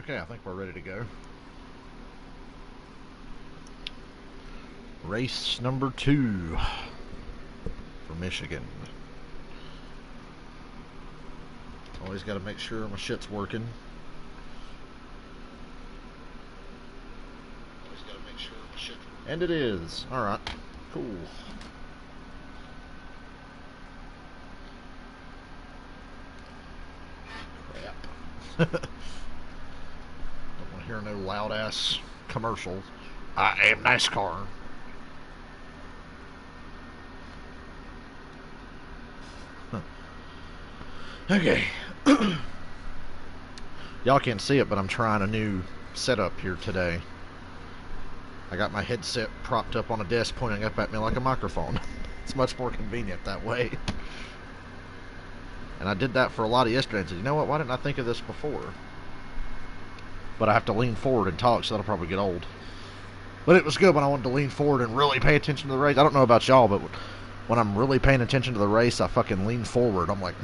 Okay, I think we're ready to go. Race number 2 for Michigan. Always got to make sure my shit's working. Always got to make sure my shit. And it is. All right. Cool. Crap. Don't want to hear no loud ass commercials. I am NASCAR. Okay. Y'all can't see it, but I'm trying a new setup here today. I got my headset propped up on a desk pointing up at me like a microphone. It's much more convenient that way. And I did that for a lot of yesterday and said, you know what, why didn't I think of this before? But I have to lean forward and talk, so that'll probably get old. But it was good when I wanted to lean forward and really pay attention to the race. I don't know about y'all, but when I'm really paying attention to the race, I fucking lean forward. I'm like,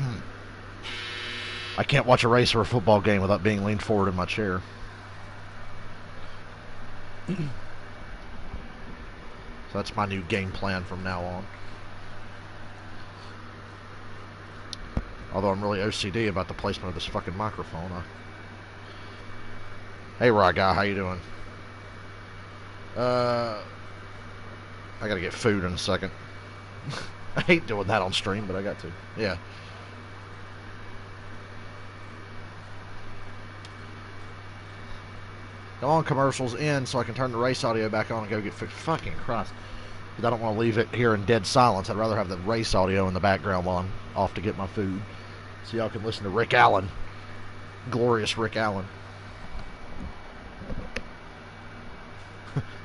I can't watch a race or a football game without being leaned forward in my chair. So that's my new game plan from now on. Although I'm really OCD about the placement of this fucking microphone. Hey, Rye Guy, how you doing? I gotta get food in a second. I hate doing that on stream, but I got to. Yeah. Come on, commercials in so I can turn the race audio back on and go get food. Fucking Christ. Because I don't want to leave it here in dead silence. I'd rather have the race audio in the background while I'm off to get my food. So y'all can listen to Rick Allen. Glorious Rick Allen.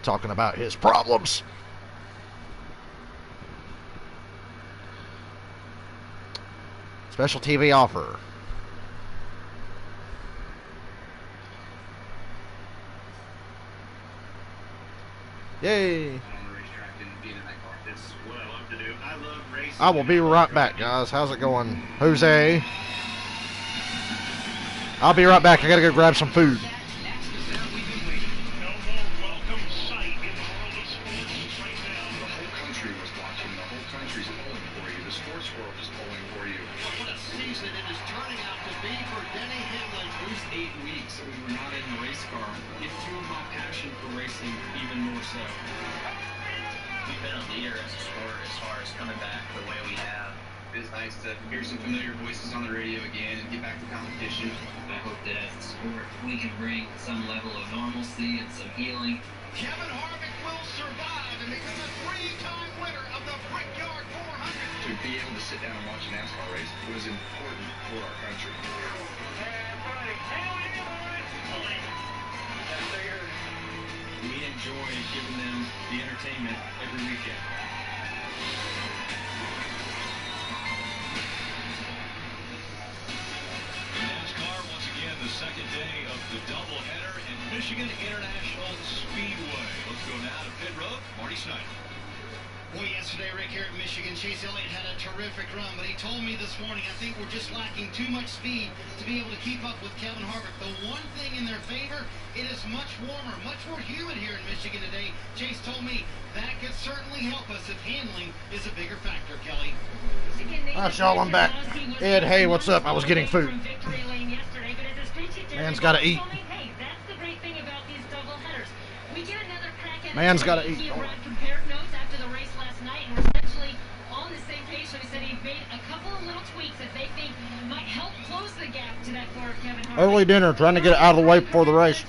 Talking about his problems. Special TV offer. Yay! I will be right back, guys. How's it going, Jose? I'll be right back. I gotta go grab some food. Hear some familiar voices on the radio again and get back to competition. I hope that as a sport, we can bring some level of normalcy and some healing. Kevin Harvick will survive and become a 3-time winner of the Brickyard 400. To be able to sit down and watch a NASCAR race was important for our country. We enjoy giving them the entertainment every weekend. The second day of the doubleheader in Michigan International Speedway. Let's go now to pit road. Marty Snyder. Well, yesterday, Rick, here at Michigan, Chase Elliott had a terrific run, but he told me this morning, I think we're just lacking too much speed to be able to keep up with Kevin Harvick. The one thing in their favor, it is much warmer, much more humid here in Michigan today. Chase told me that could certainly help us if handling is a bigger factor, Kelly. Alright, y'all, I'm back. Ed, hey, what's up? I was getting food. Man's gotta eat. Man's gotta eat. Compared notes after the race last night, and we're essentially on the same page. So he said he made a couple of little tweaks that they think might help close the gap to that for Kevin Harvick. Early dinner, trying to get it out of the way before the race.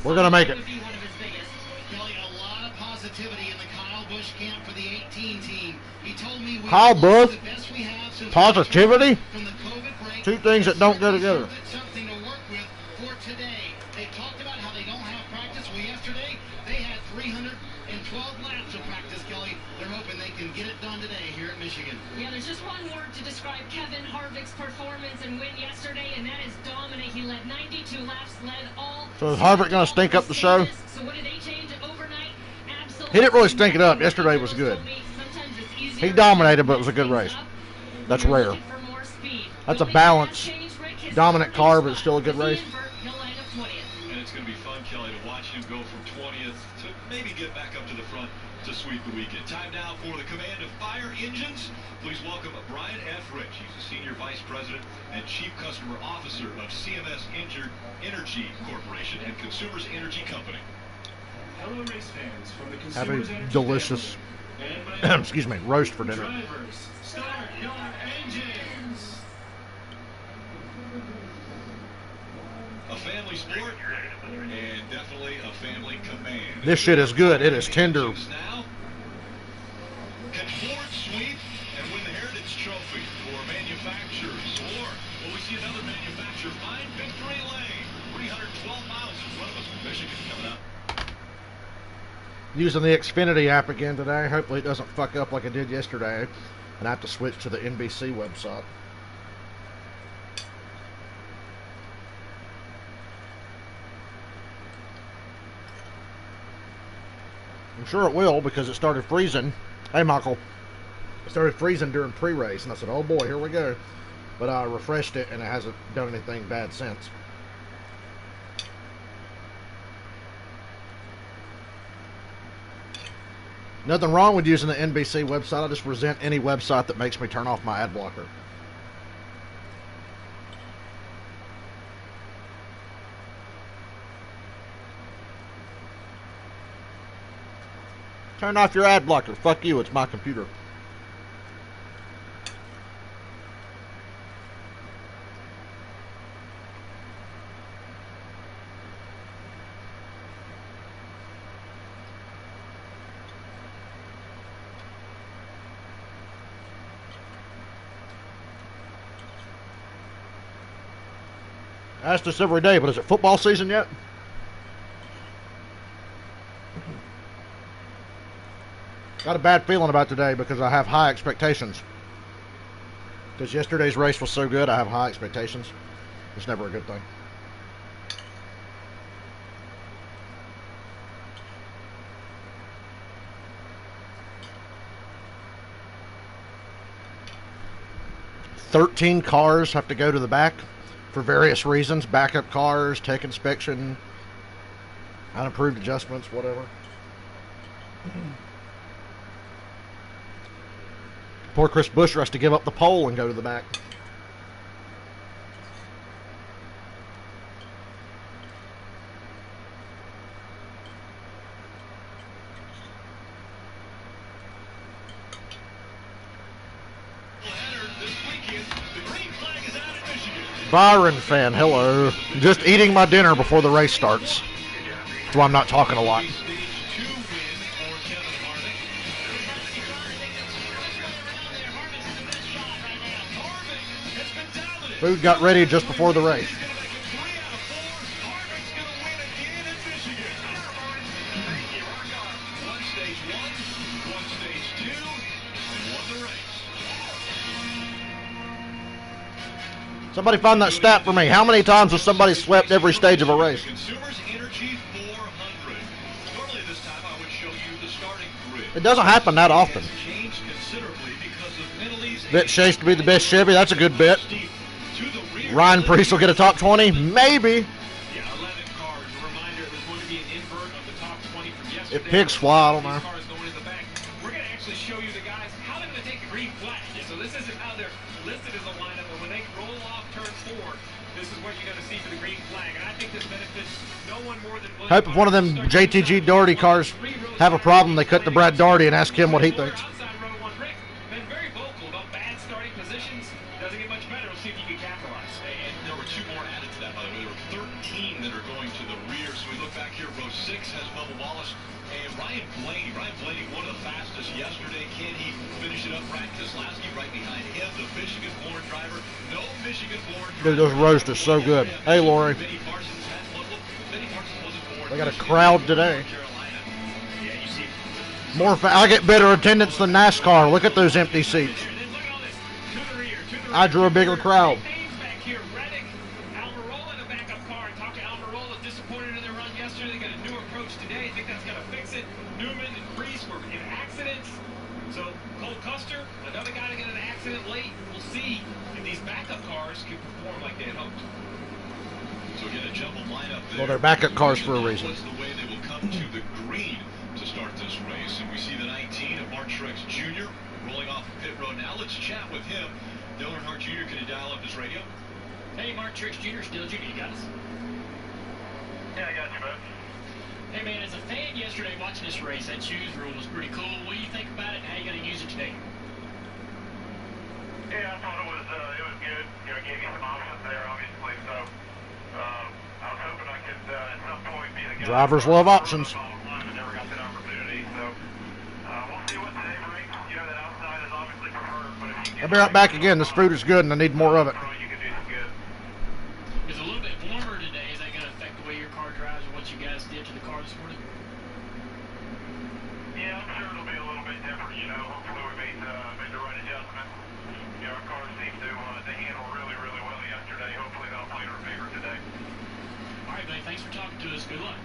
We're gonna make it. Kelly, a lot of positivity in the Kyle Busch camp for the 18 team. He told me Kyle Busch? the best we have since Positivity? from the COVID break. Two things that don't go together. Something to work with for today. They talked about how they don't have practice. Well, yesterday they had 312 laps of practice, Kelly. They're hoping they can get it done today here at Michigan. Yeah, there's just one word to describe Kevin Harvick's performance and win yesterday, and that is dominate. He led 92 laps, led all. So is Harvick going to stink up the show? So what did they change overnight? Absolutely. He didn't really stink it up. Yesterday was good. He dominated, but it was a good race. That's rare. That's a balance. dominant car, but it's still a good race. He'll land up 20th. And it's going to be fun, Kelly, to watch him go from 20th to maybe get back up to the front to sweep the weekend. Time now for the Command of Fire Engines. Please welcome Brian F. Rich. He's the Senior Vice President and Chief Customer Officer of CMS Energy Corporation and Consumers Energy Company. Hello, race fans. From the Have Consumers a Energy delicious, Company and my excuse me, roast for dinner. drivers, start your engines. A family sport and definitely a family command. This shit is good. It is tender. Now, can Ford sweep and win the Heritage Trophy for manufacturers? Or will we see another manufacturer find victory lane? 312 miles in front of us from Michigan coming up. Using the Xfinity app again today. Hopefully it doesn't fuck up like it did yesterday, and I have to switch to the NBC website. I'm sure it will, because it started freezing. Hey, Michael. It started freezing during pre-race, and I said, oh boy, here we go. But I refreshed it, and it hasn't done anything bad since. Nothing wrong with using the NBC website. I just resent any website that makes me turn off my ad blocker. Turn off your ad blocker. Fuck you, it's my computer. I ask this every day, but is it football season yet? Got a bad feeling about today because I have high expectations. Because yesterday's race was so good, I have high expectations. It's never a good thing. "13 cars have to go to the back for various reasons. Backup cars, tech inspection, unapproved adjustments, whatever. Poor Chris Buescher has to give up the pole and go to the back. Byron fan, hello. Just eating my dinner before the race starts. That's why I'm not talking a lot. Food got ready just before the race. Somebody find that stat for me. How many times has somebody swept every stage of a race? Consumers Energy 400. Normally this time I would show you the starting grid. It doesn't happen that often. It's changed considerably because of penalties. Bet Chase to be the best Chevy. That's a good bet. Ryan Preece will get a top 20. Maybe. Yeah, 11 cars. A reminder, there's going to be an invert of the top 20 from yesterday. If pigs fly, I don't know. These cars going in the back. We're going to actually show you the guys how they're going to take the green flag. So this isn't how they're listed as a lineup, but when they roll off turn 4, this is what you're going to see for the green flag. And I think this benefits no one more than William. Hope if one of them JTG Doherty cars have a problem, they cut to Brad Doherty and ask him what he thinks. Outside row 1, Rick, been very vocal about bad starting positions. Doesn't get much better. We'll see if you can capitalize. And there were 2 more added to that, by the way. There were 13 that are going to the rear. So we look back here. Row 6 has Bubba Wallace and Ryan Blaney. Ryan Blaney, one of the fastest yesterday. Can he finish it up? Brad Keselowski right behind him, the Michigan-born driver. No Michigan-born driver. Dude, those roasts are so good. Hey, Lori. Benny Parsons had one. Look, Benny Parsons wasn't born. They got a crowd today. Carolina. Yeah, you see. I get better attendance than NASCAR. Look at those empty seats. And then look at all this. To the rear, to the I drew a bigger crowd. Names back here. Reddick, Almirola in a backup car. I talked to Almirola, disappointed in their run yesterday. They got a new approach today. I think that's going to fix it. Newman and Preece were in accidents. So Cole Custer, another guy that got in an accident late. We'll see if these backup cars cars can perform like they had hoped. So again, a jumbled lineup there. Well, they're backup cars for a reason. What's the way they will come to the green to start this race? And we see the 19 of Mark Truex Jr. rolling off the pit road now. Let's chat with him. Dale Earnhardt Jr., can you dial up his radio? Hey, Mark Truex Jr., still Jr., you got us? Yeah, I got you, bud. Hey, man, as a fan yesterday watching this race, that choose rule was pretty cool. What do you think about it, and how are you going to use it today? Yeah, I thought it was good. You know, it gave you some options there, obviously. So I was hoping I could at some point be the guy. Drivers love options. I never got that opportunity, so we'll see what today brings. You know, that outside is obviously preferred, but if you I'll be right back again. This food is good, and I need more of it. you can do some good. It's a little bit warmer today. Is that going to affect the way your car drives or what you guys did to the car this morning? Yeah, I'm sure it'll be a little bit different. You know, hopefully we made the right adjustments. You know, our cars seem to handle really, really well yesterday. Hopefully that'll play in our favor today. All right, buddy, thanks for talking to us. Good luck.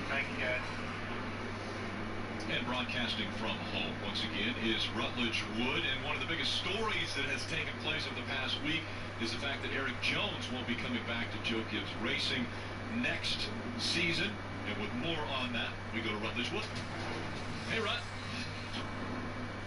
Thank you, guys. And broadcasting from home once again is Rutledge Wood. And one of the biggest stories that has taken place over the past week is the fact that Eric Jones won't be coming back to Joe Gibbs Racing next season. And with more on that, we go to Rutledge Wood. Hey, Rut.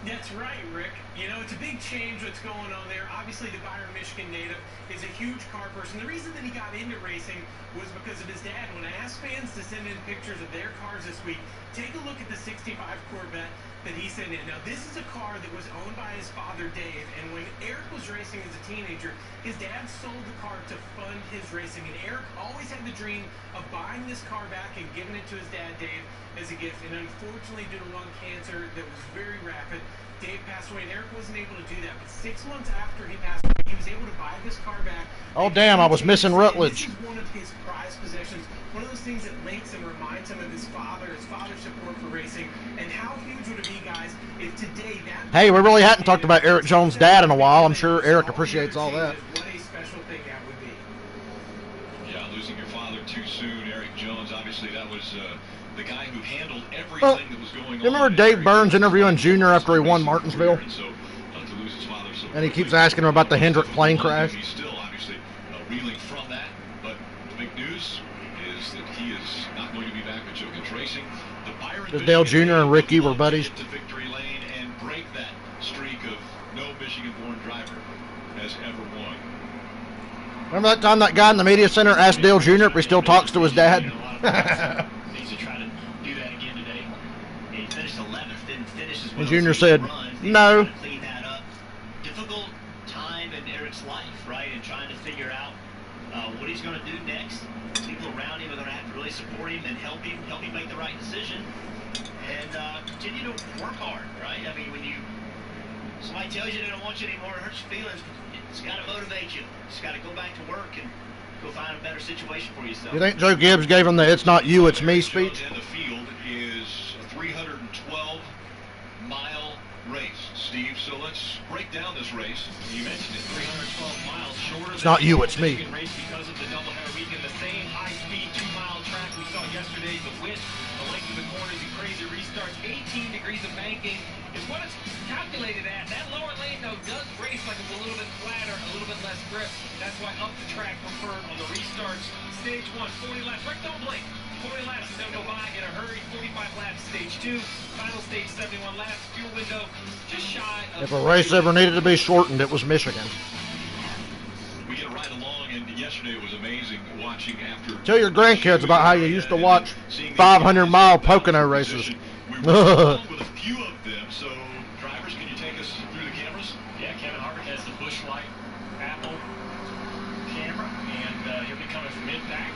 That's right, Rick. You know, it's a big change what's going on there. Obviously, the Byron, Michigan native is a huge car person. The reason that he got into racing was because of his dad. When I asked fans to send in pictures of their cars this week, take a look at the 65 Corvette that he sent in. Now, this is a car that was owned by his father, Dave, and when Eric was racing as a teenager, his dad sold the car to fund his racing, and Eric always had the dream of buying this car back and giving it to his dad, Dave, as a gift. And unfortunately, due to lung cancer that was very rapid, Dave passed away, and Eric wasn't able to do that. But 6 months after he passed away, he was able to buy this car back. Oh, damn, I was missing Rutledge. This is one of his prized possessions, one of those things that links and reminds him of his father's support for racing. And how huge would it be, guys, if today that... Hey, we really hadn't talked about Eric Jones' dad in a while. I'm sure Eric appreciates all that. What a special thing that would be. Yeah, losing your father too soon. Eric Jones, obviously that was the guy who handled everything that was going on. You remember Dave Burns interviewing Junior after he won Martinsville? And so, to lose his father so And he keeps asking him about the Hendrick plane crash. He's still obviously reeling from that. But the big news is that he is not going to be back with Joe Gibbs Racing. The Byron Because Dale Jr. and Ricky were buddies. To victory lane and break that streak of no Michigan-born driver has ever won. Remember that time that guy in the media center asked Dale Jr. if he still talks to his dad? Needs to try to do that again today. He finished 11th, didn't finish as well. And Jr. said, no. Clean that up. Difficult time in Eric's life, right? And trying to figure out what he's going to do next. People around him are going to have to really support him and help him make the right decision. And continue to work hard, right? I mean, when somebody tells you they don't want you anymore, it hurts your feelings. It's got to motivate you. It's got to go back to work and go find a better situation for yourself. You think Joe Gibbs gave him the "it's not you, it's me" speech? And the field is a 312-mile race, Steve. So let's break down this race. You mentioned it, 312 miles shorter. It's not you, it's me. Race because of the doubleheader weekend, the same high-speed 2-mile track we saw yesterday. The width, the length of the corners, the crazy restarts, 18 degrees of banking is what it's calculated at. That lower lane, though, does race like it's a little bit flatter, a little bit less grip. That's why up the track preferred on the restarts. Stage 1, 40 laps. Rick, don't blink. 40 laps is going to go by in a hurry. 45 laps, stage 2. Final stage, 71 laps. Fuel window just shy of... If a race ever needed to be shortened, it was Michigan. We get right along, and yesterday it was amazing watching after... Tell your grandkids about how you used to watch 500-mile Pocono races. We were along with a few of them, so drivers, can you take us through the cameras? Yeah, Kevin Harvick has the Busch Light Apple camera, and he'll be coming from mid-pack.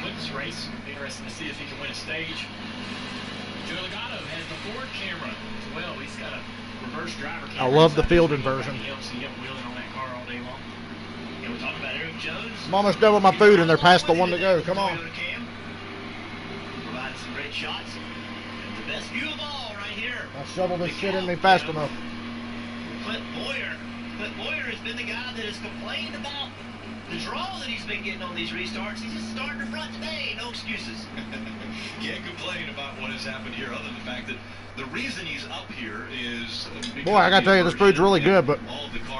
Win this race. Interesting to see if he can win a stage. Joey Logano has the Ford camera as well. He's got a reverse driver camera. I love the fielded version. You'll see him wheeling on that car all day long. And we're talking about Eric Jones. I'm almost done with my food, and they're past the one to go. Come on. Providing some great shots. And the best view of all right here. I shoveled this shit in me fast enough. Clint Boyer has been the guy that has complained about the draw that he's been getting on these restarts. He's just starting to front today. No excuses. Can't complain about what has happened here other than the fact that the reason he's up here is... Boy, I got to tell you, this food's really good, but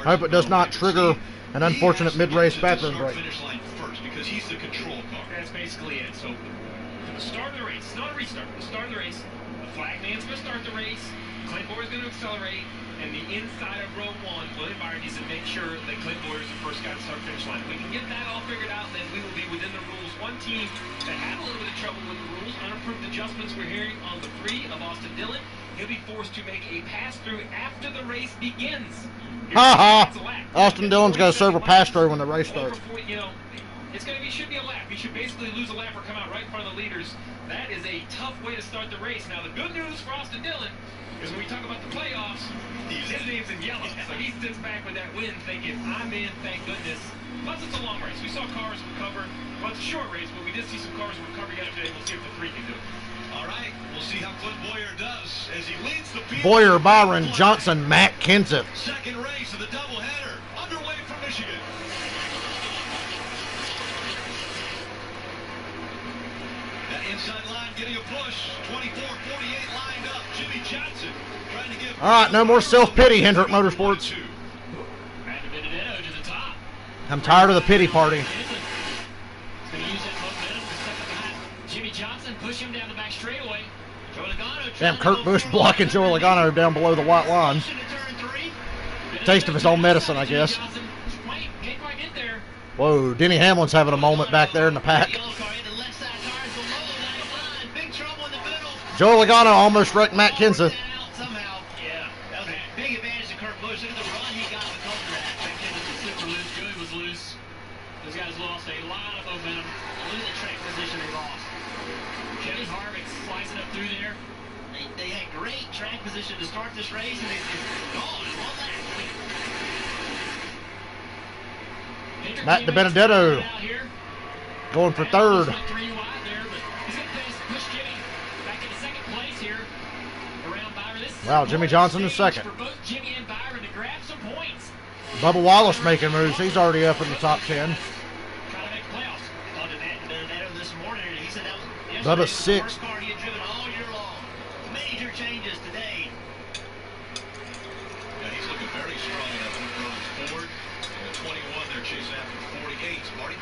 I hope it does not trigger an unfortunate mid-race bathroom break. Finish line first because he's the control car. That's basically it. So, for the start of the race, not a restart, but the start of the race, the flag man's going to start the race, Clint Boyer's going to accelerate, and the inside of row 1, William Byron needs to make sure that Clint Boyer's the first guy to start finish line. If we can get that all figured out, then we will be within the rules. One team that had a little bit of trouble with the rules, unapproved adjustments we're hearing on the 3 of Austin Dillon. He'll be forced to make a pass-through after the race begins. Ha ha! Austin Dillon's got to serve a pass-through when the race starts. You know, should be a lap. He should basically lose a lap or come out right in front of the leaders. That is a tough way to start the race. Now, the good news for Austin Dillon is when we talk about the playoffs, his name's in yellow. So he sits back with that win thinking, I'm in, thank goodness. Plus, it's a long race. We saw cars recover. Well, it's a short race, but we did see some cars recover yesterday. We'll see if the 3 can do it. All right, we'll see how Clint Boyer does as he leads the field. Boyer, Byron, Johnson, Matt Kenseth. Second race of the doubleheader underway from Michigan. That inside line getting a push. 24-48 lined up. Jimmy Johnson trying to give. All right, no more self-pity, Hendrick Motorsports. I'm tired of the pity party. Jimmy Johnson push him down the back straightaway. Damn, Kurt Busch blocking Joey Logano down below the white line. Taste of his own medicine, I guess. Whoa, Denny Hamlin's having a moment back there in the pack. Joey Logano almost wrecked Matt Kenseth. Those guys lost a lot of momentum. Look at the track position they lost. Kevin Harvick slicing up through there. They had great track position to start this race, and they've gone. Matt DiBenedetto going for third. Wow, Jimmy Johnson is second. Bubba Wallace making moves. He's already up in the top 10. Bubba's 6th. Major changes today. Yeah, he's looking very strong in that Rose Ford. And the 21, they're chasing after 48. Marty?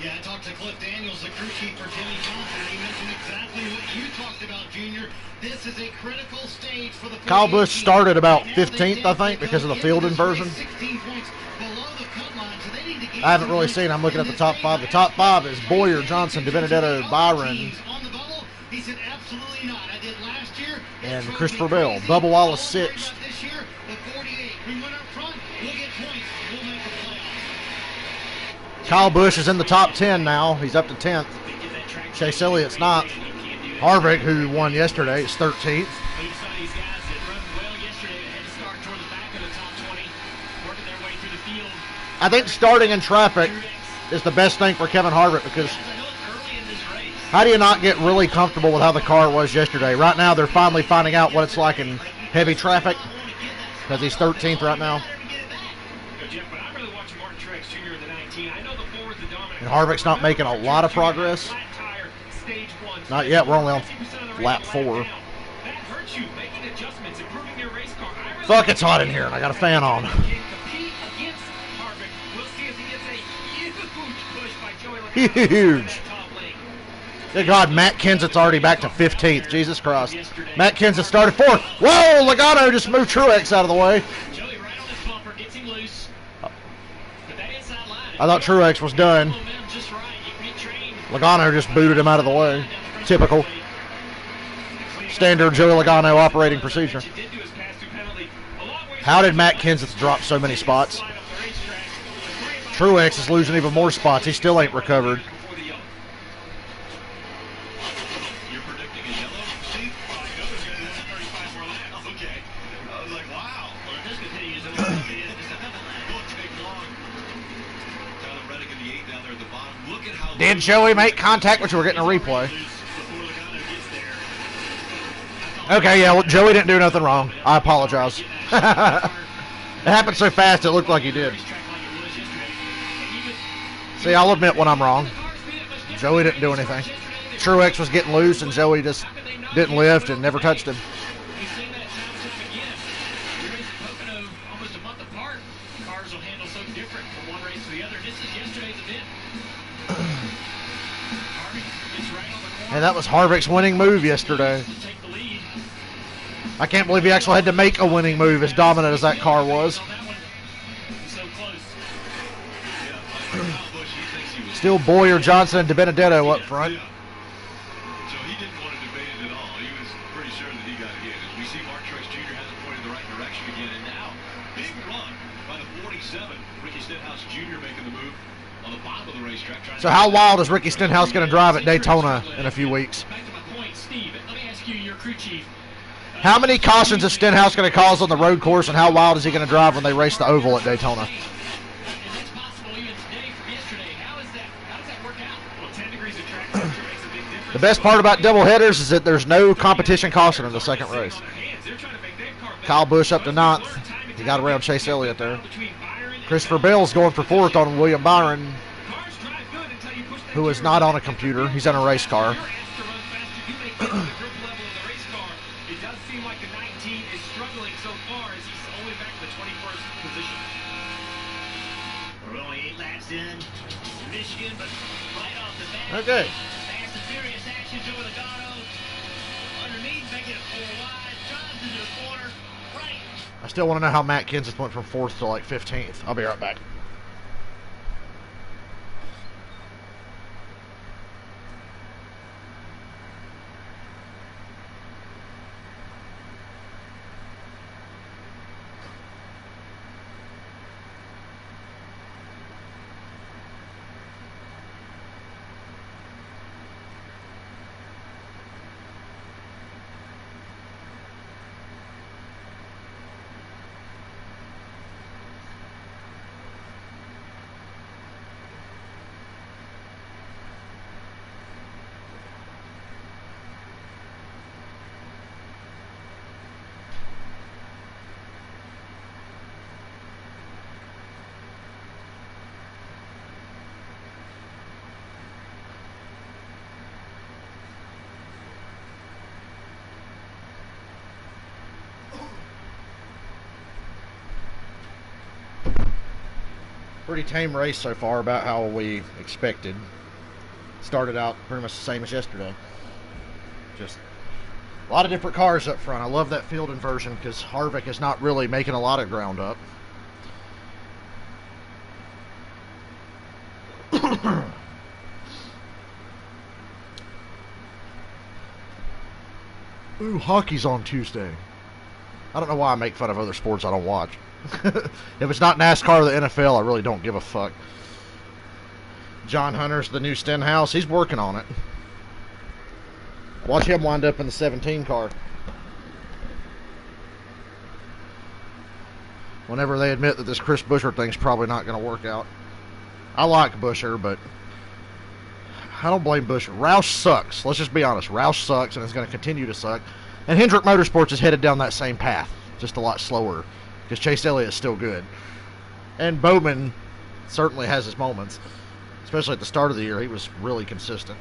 Yeah, I talked to Cliff Daniels, the crew chief for Jimmy Johnson, and he mentioned exactly what you talked about, Junior. This is a critical stage for the Kyle Busch started about 15th, I think, because of the field inversion. 16 points below the cut line, so they need to get I haven't really seen. I'm looking at the top 5. The top 5 is Boyer, Johnson, DiBenedetto, Byron, He said absolutely not. I did last year. and Christopher Bell. Bubba Wallace 6th. This year, the 48. We went up front. We'll get points. We'll make the playoffs. Kyle Busch is in the top 10 now. He's up to 10th. Chase Elliott's not. Harvick, who won yesterday, is 13th. I think starting in traffic is the best thing for Kevin Harvick, because how do you not get really comfortable with how the car was yesterday? Right now, they're finally finding out what it's like in heavy traffic, because he's 13th right now. And Harvick's not making a lot of progress. Not yet. We're only on lap 4. Fuck, it's hot in here, and I got a fan on. Huge. Good God, Matt Kenseth's already back to 15th. Jesus Christ. Matt Kenseth started 4th. Whoa, Logano just moved Truex out of the way. I thought Truex was done. Logano just booted him out of the way. Typical. Standard Joey Logano operating procedure. How did Matt Kenseth drop so many spots? Truex is losing even more spots. He still ain't recovered. You're predicting a yellow seat? I know there's going to be 35 more laps. Okay. I was like, wow. Well, if this continues, it won't take long. Tyler Reddick in the 8 down there at the bottom. Look at how... Did Joey make contact, which we're getting a replay? Okay, yeah, well, Joey didn't do nothing wrong. I apologize. It happened so fast, it looked like he did. See, I'll admit when I'm wrong. Joey didn't do anything. Truex was getting loose, and Joey just didn't lift and never touched him. cars will handle so different from one race to the other. This is yesterday's event. Harvick gets right on the corner. And that was Harvick's winning move yesterday. To take the lead. I can't believe he actually had to make a winning move as dominant as that car was. On that one. So close. Still Boyer, Johnson, and DiBenedetto up front. Yeah. So he didn't want to debate it at all. He was pretty sure that he got hit. As we see Mark Truex Jr. has it pointed in the right direction again. And now, big run by the 47. Ricky Stenhouse Jr. making the move on the bottom of the racetrack. So how wild is Ricky Stenhouse going to drive at Daytona in a few weeks? Back to my point, Steve. Let me ask you, your crew chief. How many cautions is Stenhouse going to cause on the road course, and how wild is he going to drive when they race the oval at Daytona? And that's possible even today from yesterday. How does that work out? Well, 10 degrees of track temperature makes a big difference. The best part about doubleheaders is that there's no competition caution in the second race. On their hands. They're trying to make that car better. Kyle Busch up to 9th. He got around Chase Elliott there. Christopher Bell's going for 4th on William Byron, Cars drive good until you push that who is gear not up. on a computer. He's on a race car. You're asked to run faster. You may get to the grip level of the race car. It does seem like the 19 is struggling so far as he's only back to the 21st position. We're only 8 laps in Michigan, but right off the bat, Okay. fast and furious actions over the Gatto. Underneath, making it 4 wide, drives into the corner, right. I still want to know how Matt Kenseth went from 4th to like 15th. I'll be right back. Pretty tame race so far, about how we expected. Started out pretty much the same as yesterday. Just a lot of different cars up front. I love that field inversion because Harvick is not really making a lot of ground up. Ooh, hockey's on Tuesday. I don't know why I make fun of other sports I don't watch. If it's not NASCAR or the NFL, I really don't give a fuck. John Hunter's the new Stenhouse. He's working on it. Watch him wind up in the 17 car. Whenever they admit that this Chris Buescher thing's probably not going to work out. I like Buescher, but I don't blame Buescher. Roush sucks. Let's just be honest. Roush sucks, and it's going to continue to suck. And Hendrick Motorsports is headed down that same path, just a lot slower, because Chase Elliott is still good. And Bowman certainly has his moments, especially at the start of the year. He was really consistent.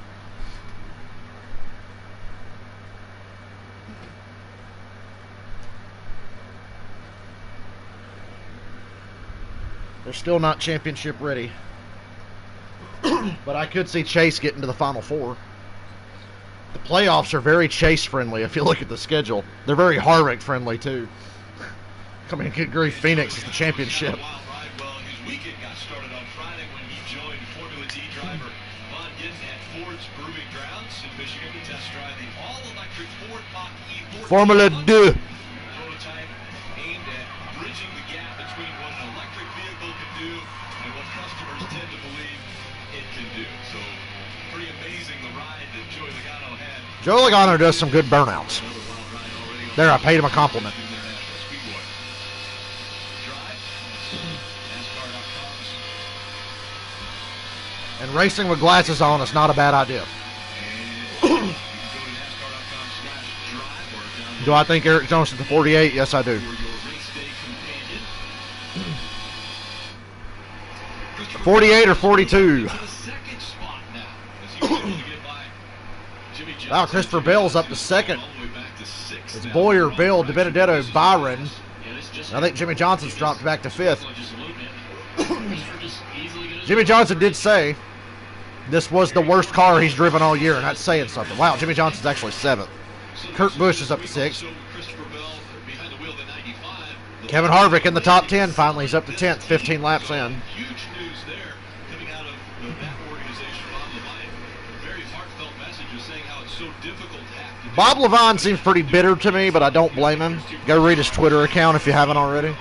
They're still not championship ready. But I could see Chase getting to the Final Four. The playoffs are very Chase friendly if you look at the schedule. They're very Harvick friendly too. I mean, good grief, Phoenix is the championship. Well, his weekend got started on Friday when he joined Formula D driver Von Gittin at Ford's Proving Grounds in Michigan to test drive the all-electric Ford Mach-E Formula D. prototype aimed at bridging the gap between what an electric vehicle can do and what customers tend to believe it can do. So, pretty amazing the ride that Joey Logano had. Joe Logano does some good burnouts. There, I paid him a compliment. And racing with glasses on is not a bad idea. Do I think Eric Jones is the 48? Yes, I do. 48 or 42? Wow, Christopher Bell's up to second. It's Boyer, Bell, DiBenedetto, Byron, I think Jimmy Johnson's dropped back to 5th. Jimmy Johnson did say this was the worst car he's driven all year, and that's saying something. Wow, Jimmy Johnson's actually 7th. Kurt Busch is up to 6th. Kevin Harvick in the top 10. Finally, he's up to 10th, 15 laps in. Huge news there coming out of that organization. Bob Levine, very heartfelt messages saying how it's so difficult to have to. Bob Levine seems pretty bitter to me, but I don't blame him. Go read his Twitter account if you haven't already.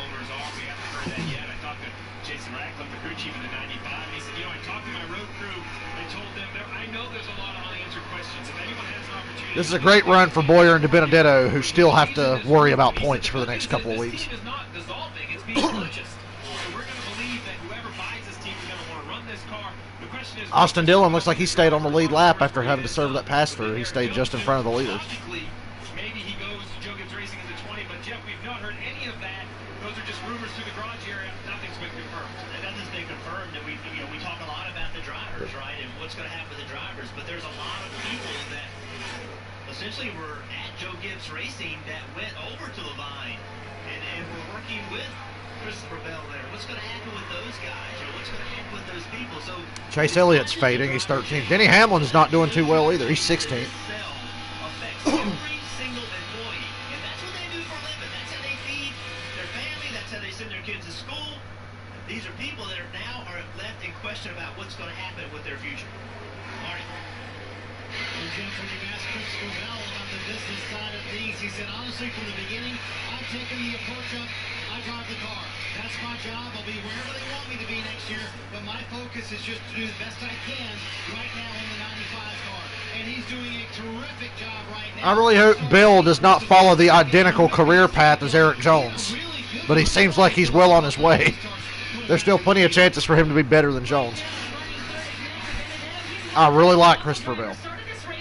This is a great run for Boyer and DiBenedetto, who still have to worry about points for the next couple of weeks. Austin Dillon looks like he stayed on the lead lap after having to serve that pass through. He stayed just in front of the leader. Maybe he goes Joe Gibbs Racing in the 20, but Jeff, we've not heard any of that. Those are just rumors through the garage area. Nothing's been confirmed. Nothing's been confirmed. And we talk a lot about the drivers, right, and what's going to happen with the drivers. But there's a lot of people that essentially were at Joe Gibbs Racing that went over to Levine and were working with Christopher Bell there. What's going to happen with those guys? What's going to happen with those people? So Chase Elliott's fading. He's 13th. Denny Hamlin's not doing too well either. He's 16th. Affects every single employee, and that's what they do for a living. That's how they feed their family. That's how they send their kids to school. These are people that are now left in question about what's going to happen with their future. Marty. And Jeff, when you asked Christopher Bell about the business side of things, he said, honestly, from the beginning, I've taken the approach of, I drive the car. That's my job. I'll be wherever they want me to be next year, but my focus is just to do the best I can right now in the 95 car. And he's doing a terrific job right now. I really hope Bill does not follow the identical career path as Eric Jones, but he seems like he's well on his way. There's still plenty of chances for him to be better than Jones. I really like Christopher Bell.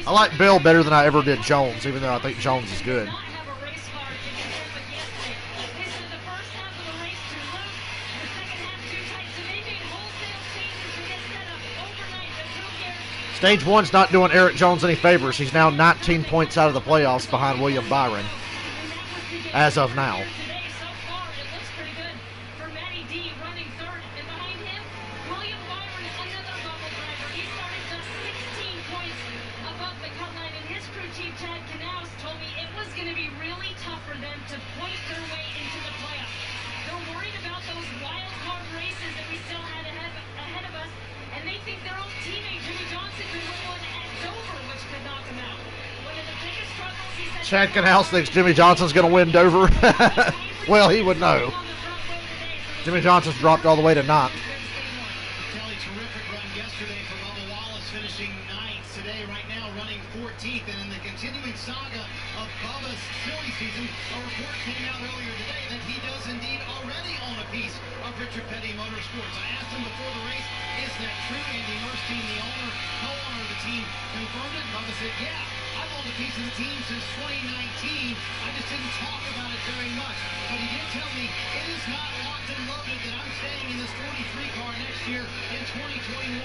I like Bill better than I ever did Jones, even though I think Jones is good. Stage 1's not doing Eric Jones any favors. He's now 19 points out of the playoffs behind William Byron, as of now. Chad Canals thinks Jimmy Johnson's going to win Dover. Well, he would know. Jimmy Johnson's dropped all the way to 9th. Kelly, terrific run yesterday for Bubba Wallace, finishing 9th today, right now running 14th. And in the continuing saga of Bubba's silly season, a report came out earlier today that he does indeed already own a piece of Richard Petty Motorsports. I asked him before the race, is that true? Andy Murstein, the owner, co-owner of the team, confirmed it. Bubba said, yeah, I've owned a piece of the team since 2019. I just didn't talk about it very much. But he did tell me it is not locked and loaded that I'm staying in this 43 car next year in 2021.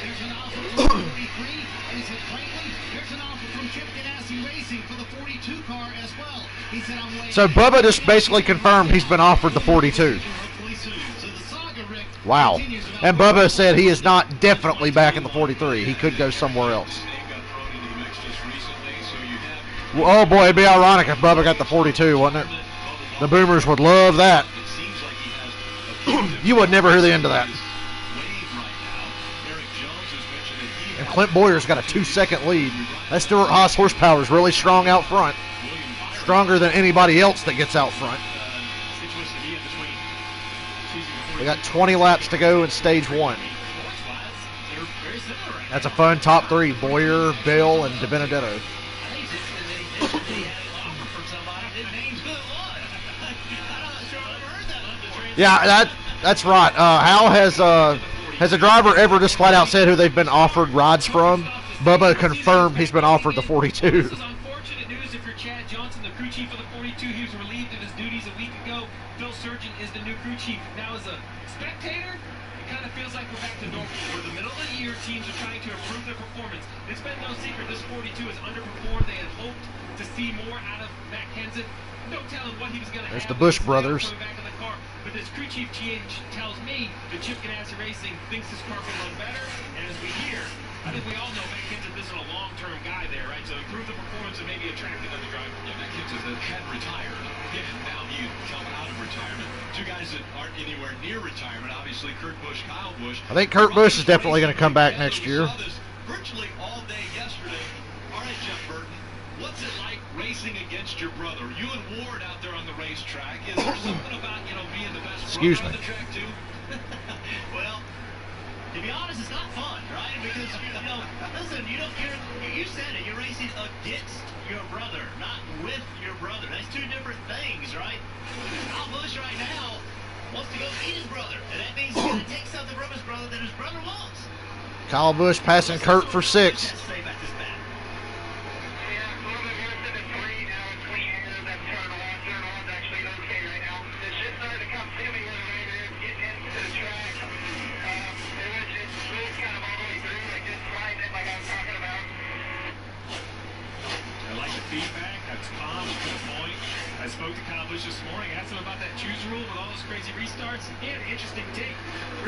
There's an offer for the 43, and he said, frankly, there's an offer from Chip Ganassi Racing for the 42 car as well. He said, I'm waiting. So Bubba just basically confirmed he's been offered the 42. Wow. And Bubba said he is not definitely back in the 43. He could go somewhere else. Oh boy, it'd be ironic if Bubba got the 42, wouldn't it? The Boomers would love that. You would never hear the end of that. And Clint Boyer's got a 2-second lead. That Stuart Haas horsepower is really strong out front. Stronger than anybody else that gets out front. We got 20 laps to go in stage 1. That's a fun top 3. Boyer, Bill, and DiBenedetto. Yeah, that's right. Hal has a driver ever just flat out said who they've been offered rides from? Bubba confirmed he's been offered the 42. This is unfortunate news if you're Chad Johnson, the crew chief of the 42. He was relieved of his duties a week ago. Phil Surgeon is the new crew chief. Now as a spectator, it kind of feels like we're back to normal. We're in the middle of the year, teams are trying to improve their performance. It's been no secret this 42 has underperformed. They had hoped to see more out of Matt Kenseth. No telling what he was going to have. There's the Busch brothers. Back in the car. But this crew chief tells me that Chip Ganassi Racing thinks this car can run better. And as we hear, I think we all know Matt Kenseth isn't a long-term guy there, right? So improve the performance and maybe attract another driver. Yeah, Matt Kenseth had retired. Yeah, now he had come out of retirement. Two guys that aren't anywhere near retirement, obviously, Kurt Busch, Kyle Busch. I think Kurt Busch is definitely going to come back next year. We saw this virtually all day yesterday. All right, Jeff Burton, what's it like racing against your brother? You and Ward out there on the racetrack. Is there something about, being the best brother on the track, too? Well, to be honest, it's not fun, right? Because, listen, you don't care. You said it. You're racing against your brother, not with your brother. That's two different things, right? Kyle Busch right now wants to go beat his brother, and that means he's going to take something from his brother that his brother wants. Kyle Busch passing Kurt for 6. Let's say about this battle. I like the feedback. That's calm. That's a good point. I spoke to Kyle Busch this morning. Asked him about that choose rule with all those crazy restarts. He had an interesting take.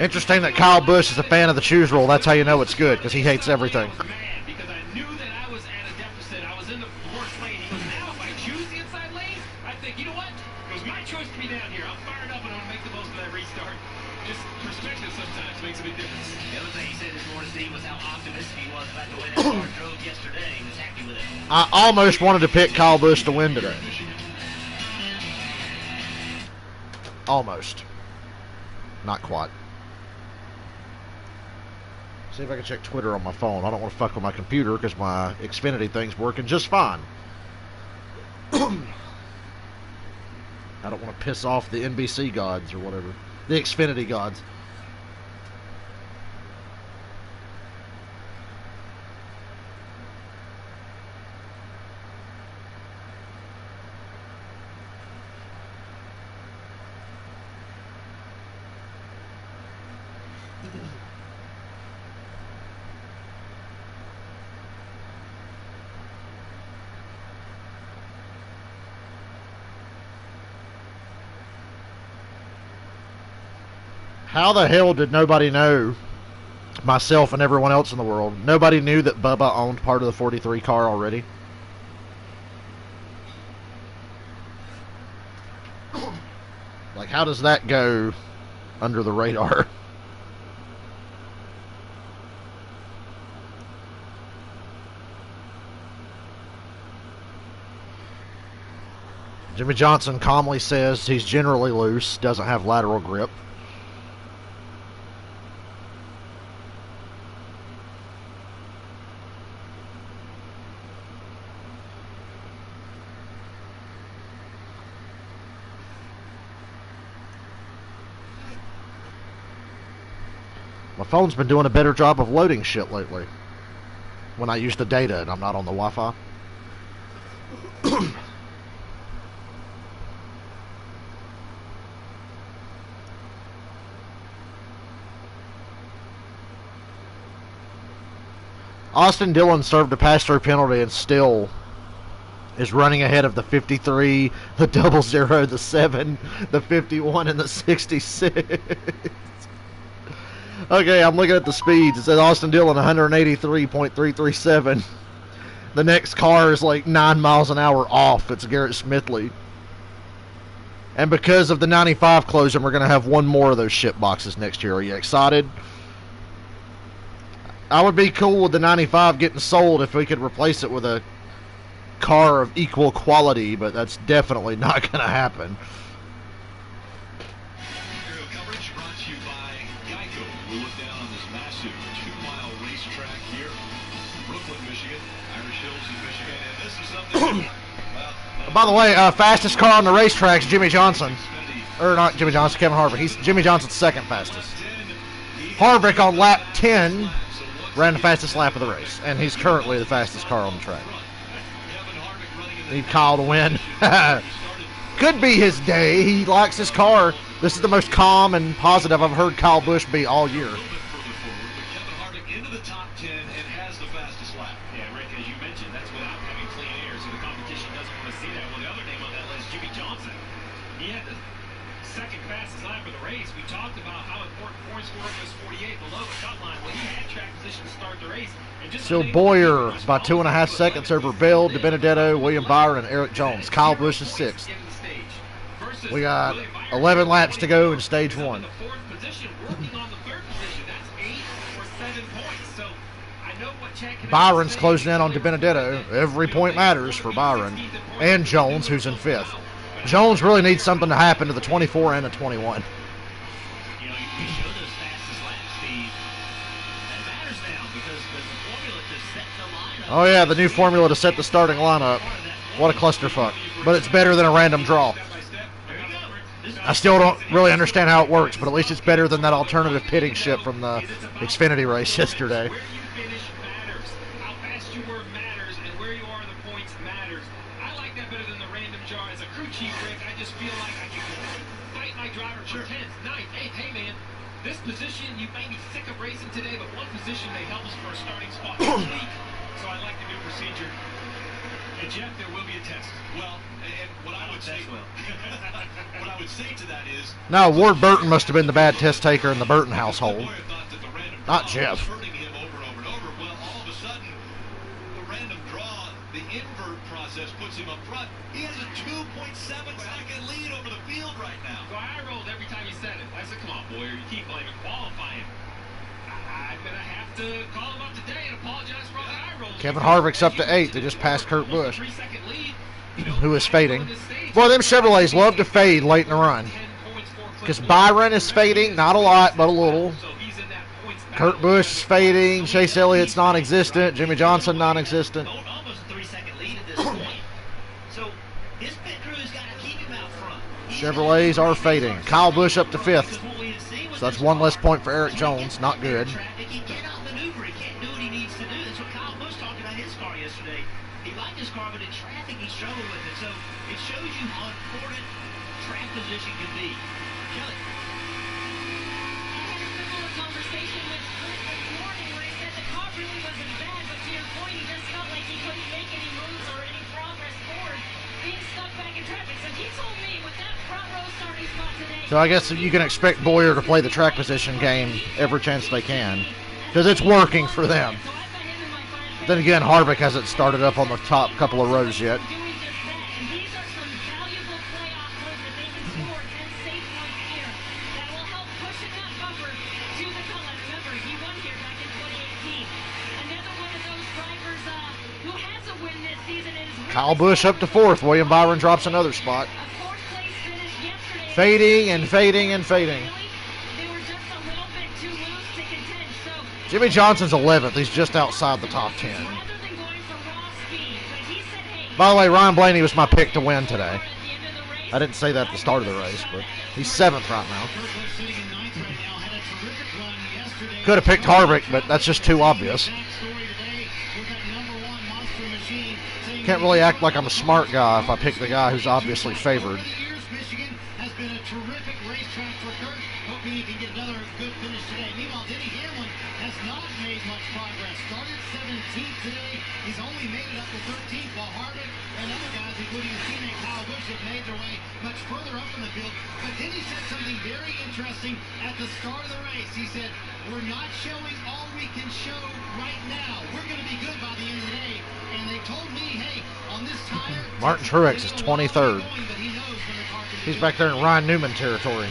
Interesting that Kyle Busch is a fan of the choose rule. That's how you know it's good, because he hates everything. I was mad because I knew that I was at a deficit. I was in the worst lane. He goes, now if I choose the inside lane, I think, you know what? It was my choice to be down here. I'm fired up and I'm going to make the most of that restart. Just perspective sometimes makes a big difference. The other thing he said this morning, Steve, was how optimistic he was about the way that car drove yesterday. He was happy with it. I almost wanted to pick Kyle Busch to win today. Almost. Not quite. See if I can check Twitter on my phone. I don't want to fuck with my computer because my Xfinity thing's working just fine. I don't want to piss off the NBC gods or whatever. The Xfinity gods. How the hell did nobody know, myself and everyone else in the world, nobody knew that Bubba owned part of the 43 car already? Like, how does that go under the radar? Jimmy Johnson calmly says he's generally loose, doesn't have lateral grip. My phone's been doing a better job of loading shit lately when I use the data and I'm not on the Wi-Fi. Austin Dillon served a pass-through penalty and still is running ahead of the 53, the 00, the 7, the 51, and the 66. Okay, I'm looking at the speeds. It says Austin Dillon 183.337. The next car is like 9 miles an hour off. It's Garrett Smithley. And because of the 95 closing, we're going to have one more of those shit boxes next year. Are you excited? I would be cool with the 95 getting sold if we could replace it with a car of equal quality, but that's definitely not going to happen. By the way, fastest car on the racetrack is Jimmy Johnson. Or not Jimmy Johnson, Kevin Harvick. He's Jimmy Johnson's second fastest. Harvick on lap 10 ran the fastest lap of the race. And he's currently the fastest car on the track. Need Kyle to win. Could be his day. He likes his car. This is the most calm and positive I've heard Kyle Busch be all year. talked about how important points were at this 48 below the cut line. Well, he had track position to start the race. And just So Boyer by 2.5 seconds over Bell, DiBenedetto, William Byron, and Eric Jones. Kyle Busch is 6th. We got 11 laps to go in stage 1. Byron's closing in on DiBenedetto. Every point matters for Byron. And Jones, who's in 5th. Jones really needs something to happen to the 24 and the 21. You know, you show those fastest lap speed. That matters now because the formula to set the lineup. Oh, yeah, the new formula to set the starting lineup. What a clusterfuck. But it's better than a random draw. I still don't really understand how it works, but at least it's better than that alternative pitting ship from the Xfinity race yesterday. This position, you may be sick of racing today, but one position may help us for a starting spot next week. So I like the new procedure. And Jeff, there will be a test. Well, and what I would say, what I would say to that is, Now, Ward Burton must have been the bad test taker in the Burton household. Not Jeff. hurting him over and over. Well, all of a sudden, the random draw, the invert process puts him up front. He has a 2.7-second lead over the field right now. So I rolled every time you said it. I said, come on, Boyer, you keep blaming qualifying. I'm going to have to call him up today and apologize for all that I rolled. Kevin Harvick's up to 8th. They just passed Kurt Busch, who is fading. Boy, them Chevrolets love to fade late in the run. Because Byron is fading, not a lot, but a little. Kurt Busch is fading. Chase Elliott's non-existent. Jimmy Johnson non-existent. Almost a 3-second lead at this point. So his pit crew's got to keep him out front. Chevrolets are fading. Kyle Busch up to 5th. So that's one less point for Eric Jones. Not good. He cannot maneuver. He can't do what he needs to do. That's what Kyle Busch talked about his car yesterday. He liked his car, but in traffic he struggled with it. So it shows you how important track position can be. Kelly. I had a similar conversation with Chris this morning where he said the car really wasn't bad, but to your point, he just felt like he couldn't make any moves or any progress forward, being stuck back in traffic. So he told me with that front row starting spot today. So I guess you can expect Boyer to play the track position game every chance they can. Because it's working for them. Then again, Harvick hasn't started up on the top couple of rows yet. Kyle Busch up to 4th. William Byron drops another spot. Fading and fading and fading. Jimmy Johnson's 11th. He's just outside the top 10. By the way, Ryan Blaney was my pick to win today. I didn't say that at the start of the race, but he's 7th right now. Could have picked Harvick, but that's just too obvious. Can't really act like I'm a smart guy if I pick the guy who's obviously favored. Michigan has been a terrific racetrack for Kurt. Hoping he can get another good finish today. Meanwhile, Denny Hamlin has not made much progress. Started 17th today. He's only made it up to 13th, while Harvick and other guys, including his teammate Kyle Busch, have made their way much further up in the field. But Denny said something very interesting at the start of the race. He said, we're not showing all we can show right now. We're going to be good by the end of the day. And they told me, hey, on this tire... Martin Truex is 23rd. He's back there in Ryan Newman territory.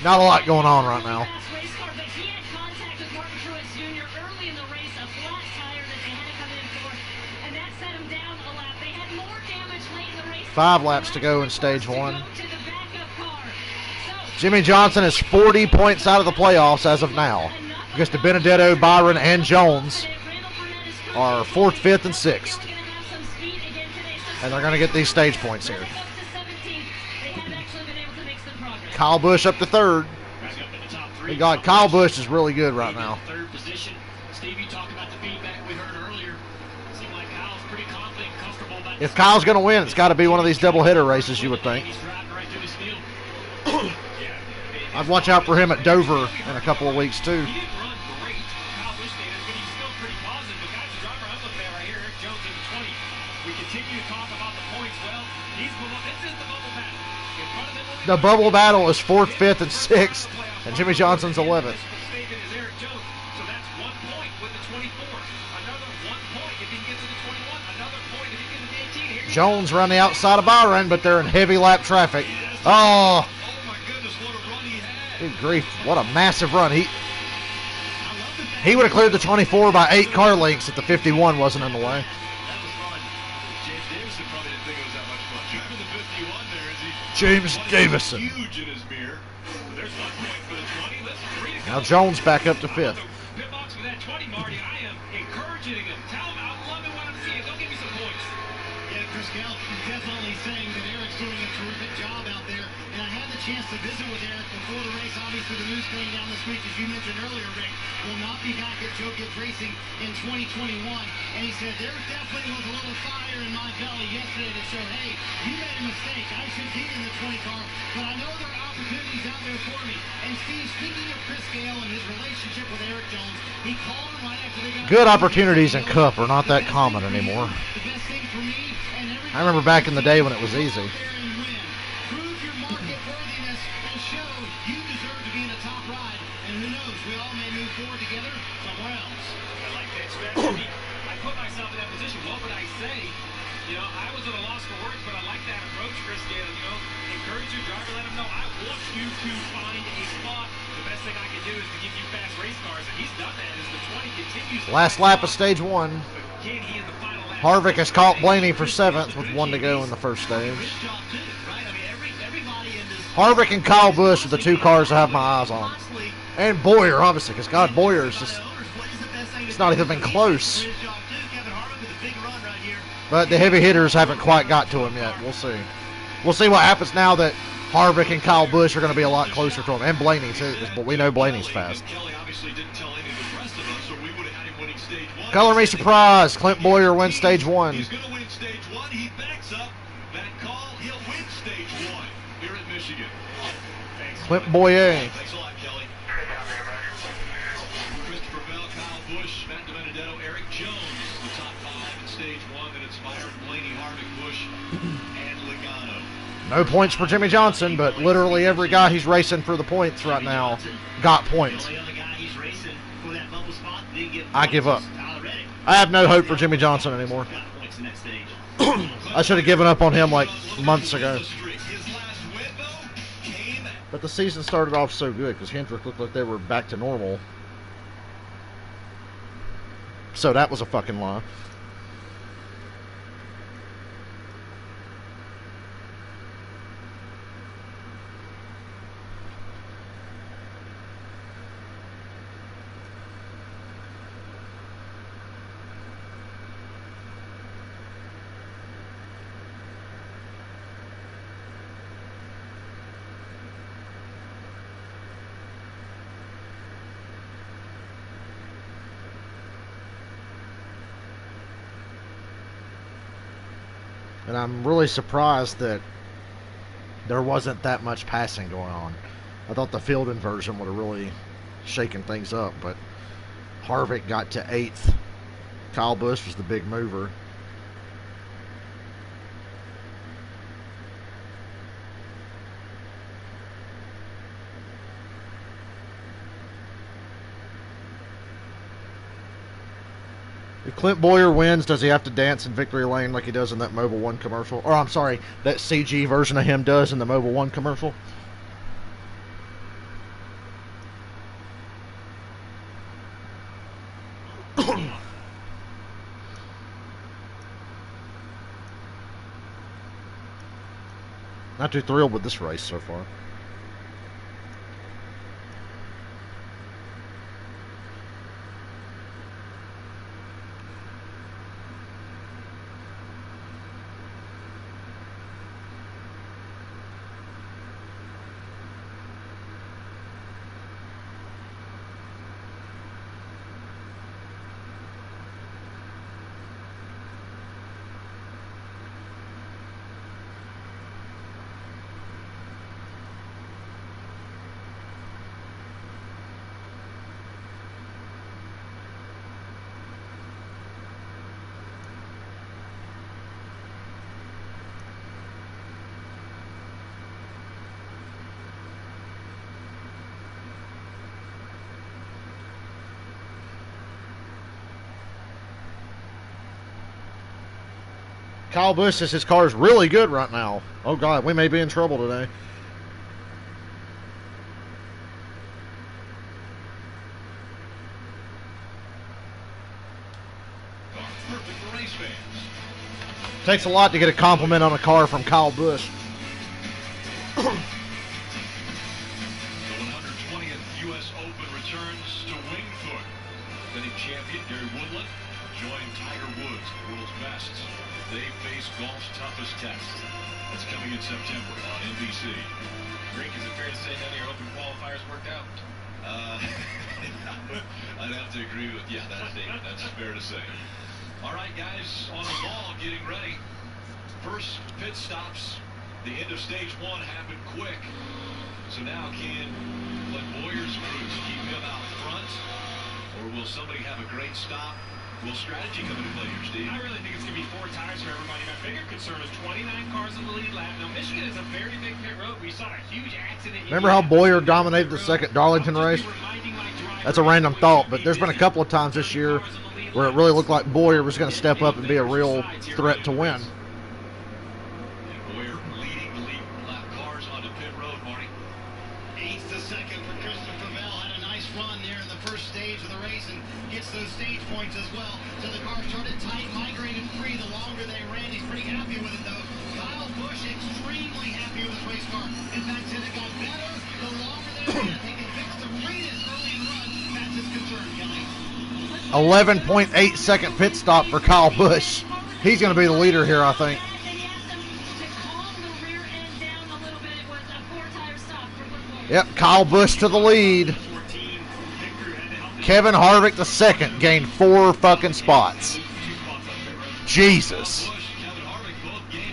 Not a lot going on right now. 5 laps to go in stage 1. Jimmy Johnson is 40 points out of the playoffs as of now. Because DiBenedetto, Byron, and Jones are 4th, 5th, and 6th. And they're going to get these stage points here. Kyle Busch up to 3rd. My God, Kyle Busch is really good right now. Third position. Steve, you talked about the feedback we heard earlier. Seemed like Kyle's pretty confident and comfortable about If Kyle's going to win, it's got to be one of these doubleheader races, you would think. He's driving right through his field. I'd watch out for him at Dover in a couple of weeks, too. He didn't run great, Kyle Busch did, but he's still pretty positive. The guy's the driver I'm looking at right here, Eric Jones in the 20. We continue to talk about the points. Well, he's below. This is the bubble pattern. In front of him will be The bubble battle is 4th, 5th, and 6th, and Jimmy Johnson's 11th. mistaken is Eric Jones. So that's 1 point with the 24. Another 1 point if he can get to the 21. Another point if he can get to the 18. Here you Jones run the outside of Byron, but they're in heavy lap traffic. Oh, Oh my goodness, what a run he had. good grief. What a massive run. He would have cleared the 24 by 8 car lengths if the 51 wasn't in the way. That was fun. James Davison probably didn't think it was that much fun. Driving the 51 there as he... James Davison. Huge in his mirror. There's 1 point for the 20. Let's 3 to go. Now Jones back up to 5th. Pit box for that 20, Marty. I am encouraging him. Tell him I'm loving what I'm seeing. Go give me some points. Yeah, Chris Gale definitely saying that Eric's doing a terrific job out there. And I had the chance to visit with Eric before the race. Obviously, the news coming down this week, as you mentioned earlier, Rick, will not be back at Joe Gibbs Racing in 2021. And he said there definitely was a little fire in my belly yesterday to show, hey, you made a mistake. I should be in the 20 car, but I know there are opportunities out there for me. And Steve, speaking of Chris Gale and his relationship with Eric Jones, he called him right after they got Good opportunities in Cup are not that common anymore. the best thing for me and everybody I remember back in the day when it was easy. and win. Prove your market worthiness and show you deserve to be in a top ride. And who knows, we all may move forward together somewhere else. I like that strategy. I put myself in that position. What would I say? You know, I was at a loss for words, but I like that approach, Chris Gale. You know, encourage your driver, let him know I want you to find a spot. The best thing I can do is to give you fast race cars, and he's done that as the 20 continues. Last lap of stage 1. Can he in the final lap? Harvick has caught Blaney for 7th with 1 to go in the first stage. Good job, too, right? I mean, everybody in this Harvick and Kyle Busch are the 2 cars I have my eyes on. And Boyer, obviously, because God, Boyer is just... It's not even been close. But the heavy hitters haven't quite got to him yet. We'll see. We'll see what happens now that Harvick and Kyle Busch are going to be a lot closer to him. And Blaney, too, but we know Blaney's fast. Kelly obviously didn't tell any of the rest of us, so we would have had him winning stage 1. Color me surprised. Clint Boyer wins stage 1. He's going to win stage 1. He backs up that call. He'll win stage 1 here at Michigan. Clint Boyer. Thanks a lot, Kelly. Christopher Bell, Kyle Busch, Matt DiBenedetto, Eric Jones, the top 5 in stage 1 that inspired Blaney, Harvick, Busch, and Logano. No points for Jimmy Johnson, but literally every guy he's racing for the points right now got points. The only other guy he's racing for that bubble spot didn't get I give up. points. Tyler Reddick I have no hope for Jimmy Johnson anymore. got points in that stage. I should have given up on him like months ago. His last win, though, came But the season started off so good because Hendrick looked like they were back to normal. So that was a fucking lie. And I'm really surprised that there wasn't that much passing going on. I thought the field inversion would have really shaken things up, but Harvick got to 8th. Kyle Busch was the big mover. If Clint Boyer wins, does he have to dance in victory lane like he does in that Mobil 1 commercial? Or, I'm sorry, that CG version of him does in the Mobil 1 commercial? Not too thrilled with this race so far. Kyle Busch says his car is really good right now. Oh, God, we may be in trouble today. Perfect for race fans. Takes a lot to get a compliment on a car from Kyle Busch. The 120th U.S. Open returns to Wingfoot. Defending champion Gary Woodland joined Tiger Woods, the world's best. They face golf's toughest test. That's coming in September on NBC. Rick, is it fair to say none of your open qualifiers worked out? I'd have to agree with that statement. That's fair to say. All right, guys, on the ball, getting ready. First pit stops. The end of stage 1 happened quick. So now can Glenn Boyer's crews keep him out front? Or will somebody have a great stop? Will strategy come into play here, Steve? I really think it's going to be 4 tires for everybody. My bigger concern is 29 cars in the lead lap. Now, Michigan is a very big pit road. We saw a huge accident. Remember how Boyer dominated the second Darlington race? That's a random thought, but there's been a couple of times this year where it really looked like Boyer was going to step up and be a real threat to win. Boyer leading the lead lap cars onto pit road, Marty. 8th to 2nd for Christopher Bell. Had a nice run there in the first stage of the race and gets those stage points as well. So the car started tight, migrated free the longer they ran. He's pretty happy with it, though. Kyle Busch extremely happy with his race car. In fact, said it got better the longer they ran. They can fix the greatest early in the run. That's his concern, Kelly. 11.8 second pit stop for Kyle Busch. He's going to be the leader here, I think. Yep, Kyle Busch to the lead. Kevin Harvick the second, gained 4 fucking spots. Jesus.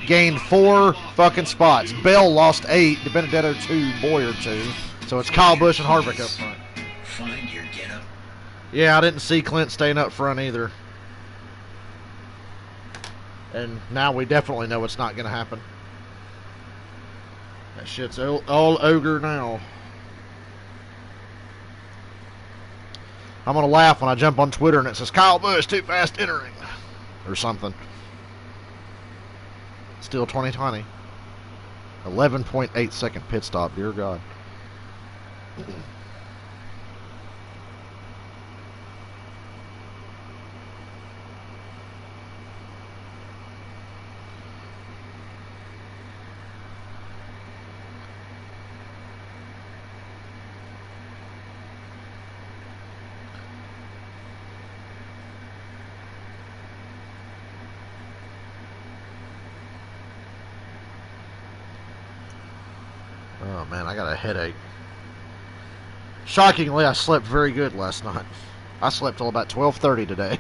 Gained 4 fucking spots. Bell lost 8, DiBenedetto 2, Boyer 2. So it's Kyle Busch and Harvick up front. Find your getup. Yeah, I didn't see Clint staying up front either. And now we definitely know it's not going to happen. That shit's all ogre now. I'm going to laugh when I jump on Twitter and it says, Kyle Busch too fast entering. Or something. Still 2020. 11.8 second pit stop, dear God. Oh man, I got a headache. Shockingly, I slept very good last night. I slept till about 12:30 today.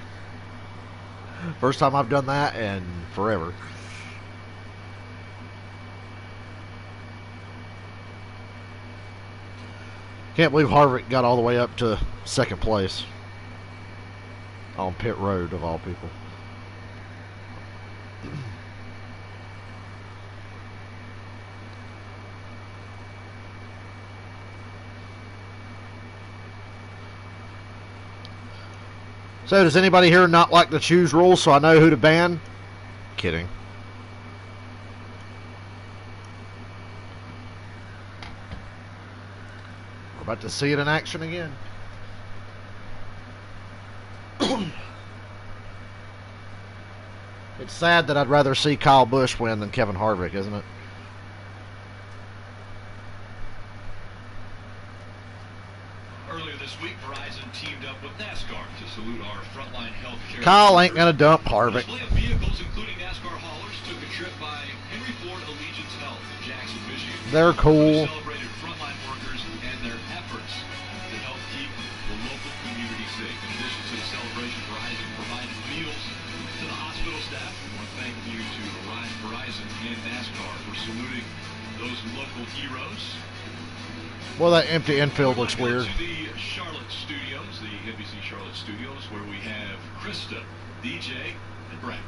First time I've done that in forever. Can't believe Harvick got all the way up to second place on pit road of all people. So, does anybody here not like the choose rules so I know who to ban? Kidding. We're about to see it in action again. It's sad that I'd rather see Kyle Busch win than Kevin Harvick, isn't it? Earlier this week, Verizon teamed up with NASCAR to salute our frontline healthcare. Kyle ain't gonna dump Harvick. Display of vehicles, including NASCAR haulers, took a trip by Henry Ford Allegiance Health in Jackson, Michigan. They're cool. We celebrated frontline workers and their efforts to help keep the local community safe. In addition to the celebration, Verizon provided meals to the hospital staff. We want to thank you to Verizon and NASCAR for saluting those local heroes. Well, that empty infield looks weird. To the Charlotte studios, the NBC Charlotte studios, where we have Krista, DJ, and Brett.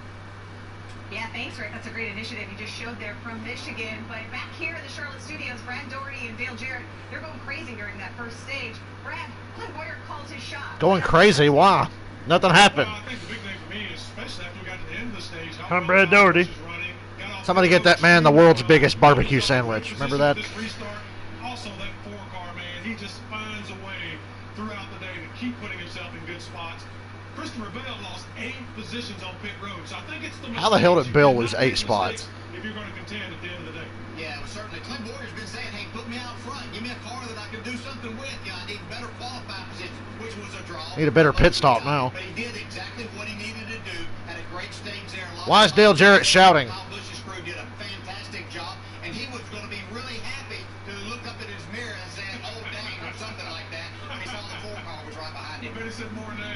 Yeah, thanks, Rick. That's a great initiative you just showed there from Michigan. But back here in the Charlotte studios, Brad Doherty and Dale Jarrett, they're going crazy during that first stage. Brad, Clint Boyer calls his shot. Going crazy? Why? Nothing happened. Well, I think the big thing for me is especially after we got to the end of the stage. Come, Brad Doherty. Somebody get that man the world's biggest barbecue sandwich. Remember that? This restart, also that four-car man, he just finds a way throughout the day to keep putting himself in good spots. Christopher Bell lost 8 positions on pit road, so I think it's the How the hell did Bill lose 8 spots? If you're going to contend at the end of the day. Yeah, well, certainly. Clint Boyer's been saying, hey, put me out front. Give me a car that I can do something with. You know, I need better qualifying position, which was a draw. Need a better pit stop now. But he did exactly what he needed to do. Had a great stage there. Why is Dale Jarrett shouting? Kyle Busch's crew did a fantastic job, and he was going to be really happy to look up at his mirror and say, oh, dang, or something like that, when he saw the 4-car was right behind him. I bet he said more than that.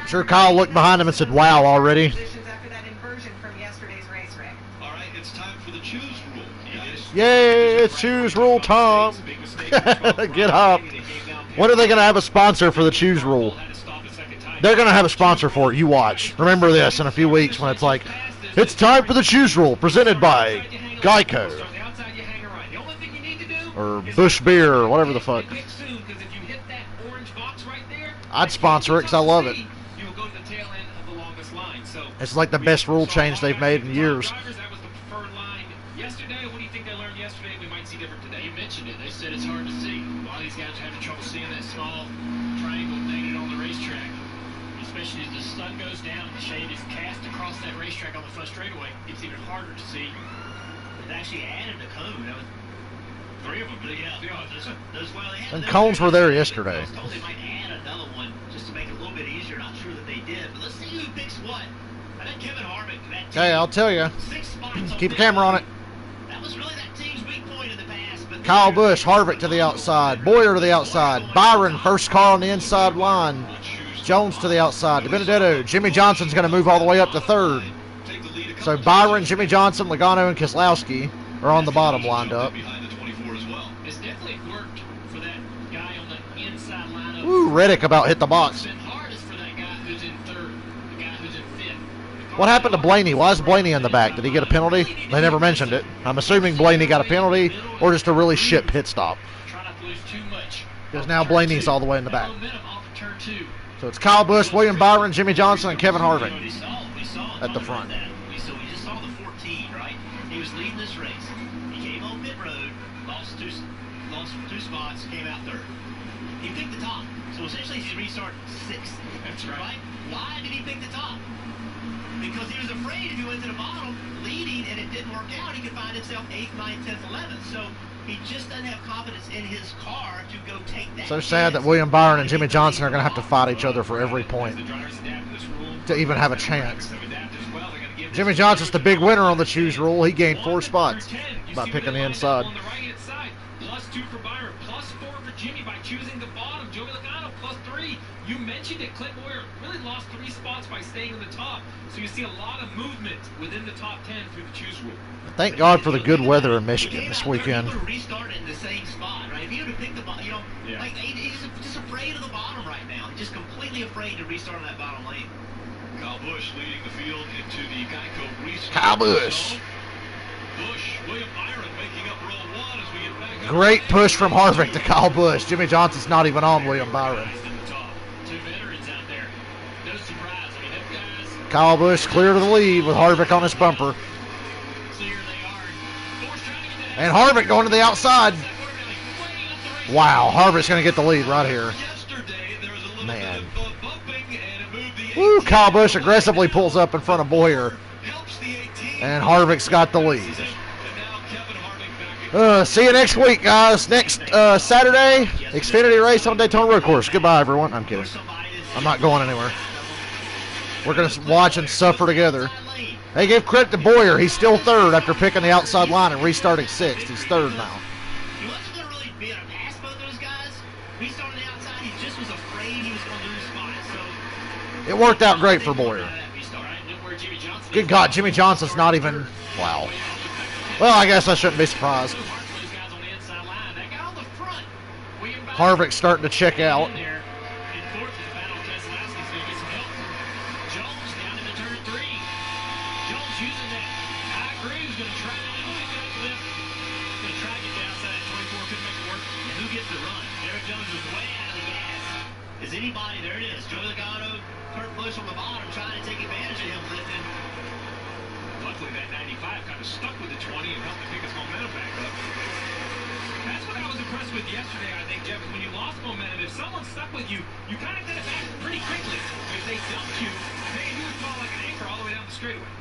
I'm sure Kyle looked behind him and said, wow, already. After that inversion from yesterday's race, Rick. All right, it's time for the choose rule. Yay, it's choose rule time. Get up. When are they going to have a sponsor for the choose rule? They're going to have a sponsor for it. You watch. Remember this in a few weeks when it's like, it's time for the choose rule presented by Geico. Or Busch Beer or whatever the fuck. I'd sponsor it because I love it. It's like the best rule change they've made in years. Yesterday, what do you think they learned yesterday we might see different today? You mentioned it. They said it's hard to see. A lot of these guys are having trouble seeing that small triangle negated on the racetrack. Especially as the sun goes down, the shade is cast across that racetrack on the front straightaway. It's even harder to see. It actually added a cone. That was 3 of them. And cones were there yesterday. I was told they might add another one just to make it a little bit easier. Not sure that they did. But let's see who picks what. I think Kevin Harvick. Okay, I'll tell you. Keep the camera on it. That was really that team's weak point in the past. But Kyle Busch, Harvick to the outside. Boyer to the outside. Byron, first car on the inside line. Jones to the outside. DiBenedetto. Jimmy Johnson's going to move all the way up to third. So Byron, Jimmy Johnson, Logano, and Keselowski are on the bottom lined up. It's definitely worked for that guy on the inside lineup. Ooh, Reddick about hit the box. It's been hardest for that guy who's in third, the guy who's in fifth. What happened to Blaney? Why is Blaney in the back? Did he get a penalty? They never mentioned it. I'm assuming Blaney got a penalty or just a really shit pit stop. Try not to lose too much. Because now Blaney's all the way in the back. Momentum off of turn 2. So it's Kyle Busch, William Byron, Jimmy Johnson, and Kevin Harvick we saw at the front. We just saw the 14, right? He was leading this race. He came on pit road, lost two spots, came out third. He picked the top. So essentially he restarted 6th. That's right. Why did he pick the top? Because he was afraid if he went to the bottom leading and it didn't work out, he could find himself 8th, 9th, 10th, 11th. So he just doesn't have confidence in his car to go take that. So sad that William Byron and Jimmy Johnson are going to have to fight each other for every point to even have a chance. Jimmy Johnson's the big winner on the choose rule. He gained 4 spots by picking the inside. On the right-hand side, +2 for Byron, +4 for Jimmy by choosing the bottom. Joey Logano, +3. You mentioned it. Clint Boyer really lost 3 spots by staying in the top. So you see a lot of movement within the top 10 through the choose rule. Thank God for the good weather in Michigan this weekend. He would have restarted in the same spot, right? If he would have picked the bottom, like he's just afraid of the bottom right now. He's just completely afraid to restart on that bottom lane. Kyle Busch leading the field into the Geico restart. Kyle Busch. Busch, William Byron making up roll 1 as we get back. Great push from Harvick to Kyle Busch. Jimmy Johnson's not even on William Byron. Two veterans out there. No surprise. I mean, them guys. Kyle Busch clear to the lead with Harvick on his bumper. So here they are. Force trying to get that. And Harvick going to the outside. Wow, Harvick's going to get the lead right here. Man. Woo, Kyle Busch aggressively pulls up in front of Boyer. And Harvick's got the lead. See you next week, guys. Next Saturday, Xfinity race on Daytona Road Course. Goodbye, everyone. I'm kidding. I'm not going anywhere. We're going to watch and suffer together. Hey, give credit to Boyer. He's still third after picking the outside line and restarting 6th. He's third now. He wasn't going to really be able to pass both those guys. Restarting the outside, he just was afraid he was going to lose spots. So it worked out great for Boyer. Good God, Jimmy Johnson's not even... Wow. Well, I guess I shouldn't be surprised. Harvick's starting to check out. Is anybody, there it is, Joey Logano, Kurt Busch. Busch on the bottom trying to take advantage of him lifting. Luckily, that 95 kind of stuck with the 20 and helped to pick its momentum back up. That's what I was impressed with yesterday, I think, Jeff, is when you lost momentum, if someone stuck with you, you kind of get it back pretty quickly. If they dumped you, man, you would fall like an anchor all the way down the straightaway.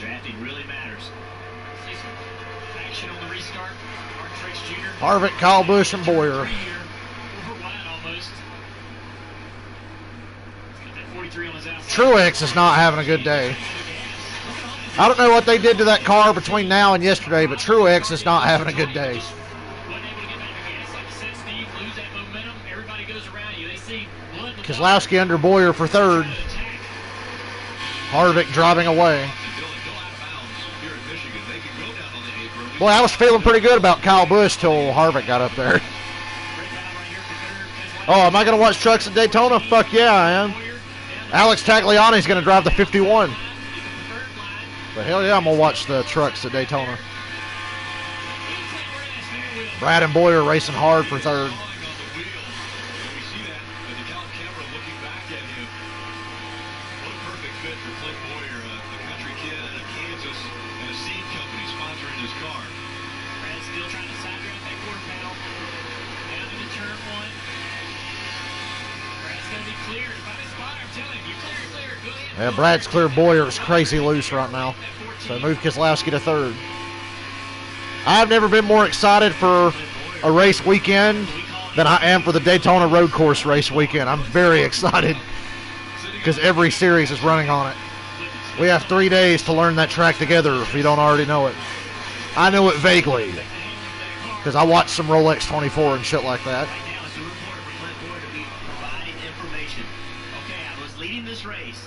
Drafting really matters. See some action on the restart. Harvick Jr. Harvick, Kyle Busch, and Boyer. Over wide almost. He's got that 43 on his outside. Truex is not having a good day. I don't know what they did to that car between now and yesterday, but Truex is not having a good day. Keselowski under Boyer for third. Harvick driving away. Boy, I was feeling pretty good about Kyle Busch till Harvick got up there. Oh, am I going to watch trucks at Daytona? Fuck yeah, I am. Alex Tagliani's going to drive the 51. But hell yeah, I'm going to watch the trucks at Daytona. Brad and Boyer racing hard for third. Yeah, Brad's clear. Boyer's crazy loose right now. So move Keselowski to third. I've never been more excited for a race weekend than I am for the Daytona Road Course race weekend. I'm very excited because every series is running on it. We have 3 days to learn that track together if you don't already know it. I know it vaguely because I watched some Rolex 24 and shit like that. This race.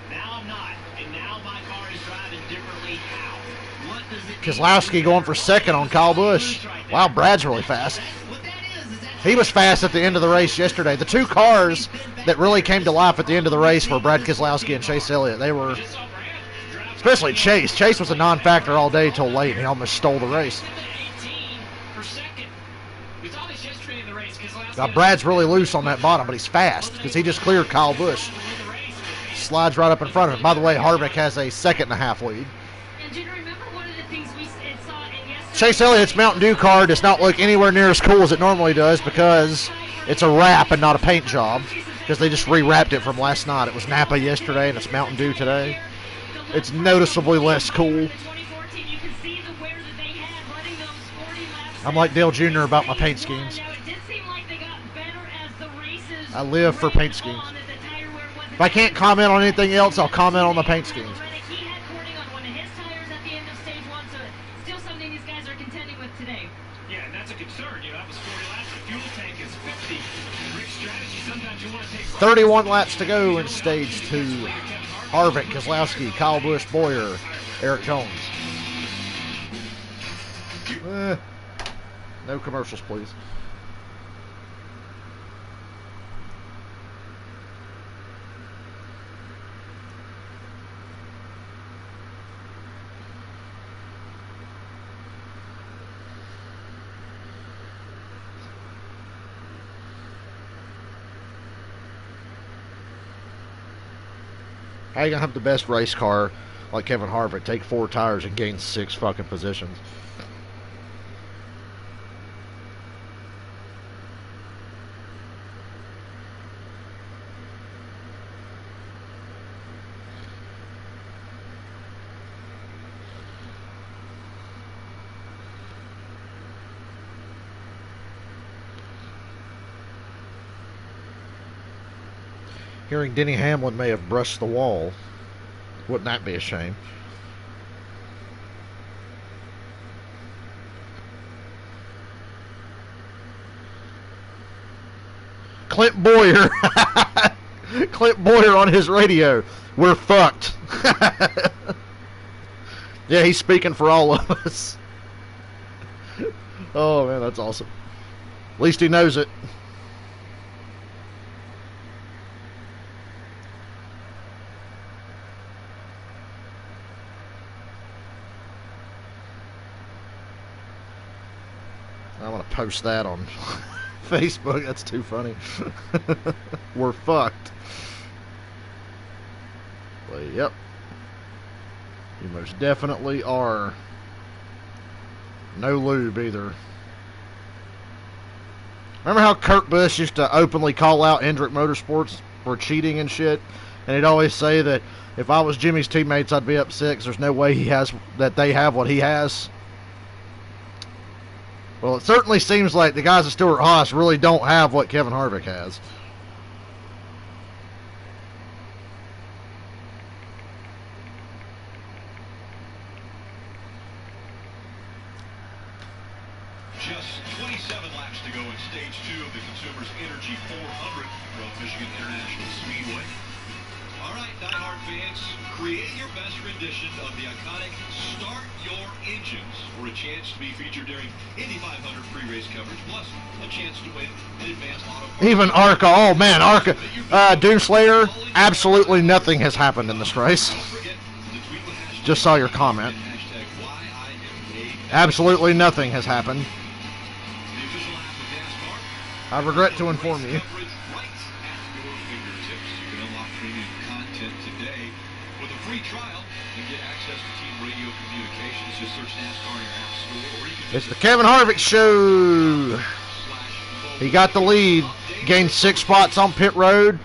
Now I'm not, and now my car is driving differently. How? What does it Keselowski going for second on Kyle Busch. Wow, Brad's really fast. He was fast at the end of the race yesterday. The two cars that really came to life at the end of the race were Brad Keselowski and Chase Elliott. They were, especially Chase. Chase was a non-factor all day till late, and he almost stole the race. Now, Brad's really loose on that bottom, but he's fast because he just cleared Kyle Busch. Slides right up in front of him. By the way, Harvick has a 2.5 lead. And do you remember one of the things we saw in yesterday's Chase Elliott's Mountain Dew car does not look anywhere near as cool as it normally does because it's a wrap and not a paint job because they just re-wrapped it from last night. It was Napa yesterday and it's Mountain Dew today. It's noticeably less cool. I'm like Dale Jr. about my paint schemes. I live for paint schemes. If I can't comment on anything else, I'll comment on the paint schemes. Yeah, and that's a concern. You know, that was 40 laps. The fuel tank is 50. Rick's strategy, sometimes you want to take 31 laps to go in stage 2. Harvick, Keselowski, Kyle Busch, Boyer, Eric Jones. No commercials, please. How you gonna have the best race car like Kevin Harvick take 4 tires and gain 6 fucking positions? Hearing Denny Hamlin may have brushed the wall. Wouldn't that be a shame? Clint Boyer. Clint Boyer on his radio. We're fucked. Yeah, he's speaking for all of us. Oh, man, that's awesome. At least he knows it. I'm going to post that on Facebook. That's too funny. We're fucked. Yep. You most definitely are. No lube either. Remember how Kurt Busch used to openly call out Hendrick Motorsports for cheating and shit? And he'd always say that if I was Jimmy's teammates, I'd be upset because there's no way that they have what he has. Well, it certainly seems like the guys at Stewart-Haas really don't have what Kevin Harvick has. Just 27 laps to go in stage 2 of the Consumers Energy 400 from Michigan International Speedway. All right, diehard fans, create your best rendition of the iconic Start Your Engines for a chance to be featured during Indy 500 pre-race coverage, plus a chance to win an advanced auto. Even ARCA, oh man, ARCA, Doomslayer, absolutely nothing has happened in this race. Just saw your comment. Absolutely nothing has happened. I regret to inform you. It's the Kevin Harvick show. He got the lead, gained 6 spots on pit road,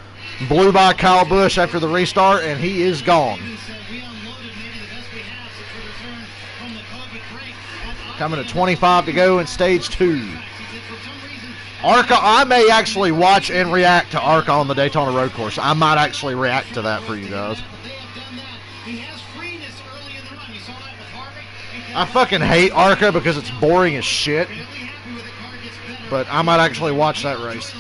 blew by Kyle Busch after the restart, and he is gone. Coming to 25 to go in stage 2. ARCA, I may actually watch and react to ARCA on the Daytona Road Course. I might actually react to that for you guys. I fucking hate ARCA because it's boring as shit. But I might actually watch that race.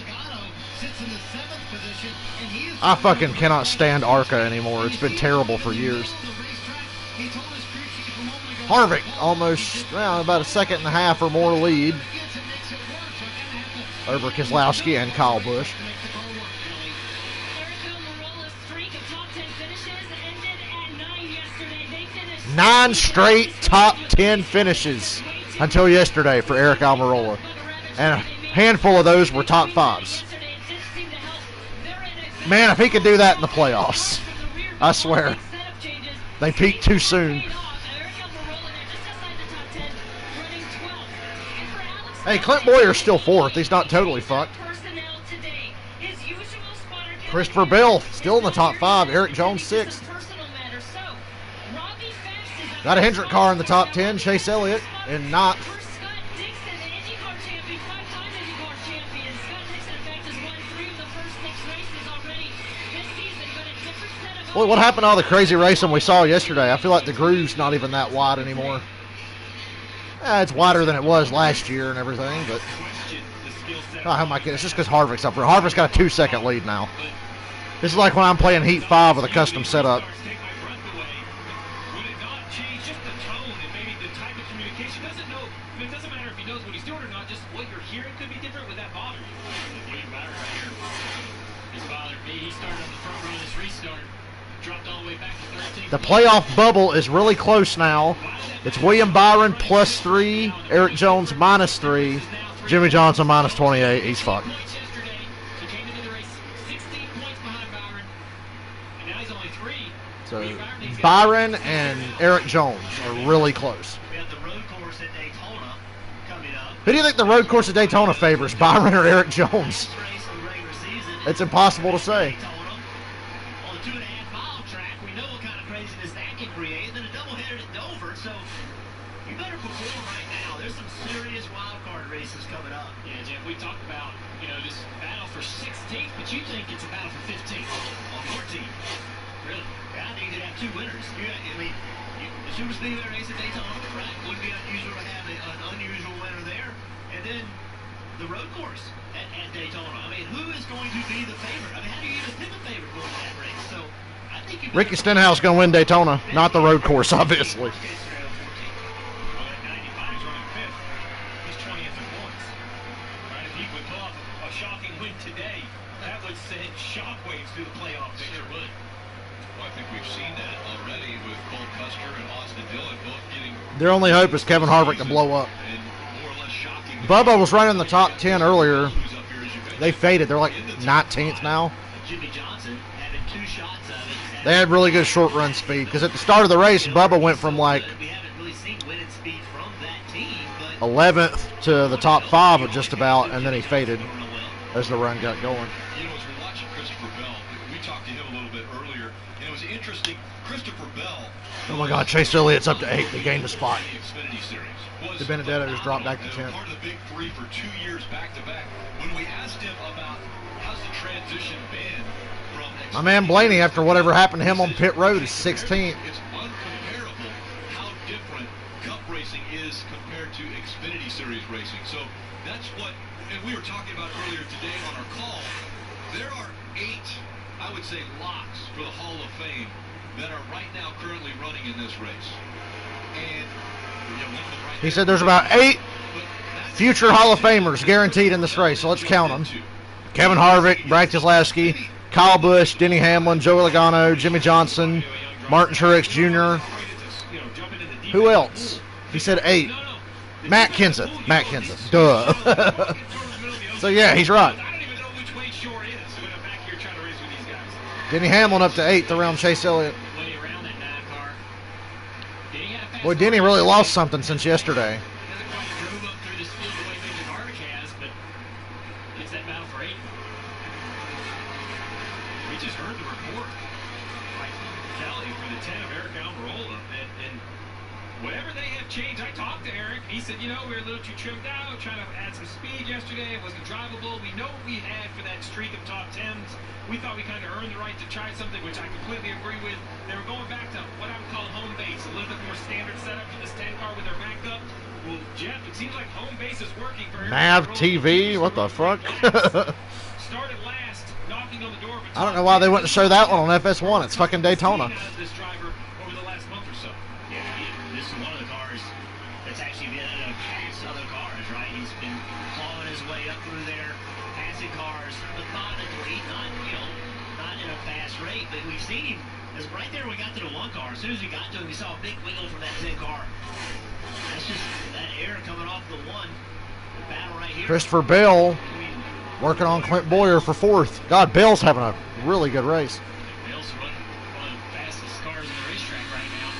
I fucking cannot stand ARCA anymore. It's been terrible for years. Harvick almost about a second and a half or more lead over Keselowski and Kyle Busch. 9 straight top 10 finishes until yesterday for Eric Almirola. And a handful of those were top 5s. Man, if he could do that in the playoffs, I swear. They peaked too soon. Hey, Clint Boyer's still 4th. He's not totally fucked. Christopher Bell still in the top 5. Eric Jones 6th. Got a Hendrick car in the top 10. Chase Elliott in 9th. Boy, what happened to all the crazy racing we saw yesterday? I feel like the groove's not even that wide anymore. It's wider than it was last year and everything, but oh my goodness, just because Harvick's up there. Harvick's got a 2-second lead now. This is like when I'm playing Heat 5 with a custom setup. The playoff bubble is really close now. It's William Byron +3, Eric Jones -3, Jimmy Johnson -28. He's fucked. So Byron and Eric Jones are really close. Who do you think the road course at Daytona favors, Byron or Eric Jones? It's impossible to say. Ricky Stenhouse going to win Daytona, not the road course, obviously. Their only hope is Kevin Harvick to blow up. Bubba was running the top 10 earlier. They faded. They're like 19th now. Jimmy Johnson having 2 shots of it. They had really good short run speed because at the start of the race, Bubba went from like We haven't really seen winning speed from that team, but 11th to the top 5 just about, and then he faded as the run got going. You know, as we're watching Christopher Bell, we talked to him a little bit earlier, and it was interesting. Christopher Bell. Oh my God, Chase Elliott's up to 8. They gained a spot. Xfinity Series. De Benedetto's dropped back to 10th. Part of the big three for 2 years back to back. When we asked him about how's the transition been from My man Blaney, after whatever happened to him on pit road, is 16th. It's uncomparable how different Cup racing is compared to Xfinity Series racing. So that's what, and we were talking about earlier today on our call. There are 8, I would say, locks for the Hall of Fame that are right now currently running in this race. And he said there's about 8 future Hall of Famers guaranteed in this race, so let's count them. Kevin Harvick, Brad Keselowski, Kyle Busch, Denny Hamlin, Joey Logano, Jimmy Johnson, Martin Truex Jr. Who else? He said 8. Matt Kenseth. Matt Kenseth. Duh. So yeah, he's right. Denny Hamlin up to 8th around Chase Elliott. Boy, Denny really lost something since yesterday. Change. I talked to Eric. He said, you know, we were a little too trimmed out, trying to add some speed yesterday. It wasn't drivable. We know what we had for that streak of top 10s. We thought we kind of earned the right to try something, which I completely agree with. They were going back to what I would call home base, a little bit more standard setup for this 10 car with their backup. Well, Jeff, it seems like home base is working for Nav TV? What the fuck? Started last, knocking on the door. I don't know why they wouldn't show that one on FS1. It's fucking Daytona. This driver over the last month or so. Yeah, this is one of the cars that's actually been able to pass other cars, right? He's been clawing his way up through there, passing cars, methodically, not in a fast rate, but we've seen him, because right there we got to the 1 car. As soon as we got to him, we saw a big wiggle from that 10 car. That's just that air coming off the 1. The battle right here. Christopher Bell working on Clint Boyer for 4th. God, Bell's having a really good race. Bell's running one of the fastest cars in the racetrack right now.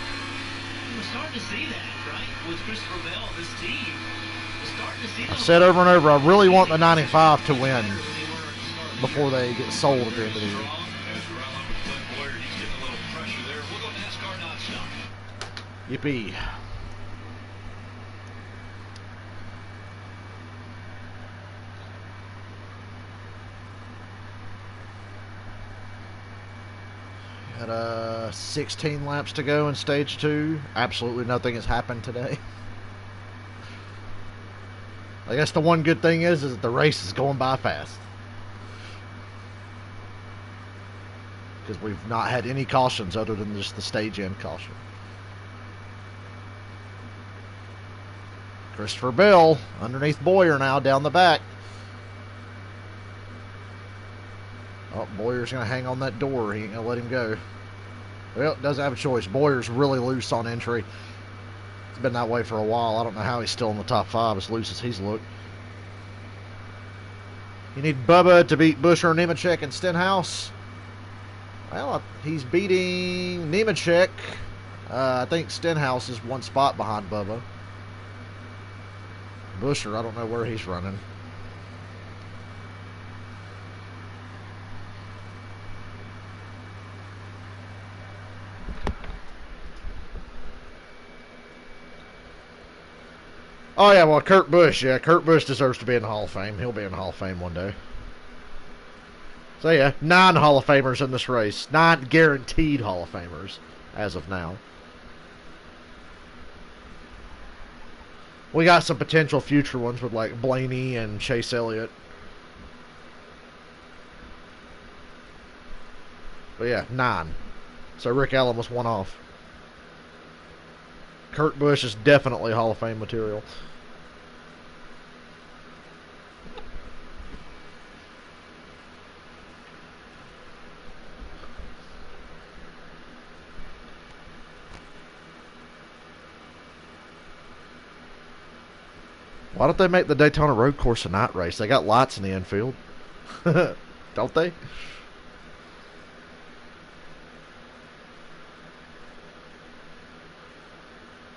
We're starting to see that, right? With Christopher Bell and this team. We're starting to see I've said over and over, I really want the 95 to win before they get sold at the end of the year. Yippee. Got 16 laps to go in stage 2. Absolutely nothing has happened today. I guess the one good thing is that the race is going by fast. Because we've not had any cautions other than just the stage end caution. Christopher Bell underneath Boyer now down the back. Oh, Boyer's going to hang on that door. He ain't going to let him go. Well, doesn't have a choice. Boyer's really loose on entry. It's been that way for a while. I don't know how he's still in the top 5 as loose as he's looked. You need Bubba to beat Buescher, Nemechek, and Stenhouse. Well, he's beating Nemechek. I think Stenhouse is 1 spot behind Bubba. Buescher, I don't know where he's running. Oh, yeah, well, Kurt Busch. Yeah, Kurt Busch deserves to be in the Hall of Fame. He'll be in the Hall of Fame one day. So, yeah, 9 Hall of Famers in this race. 9 guaranteed Hall of Famers as of now. We got some potential future ones with, like, Blaney and Chase Elliott. But, yeah, 9. So, Rick Allen was 1 off. Kurt Busch is definitely Hall of Fame material. Why don't they make the Daytona Road Course a night race? They got lights in the infield. Don't they?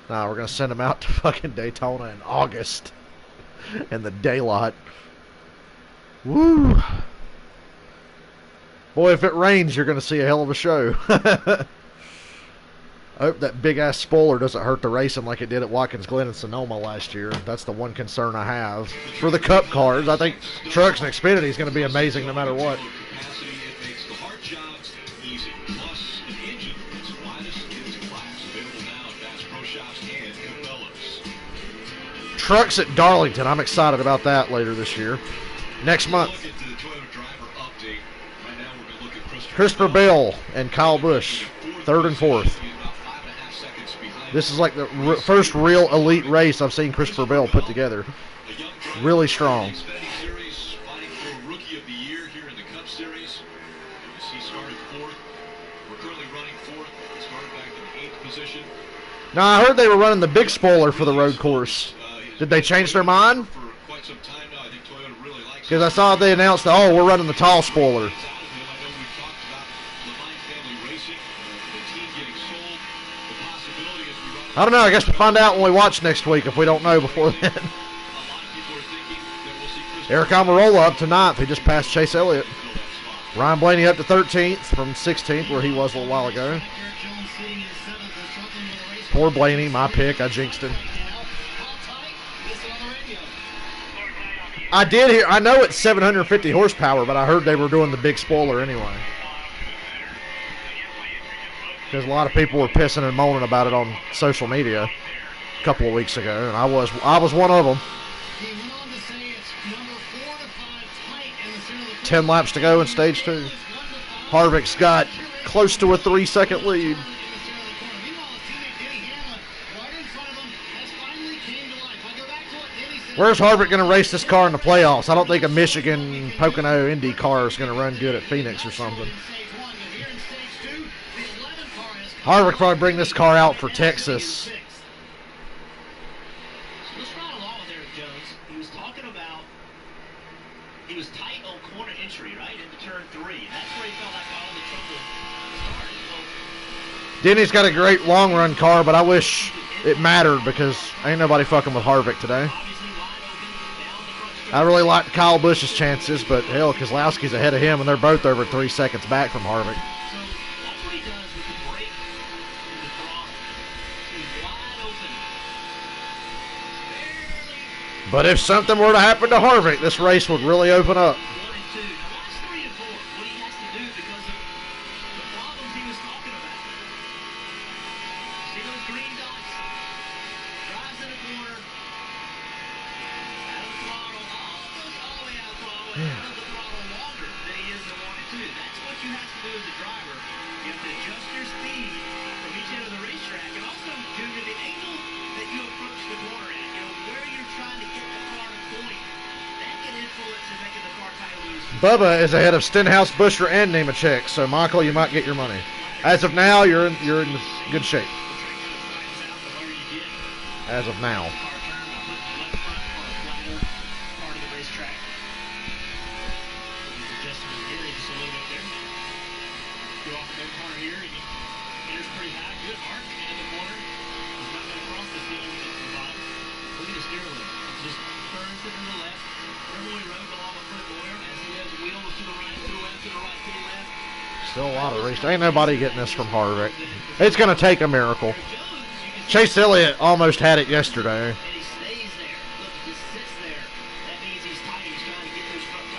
Nah, we're going to send him out to fucking Daytona in August. In the daylight. Woo! Boy, if it rains, you're going to see a hell of a show. I hope that big-ass spoiler doesn't hurt the racing like it did at Watkins Glen and Sonoma last year. That's the one concern I have. For the Cup cars, I think Trucks and Xfinity is going to be amazing no matter what. Trucks at Darlington, I'm excited about that later this year. Next month. Christopher Bell and Kyle Busch, 3rd and 4th. This is like the first real elite race I've seen Christopher Bell put together. Really strong. Now, I heard they were running the big spoiler for the road course. Did they change their mind? Because I saw they announced that, oh, we're running the tall spoiler. I don't know. I guess we'll find out when we watch next week if we don't know before then. Eric Almirola up to 9th. He just passed Chase Elliott. Ryan Blaney up to 13th from 16th where he was a little while ago. Poor Blaney, my pick. I jinxed him. I did hear. I know it's 750 horsepower, but I heard they were doing the big spoiler anyway. Because a lot of people were pissing and moaning about it on social media a couple of weeks ago, and I was one of them. 10 laps to go in stage 2. Harvick's got close to a 3-second lead. Where's Harvick going to race this car in the playoffs? I don't think a Michigan Pocono Indy car is going to run good at Phoenix or something. Harvick probably bring this car out for Texas. Let's ride along with Eric Jones. He was talking about he was tight on corner entry, right, into turn 3. That's where he felt like all the trouble started. Denny's got a great long run car, but I wish it mattered because ain't nobody fucking with Harvick today. I really like Kyle Busch's chances, but hell, Keselowski's ahead of him, and they're both over 3 seconds back from Harvick. But if something were to happen to Harvick, this race would really open up. Bubba is ahead of Stenhouse, Buescher, and Nemechek. So, Michael, you might get your money. As of now, you're in good shape. As of now. Still a lot of race. Ain't nobody getting this from Harvick. It's going to take a miracle. Chase Elliott almost had it yesterday.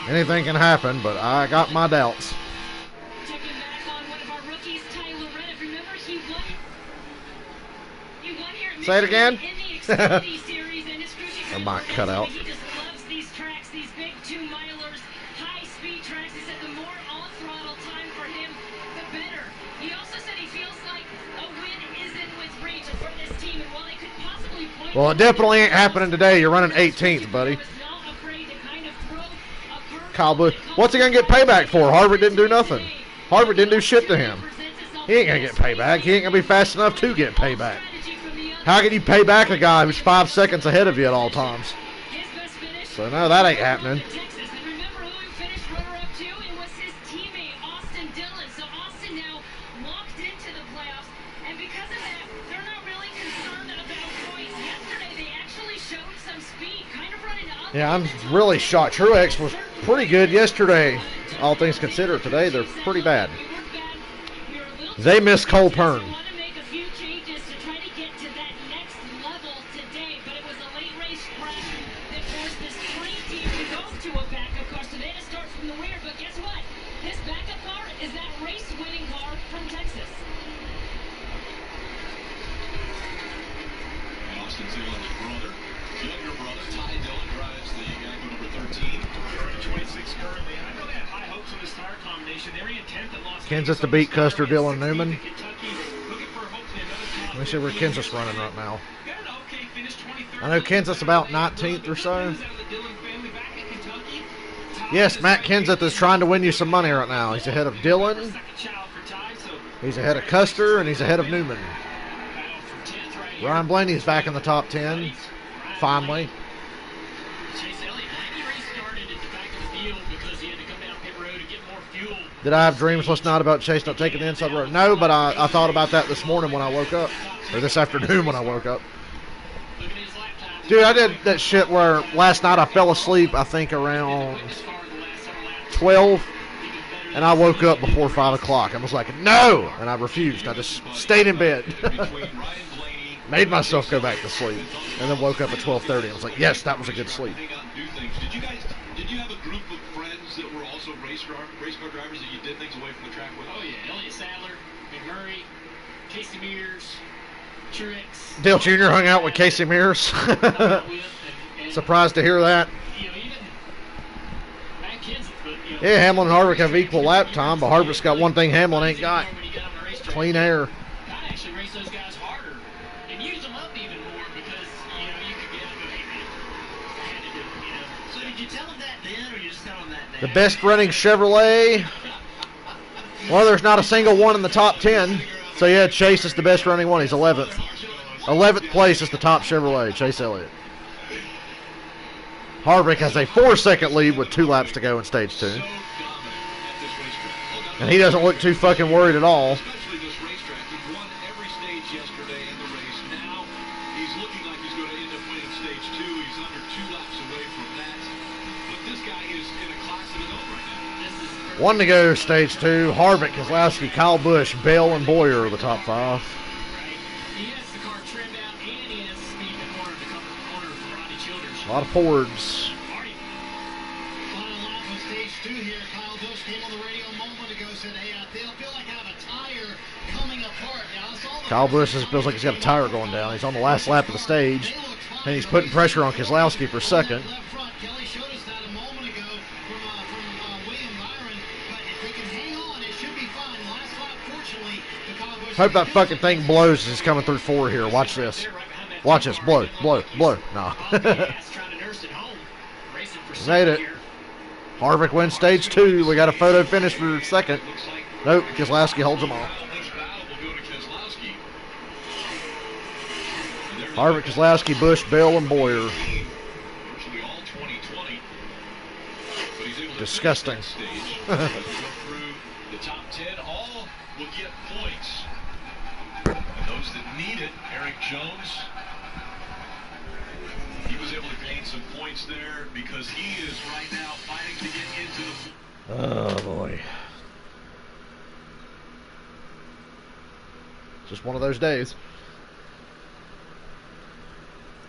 Anything can happen, but I got my doubts. Say it again. I might cut out. Well, it definitely ain't happening today. You're running 18th, buddy. Kyle Busch. What's he going to get payback for? Harvick didn't do nothing. Harvick didn't do shit to him. He ain't going to get payback. He ain't going to be fast enough to get payback. How can you pay back a guy who's 5 seconds ahead of you at all times? So, no, that ain't happening. some speed, kind of running up. Yeah, I'm really shocked. Truex was pretty good yesterday, all things considered. Today, they're pretty bad. They missed Cole Pern. Want to make a few changes to try to get to that next level today, but it was a late race crash that forced this sprint team to go to a backup car, so they had to start from the rear. But guess what? This backup car is that race-winning car from Texas. Austin Dillon's brother, younger brother, Ty Dillon, drives the Geico number 13. Running 26 currently. I know they have high hopes with this tire combination. They ran 10th at Las Vegas. Kansas to beat Custer, Dillon, Newman. Kentucky, looking for hopefully another top Let me see where Kansas running right now. Got an okay finish, 23rd. I know Kansas about 19th or so. Yes, Matt Kenseth is trying to win you some money right now. He's ahead of Dillon. He's ahead of Custer, and he's ahead of Newman. Ryan Blaney's back in the top 10. Finally. Did I have dreams last night about Chase not taking the inside road? No, but I thought about that this morning when I woke up. Or this afternoon when I woke up. Dude, I did that shit where last night I fell asleep, I think, around 12. And I woke up before 5 o'clock. I was like, no! And I refused. I just stayed in bed. Made myself go back to sleep. And then woke up at 12:30. I was like, yes, that was a good sleep. Did you have a group of friends that were also race car drivers that you did things away from the track with? Oh, yeah. Elliott Sadler, McMurray, Casey Mears, Truex. Dale Jr. hung out with Casey Mears. Surprised to hear that. You know, even Matt Kenseth, but, you know, Yeah, Hamlin and Harvick have equal lap time, but Harvick's got one thing Hamlin ain't got. Clean air. I'd actually race those guys harder and use them up even more because, you know, you could get up and I had to do it, you know. So did you tell them that then or you just tell them that now? The best running Chevrolet. Well, there's not a single one in the top 10. So, yeah, Chase is the best running one. He's 11th. 11th place is the top Chevrolet, Chase Elliott. Harvick has a 4-second lead with 2 laps to go in stage 2. And he doesn't look too fucking worried at all. Especially this racetrack. He won every stage yesterday in the race. Now he's looking like he's going to end up winning stage 2. He's under 2 laps away from that. But this guy is in a class of his own right now. One to go, stage 2. Harvick, Keselowski, Kyle Busch, Bell, and Boyer are the top 5. He has the car trimmed out and he has speed in the corner to cover the corner for Rodney Childers. A lot of Fords. Final lap of stage 2 here. Kyle Busch came on the radio a moment ago, said, hey, I feel like I have a tire coming apart. Now, I saw the Kyle Busch feels like he's got a tire going down. He's on the last lap of the stage, and he's putting pressure on Keselowski for second. left front. Kelly showed us that a moment ago from William Byron. But if they can hang on, it should be fine. Last lap, fortunately, the Kyle Busch. Hope that fucking thing blows as he's coming through 4 here. Watch this. Watch this. Blow, blow, blow. No. Made it. Harvick wins stage 2. We got a photo finish for second. Nope, Keselowski holds them off. Harvick, Keselowski, Busch, Bell, and Boyer. Disgusting. Through the top 10, all will get points. And those that need it, Eric Jones, he was able to gain some points there because he is right now fighting to get into the... Oh, boy. Just one of those days.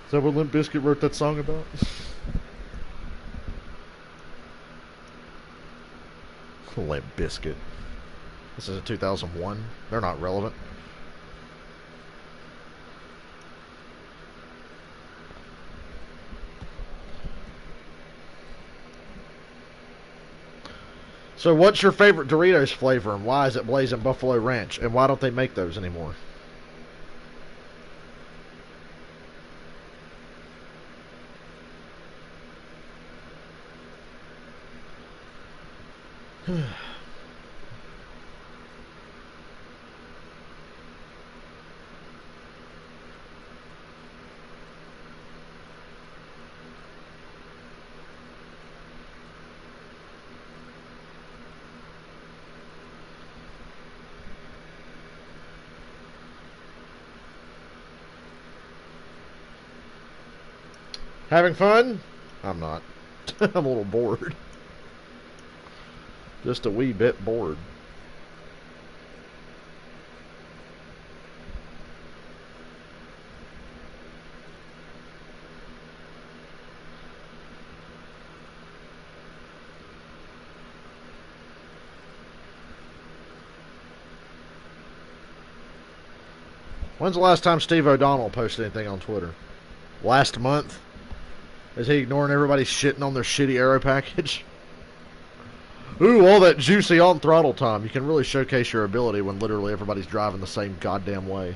Is that what Limp Bizkit wrote that song about? Limp Bizkit. This is a 2001. They're not relevant. So what's your favorite Doritos flavor and why is it Blazing Buffalo Ranch? And why don't they make those anymore? Having fun? I'm not. I'm a little bored. Just a wee bit bored. When's the last time Steve O'Donnell posted anything on Twitter? Last month? Is he ignoring everybody shitting on their shitty aero package? Ooh, all that juicy on throttle time. You can really showcase your ability when literally everybody's driving the same goddamn way.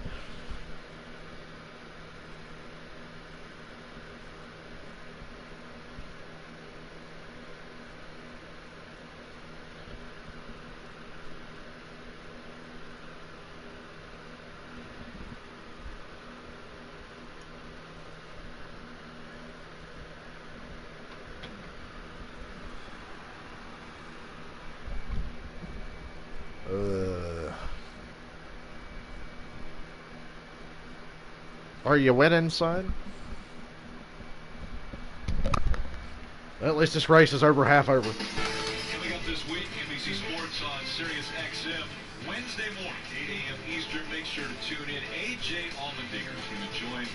Are you winning, son? Well, at least this race is over half over. Coming up this week, NBC Sports on Sirius XM. Wednesday morning, 8 a.m. Eastern. Make sure to tune in. A.J. Allmendinger is going to join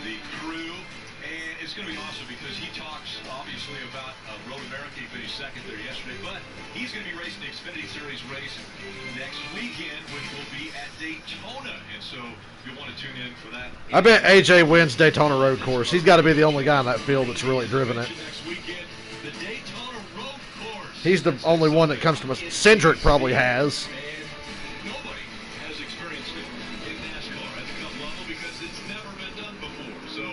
the crew. And it's going to be awesome because he talks, obviously, about Road America. He finished second there yesterday. But he's going to be racing the Xfinity Series race next weekend, which will be at Daytona. And so you'll want to tune in for that. I bet AJ wins Daytona Road Course. He's got to be the only guy in that field that's really driven it. Next weekend, the Daytona Road Course. He's the only one that comes to us. Cindric probably has. And nobody has experienced it in NASCAR at the Cup level because it's never been done before. So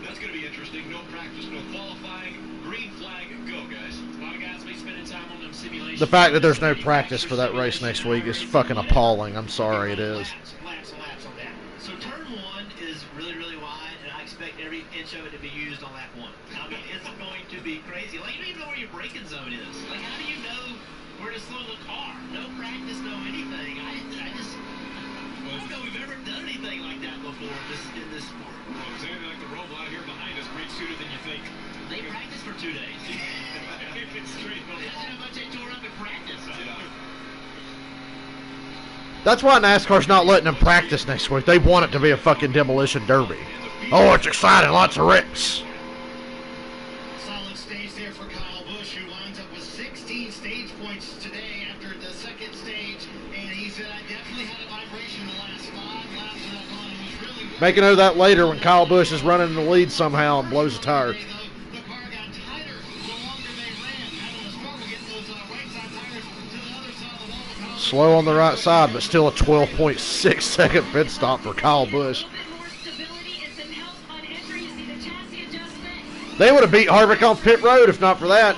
that's going to be interesting. No practice, no qualifying. Green flag, go, guys. A lot of guys will be spending time on them simulations. The fact that there's no practice for that race next week is fucking appalling. I'm sorry, it is. Laps on that. So turn one is really, really wide, and I expect every inch of it to be used on lap one. I mean, it's going to be crazy. Like, you don't even know where your braking zone is. Like, how do you know where to slow the car? No practice, no anything. I don't know we've ever done anything like that before in this sport. Well, it's anything like the robot here behind us, great sooner than you think. They practiced for 2 days. It's straight on. Imagine how much they tore up in practice. That's why NASCAR's not letting them practice next week. They want it to be a fucking demolition derby. Oh, it's exciting. Lots of rips. Solid stage there for Kyle Busch, who winds up with 16 stage points today after the second stage. And he said, I definitely had a vibration the last 5 laps of that run. It was really good. Make a note of that later when Kyle Busch is running in the lead somehow and blows a tire. The car got tighter the longer they ran, having a struggle getting those right side tires to the other side of the wall. Slow on the right side, but still a 12.6 second pit stop for Kyle Busch. They would have beat Harvick on pit road if not for that.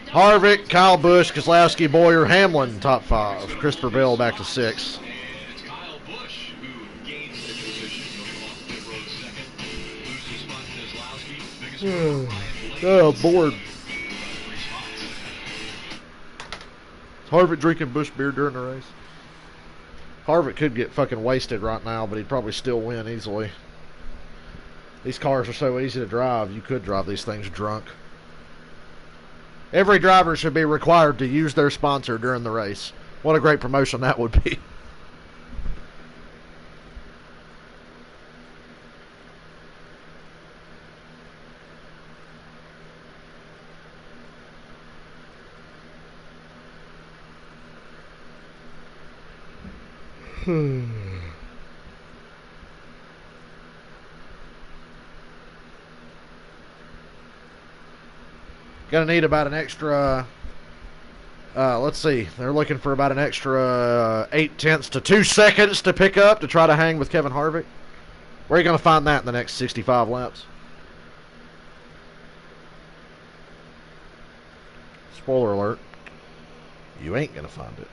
Harvick, Kyle Busch, Keselowski, Boyer, Hamlin, top 5. Christopher Bell back to 6. And it's Kyle Busch who gains the position. Goes off pit road second. Loses spot to Keselowski. Biggest Oh, bored. Is Harvick drinking Busch beer during the race? Harvick could get fucking wasted right now, but he'd probably still win easily. These cars are so easy to drive, you could drive these things drunk. Every driver should be required to use their sponsor during the race. What a great promotion that would be. Gonna need about an extra, let's see, they're looking for about an extra 0.8 to 2 seconds to pick up to try to hang with Kevin Harvick. Where are you gonna find that in the next 65 laps? Spoiler alert, you ain't gonna find it.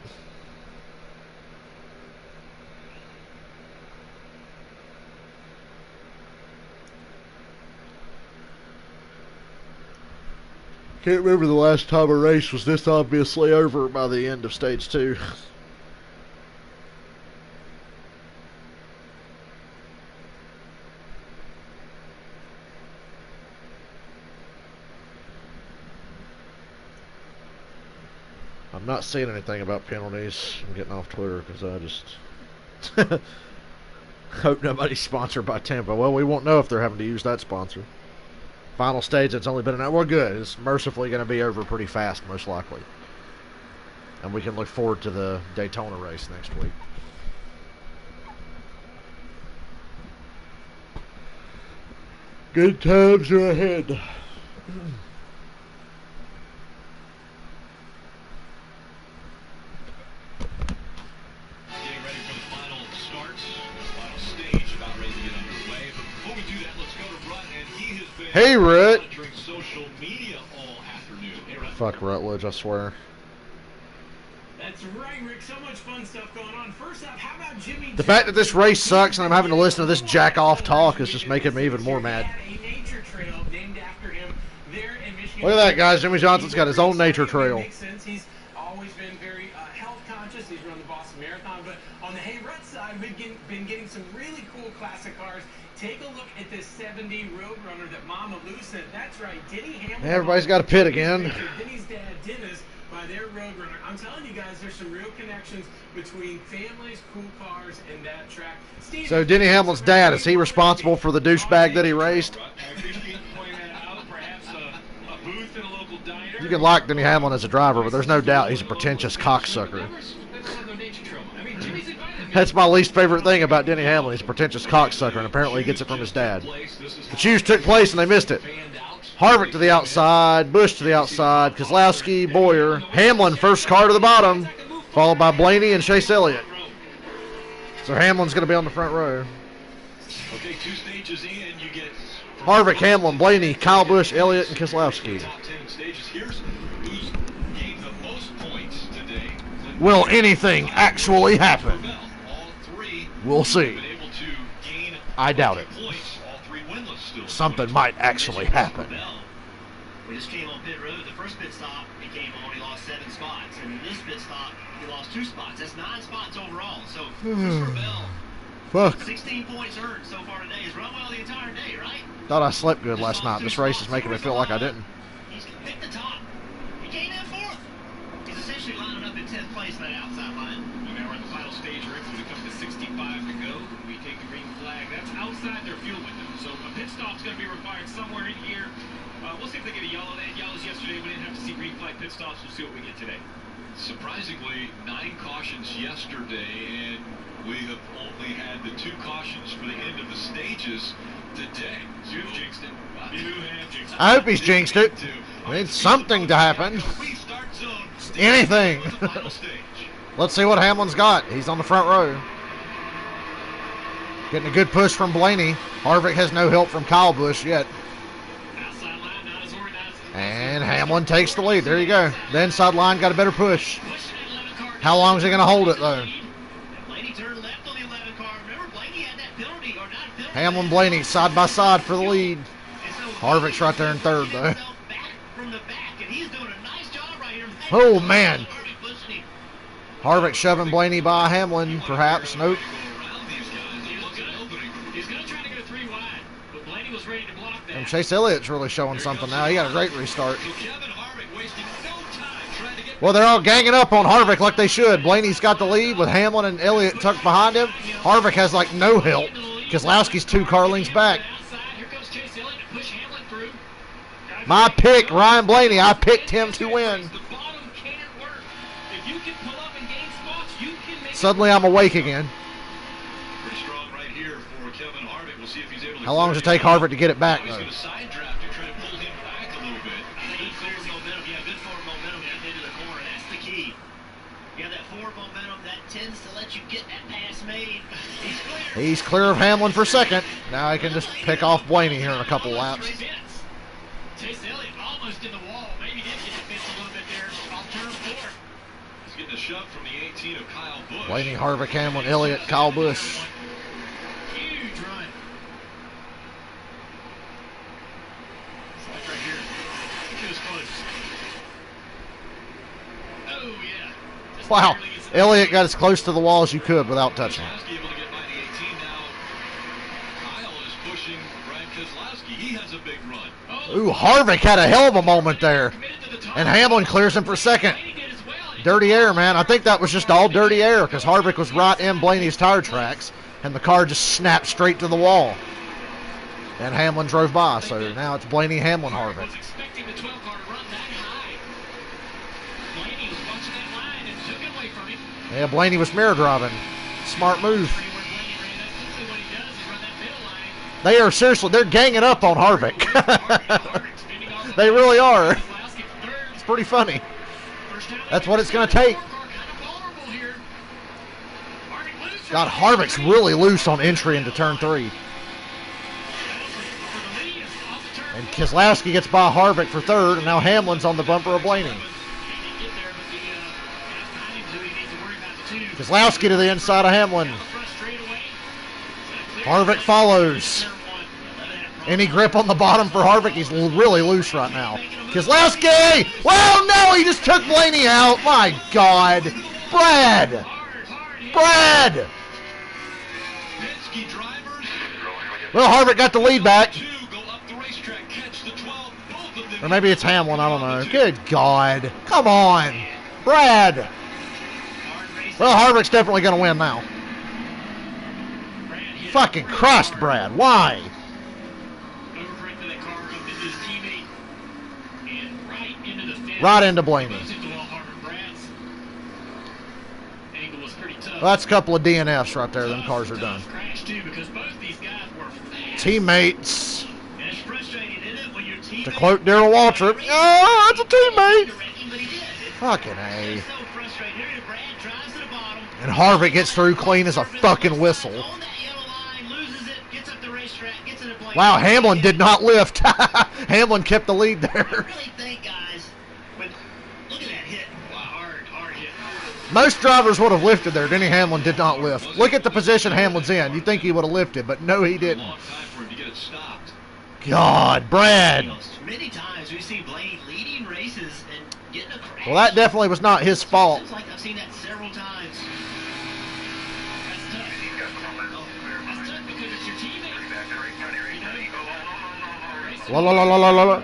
Can't remember the last time a race was this obviously over by the end of stage 2. I'm not seeing anything about penalties. I'm getting off Twitter because I just hope nobody's sponsored by Tampa. Well, we won't know if they're having to use that sponsor. Final stage, it's only been an hour. We're good. It's mercifully going to be over pretty fast, most likely. And we can look forward to the Daytona race next week. Good times are ahead. Getting ready for the final start, the final stage, about ready to get underway. But before we do that, let's go to Rut, and he has been monitoring social media all afternoon. Hey, Rut. Fuck Rutledge, I swear. That's right, Rick. So much fun stuff going on. First up, how about Jimmy? The fact that this race sucks and I'm having to listen to this jack-off talk is just making me even more mad. Look at that, guys. Jimmy Johnson's got his own nature trail. Makes sense. He's always been very health conscious. He's run the Boston Marathon. But on the Hey Rut side, we've been getting some really cool classic cars. Take a look at this 70 Roadrunner that Mama Lou sent. That's right, Denny Hamlin. Everybody's got a pit again. Denny's dad, Dennis, by their Roadrunner. I'm telling you guys, there's some real connections between families, cool cars, and that track. Steve, so Denny Hamlin's dad, is he responsible for the douchebag that he raced? You can like Denny Hamlin as a driver, but there's no doubt he's a pretentious cocksucker. That's my least favorite thing about Denny Hamlin. He's a pretentious cocksucker, and apparently he gets it from his dad. The choose took place, and they missed it. Harvick to the outside, Busch to the outside, Keselowski, Boyer, Hamlin first car to the bottom, followed by Blaney and Chase Elliott. So Hamlin's going to be on the front row. Okay, 2 stages in, you get Harvick, Hamlin, Blaney, Kyle Busch, Elliott, and Keselowski. top 10 stages. Here's who's gained the most points today. Will anything actually happen? All 3 We'll see. have been able to gain I doubt it. points. All 3 winless still. Something might actually happen. We just came on pit road. The first pit stop, he came on, he lost 7 spots. And in this pit stop, he lost 2 spots. That's 9 spots overall. So, Christopher Bell, Fuck. 16 points earned so far today. He's run well the entire day, right? Thought I slept good last night. This race is making me feel like I didn't. He's picked the top. He came in 4th. He's essentially lining up in 10th place on that outside line. Okay, we're at the final stage, Rick. When it comes to 65 to go, we take the green flag. That's outside their fuel window. So a pit stop's going to be required somewhere in here. We'll see if they get a yellow. They had yellows yesterday. We didn't have to see green flag pit stops. We'll see what we get today. Surprisingly, 9 cautions yesterday, and we have only had the 2 cautions for the end of the stages today. You've jinxed it. You have jinxed it. I hope he's jinxed it. I need something to happen. Anything. Let's see what Hamlin's got. He's on the front row. Getting a good push from Blaney. Harvick has no help from Kyle Busch yet. And Hamlin takes the lead. There you go. The inside line got a better push. How long is he going to hold it, though? Hamlin, Blaney, side by side for the lead. Harvick's right there in 3rd, though. Oh, man. Harvick shoving Blaney by Hamlin, perhaps. Nope. And Chase Elliott's really showing something now. He got a great restart. Well, they're all ganging up on Harvick like they should. Blaney's got the lead with Hamlin and Elliott tucked behind him. Harvick has, like, no help. Keselowski's 2 car lengths back. My pick, Ryan Blaney. I picked him to win. Suddenly I'm awake again. How long does it take Harvick to get it back, though? He's clear of Hamlin for 2nd. Now he can just pick off Blaney here in a couple laps. Chase Elliott almost in the wall. Maybe did get the fence a little bit there off turn 4. He's getting a shove from the 18 of Kyle Busch. Blaney, Harvick, Hamlin, Elliott, Kyle Busch. Huge run. It's like right here. Look at his close. Oh, yeah. Wow. Elliott got as close to the wall as you could without touching it. Able to get by the 18 now. Kyle is pushing Brad Keselowski. He has a big run. Ooh, Harvick had a hell of a moment there. And Hamlin clears him for 2nd. Dirty air, man. I think that was just all dirty air because Harvick was right in Blaney's tire tracks, and the car just snapped straight to the wall. And Hamlin drove by, so now it's Blaney, Hamlin, Harvick. Was expecting the 12 car to run that high. Blaney was watching that line and took it away from him. Yeah, Blaney was mirror driving. Smart move. They are seriously, they're ganging up on Harvick. They really are. It's pretty funny. That's what it's going to take. God, Harvick's really loose on entry into turn 3. And Keselowski gets by Harvick for third, and now Hamlin's on the bumper of Blaney. Keselowski to the inside of Hamlin. Harvick follows. Any grip on the bottom for Harvick? He's really loose right now. Keselowski! Well, no, he just took Blaney out. My God. Brad! Brad! Well, Harvick got the lead back. Or maybe it's Hamlin, I don't know. Good God. Come on. Brad! Well, Harvick's definitely going to win now. Fucking Christ, Brad. Why? Right into Blaney. Well, that's a couple of DNFs right there. Them cars are done. Teammates. To quote Darrell Waltrip, oh, it's a teammate. Fucking A. And Harvick gets through clean as a fucking whistle. Wow, Hamlin did not lift. Hamlin kept the lead there. Most drivers would have lifted there. Denny Hamlin did not lift. Look at the position Hamlin's in. You'd think he would have lifted, but no, he didn't. God, Brad. Many times we see Blaney leading races and getting a crash. Well, that definitely was not his fault. Seems like I've seen that several times. That's tough. That's tough because it's your teammate. La la la la la la.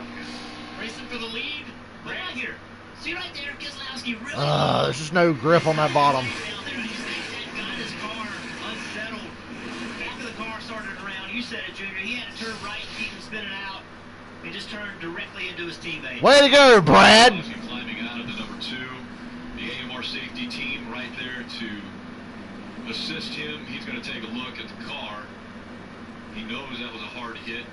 Racing for the lead. Right here. See right there, Keselowski really. There's just no grip on that bottom. Got his car unsettled. After the car started around, you said it, Junior. He had to turn right, keep him spinning out. He just turned directly into his teammate. Way to go, Brad. Climbing out of the number 2, the AMR safety team right there to assist him. He's going to take a look at the car. He knows that was a hard hit.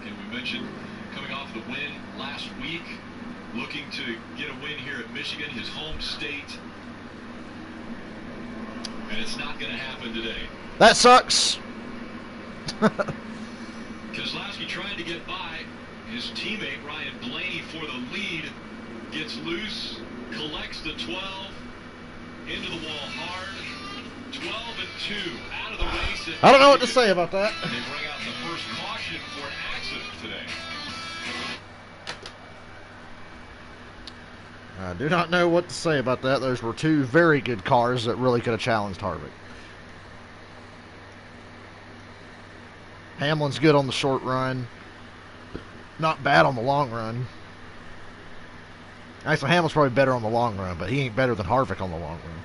And we mentioned coming off the win last week, looking to get a win here at Michigan, his home state. And it's not going to happen today. That sucks. Keselowski trying to get by. His teammate Ryan Blaney for the lead gets loose, collects the 12, into the wall hard. 12 and 2 out of the race. I don't know what to say about that. They bring out the first caution for an accident today. I do not know what to say about that. Those were two very good cars that really could have challenged Harvick. Hamlin's good on the short run. Not bad on the long run. Actually, Hamlin's probably better on the long run, but he ain't better than Harvick on the long run.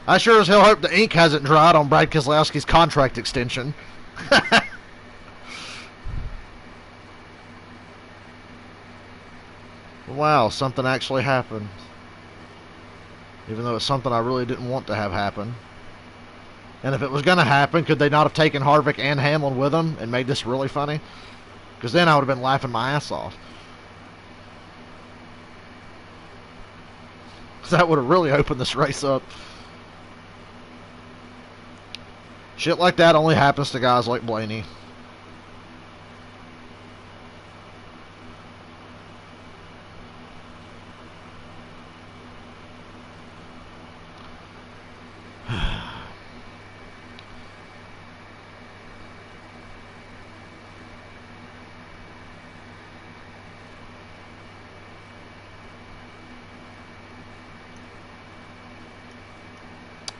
I sure as hell hope the ink hasn't dried on Brad Keselowski's contract extension. Wow, something actually happened. Even though it's something I really didn't want to have happen. And if it was going to happen, could they not have taken Harvick and Hamlin with them and made this really funny? Because then I would have been laughing my ass off. Because that would have really opened this race up. Shit like that only happens to guys like Blaney.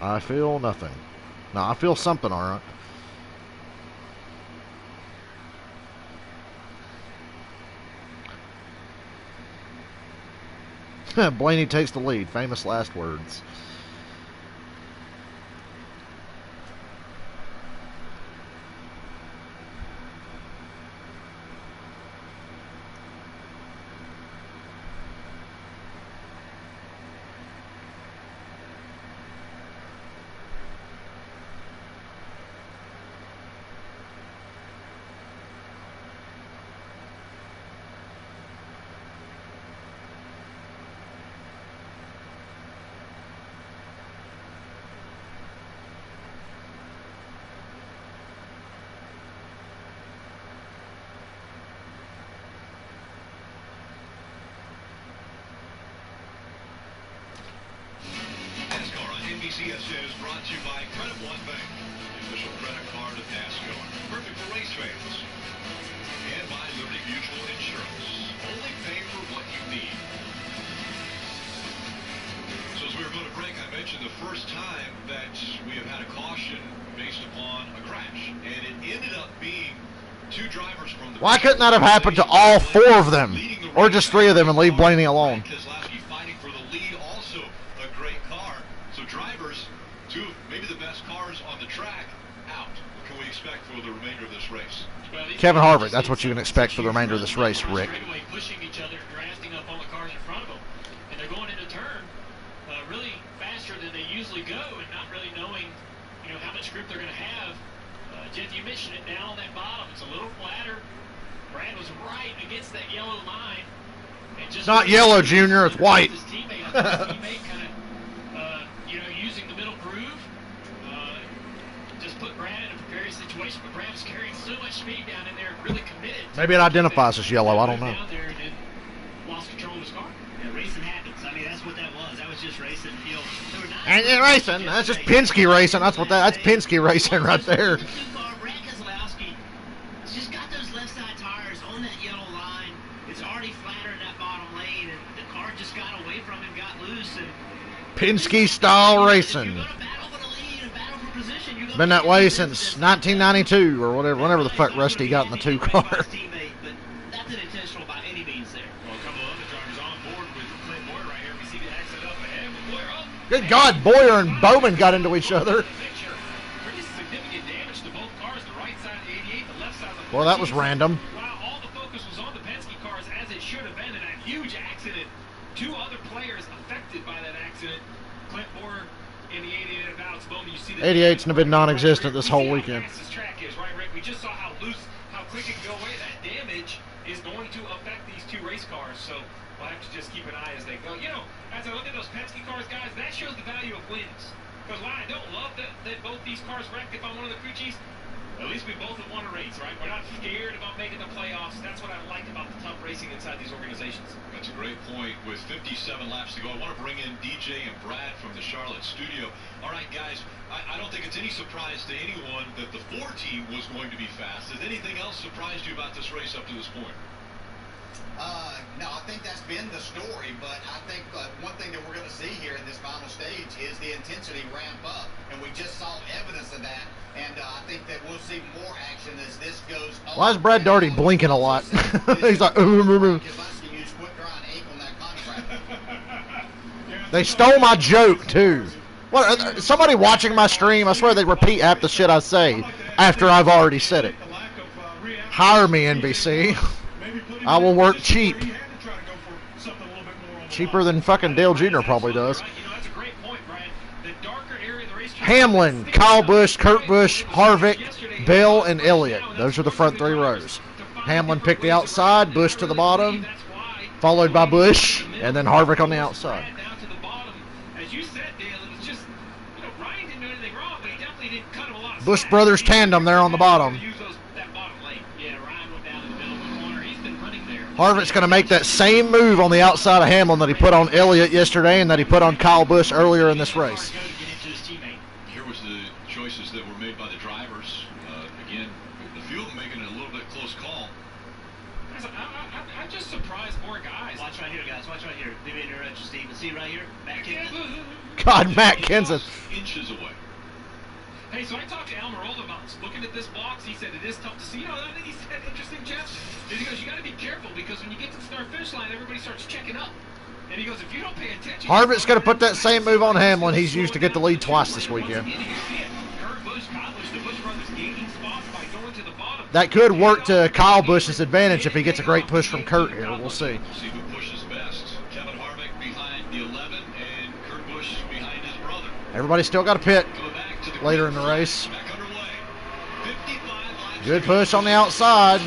I feel nothing. No, I feel something, alright. Blaney takes the lead. Famous last words. CSA is brought to you by Credit One Bank, the official credit card of NASCAR. Perfect for race fans. And by Liberty Mutual Insurance. Only pay for what you need. So as we were going to break, I mentioned the first time that we have had a caution based upon a crash. And it ended up being two drivers from the... Why couldn't that have happened to all four of them? Or just three of them and leave Blaney alone? Fighting for the lead, also a great car. So drivers, two of maybe the best cars on the track, out. What can we expect for the remainder of this race? Well, Kevin Harvick, that's what you can expect for the remainder of this race, Rick. Pushing each other, drafting up on the cars in front of them. And they're going into turn really faster than they usually go and not really knowing, how much grip they're going to have. Jeff, you mentioned it down on that bottom. It's a little flatter. Brad was right against that yellow line. It's not yellow, Junior. It's white. His teammate kind of, using the middle groove, just put Brad in a precarious situation. But Brad was carrying so much speed down in there, really committed. Maybe it identifies as yellow. I don't know. Down there and then lost control of his car. Yeah, racing happens. I mean, that's what that was. That was just racing. And racing. That's just Penske racing. That's what that's Penske racing right there. Penske style racing. Been that way since 1992 or whatever, whenever the fuck Rusty got in the two car. Good God, Boyer and Bowman got into each other. Well, that was random. All the focus was on the Penske cars, as it should have been, in that huge accident. Two other players affected by that accident. Clint Boyer in the 88 of Alex Bowman. You see the 88's been non-existent this whole weekend. This track is, right, Rick? We just saw how loose, how quick it can go away. That damage is going to affect these two race cars. So we'll have to just keep an eye as they go. As I look at those Penske cars, guys, that shows the value of wins. Because while I don't love that both these cars wrecked, if I'm one of the crew chiefs, at least we both have won a race, right? We're not scared about making the playoffs. That's what I like about the tough racing inside these organizations. That's a great point. With 57 laps to go, I want to bring in DJ and Brad from the Charlotte studio. All right, guys, I don't think it's any surprise to anyone that the 4 team was going to be fast. Has anything else surprised you about this race up to this point? No, I think that's been the story, but I think one thing that we're going to see here in this final stage is the intensity ramp up, and we just saw evidence of that, and I think that we'll see more action as this goes on. Why is Brad Daugherty blinking a lot? He's like, They stole my joke, too. What? Somebody watching my stream, I swear they repeat half the shit I say after I've already said it. Hire me, NBC. I will work cheap. Cheaper than fucking Dale Jr. probably does. Hamlin, Kyle Busch, Kurt Busch, Harvick, Bell, and Elliott. Those are the front 3 rows. Hamlin picked the outside, Busch to the bottom, followed by Busch, and then Harvick on the outside. Busch Brothers tandem there on the bottom. Harvick's going to make that same move on the outside of Hamlin that he put on Elliott yesterday and that he put on Kyle Busch earlier in this race. Here was the choices that were made by the drivers. Again, the few of them making it a little bit close call. I'm just surprised more guys. Watch right here, guys. Watch right here. Maybe interrupt you, Steve. See right here? Matt Kenseth. God, Matt Kenseth. Inches away. Hey, so I talked to Almirola about looking at this box. He said it is tough to see. I think he said interesting, Jeff. He goes, you got to be careful because when you get to the start-finish line, everybody starts checking up. And he goes, if you don't pay attention... Harvick's going to put that same move on Hamlin he's used to get the lead twice this weekend. That could work to Kyle Busch's advantage if he gets a great push from Kurt here. We'll see. We'll see who pushes best. Kevin Harvick behind the 11 and Kurt Busch behind his brother. Everybody's still got a pit Back to the later in the race. Back underway. 55 laps. Good push on the outside.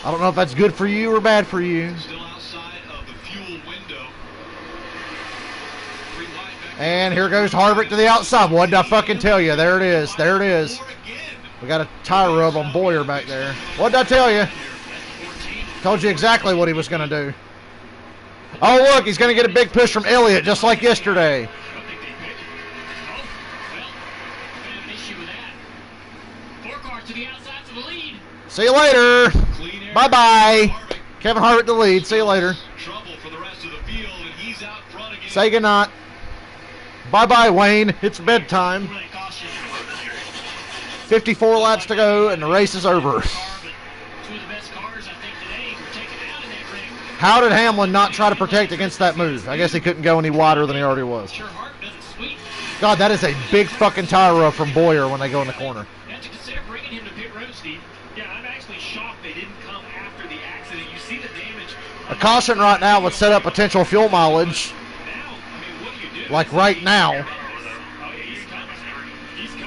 I don't know if that's good for you or bad for you. Still outside of the fuel window. And here goes Harvick to the outside. What did I fucking tell you? There it is. There it is. We got a tire rub on Boyer back there. What did I tell you? Told you exactly what he was going to do. Oh, look, he's going to get a big push from Elliott, just like yesterday. See you later. Bye-bye. Kevin Harvick the lead. See you later. Say goodnight. Bye-bye, Wayne. It's bedtime. 54 laps to go, and the race is over. How did Hamlin not try to protect against that move? I guess he couldn't go any wider than he already was. God, that is a big fucking tire rub from Boyer when they go in the corner. And to consider bringing him to pit road, Steve, yeah, I'm actually shocked they didn't come after the accident. You see the damage. A caution right now would set up potential fuel mileage. Like right now.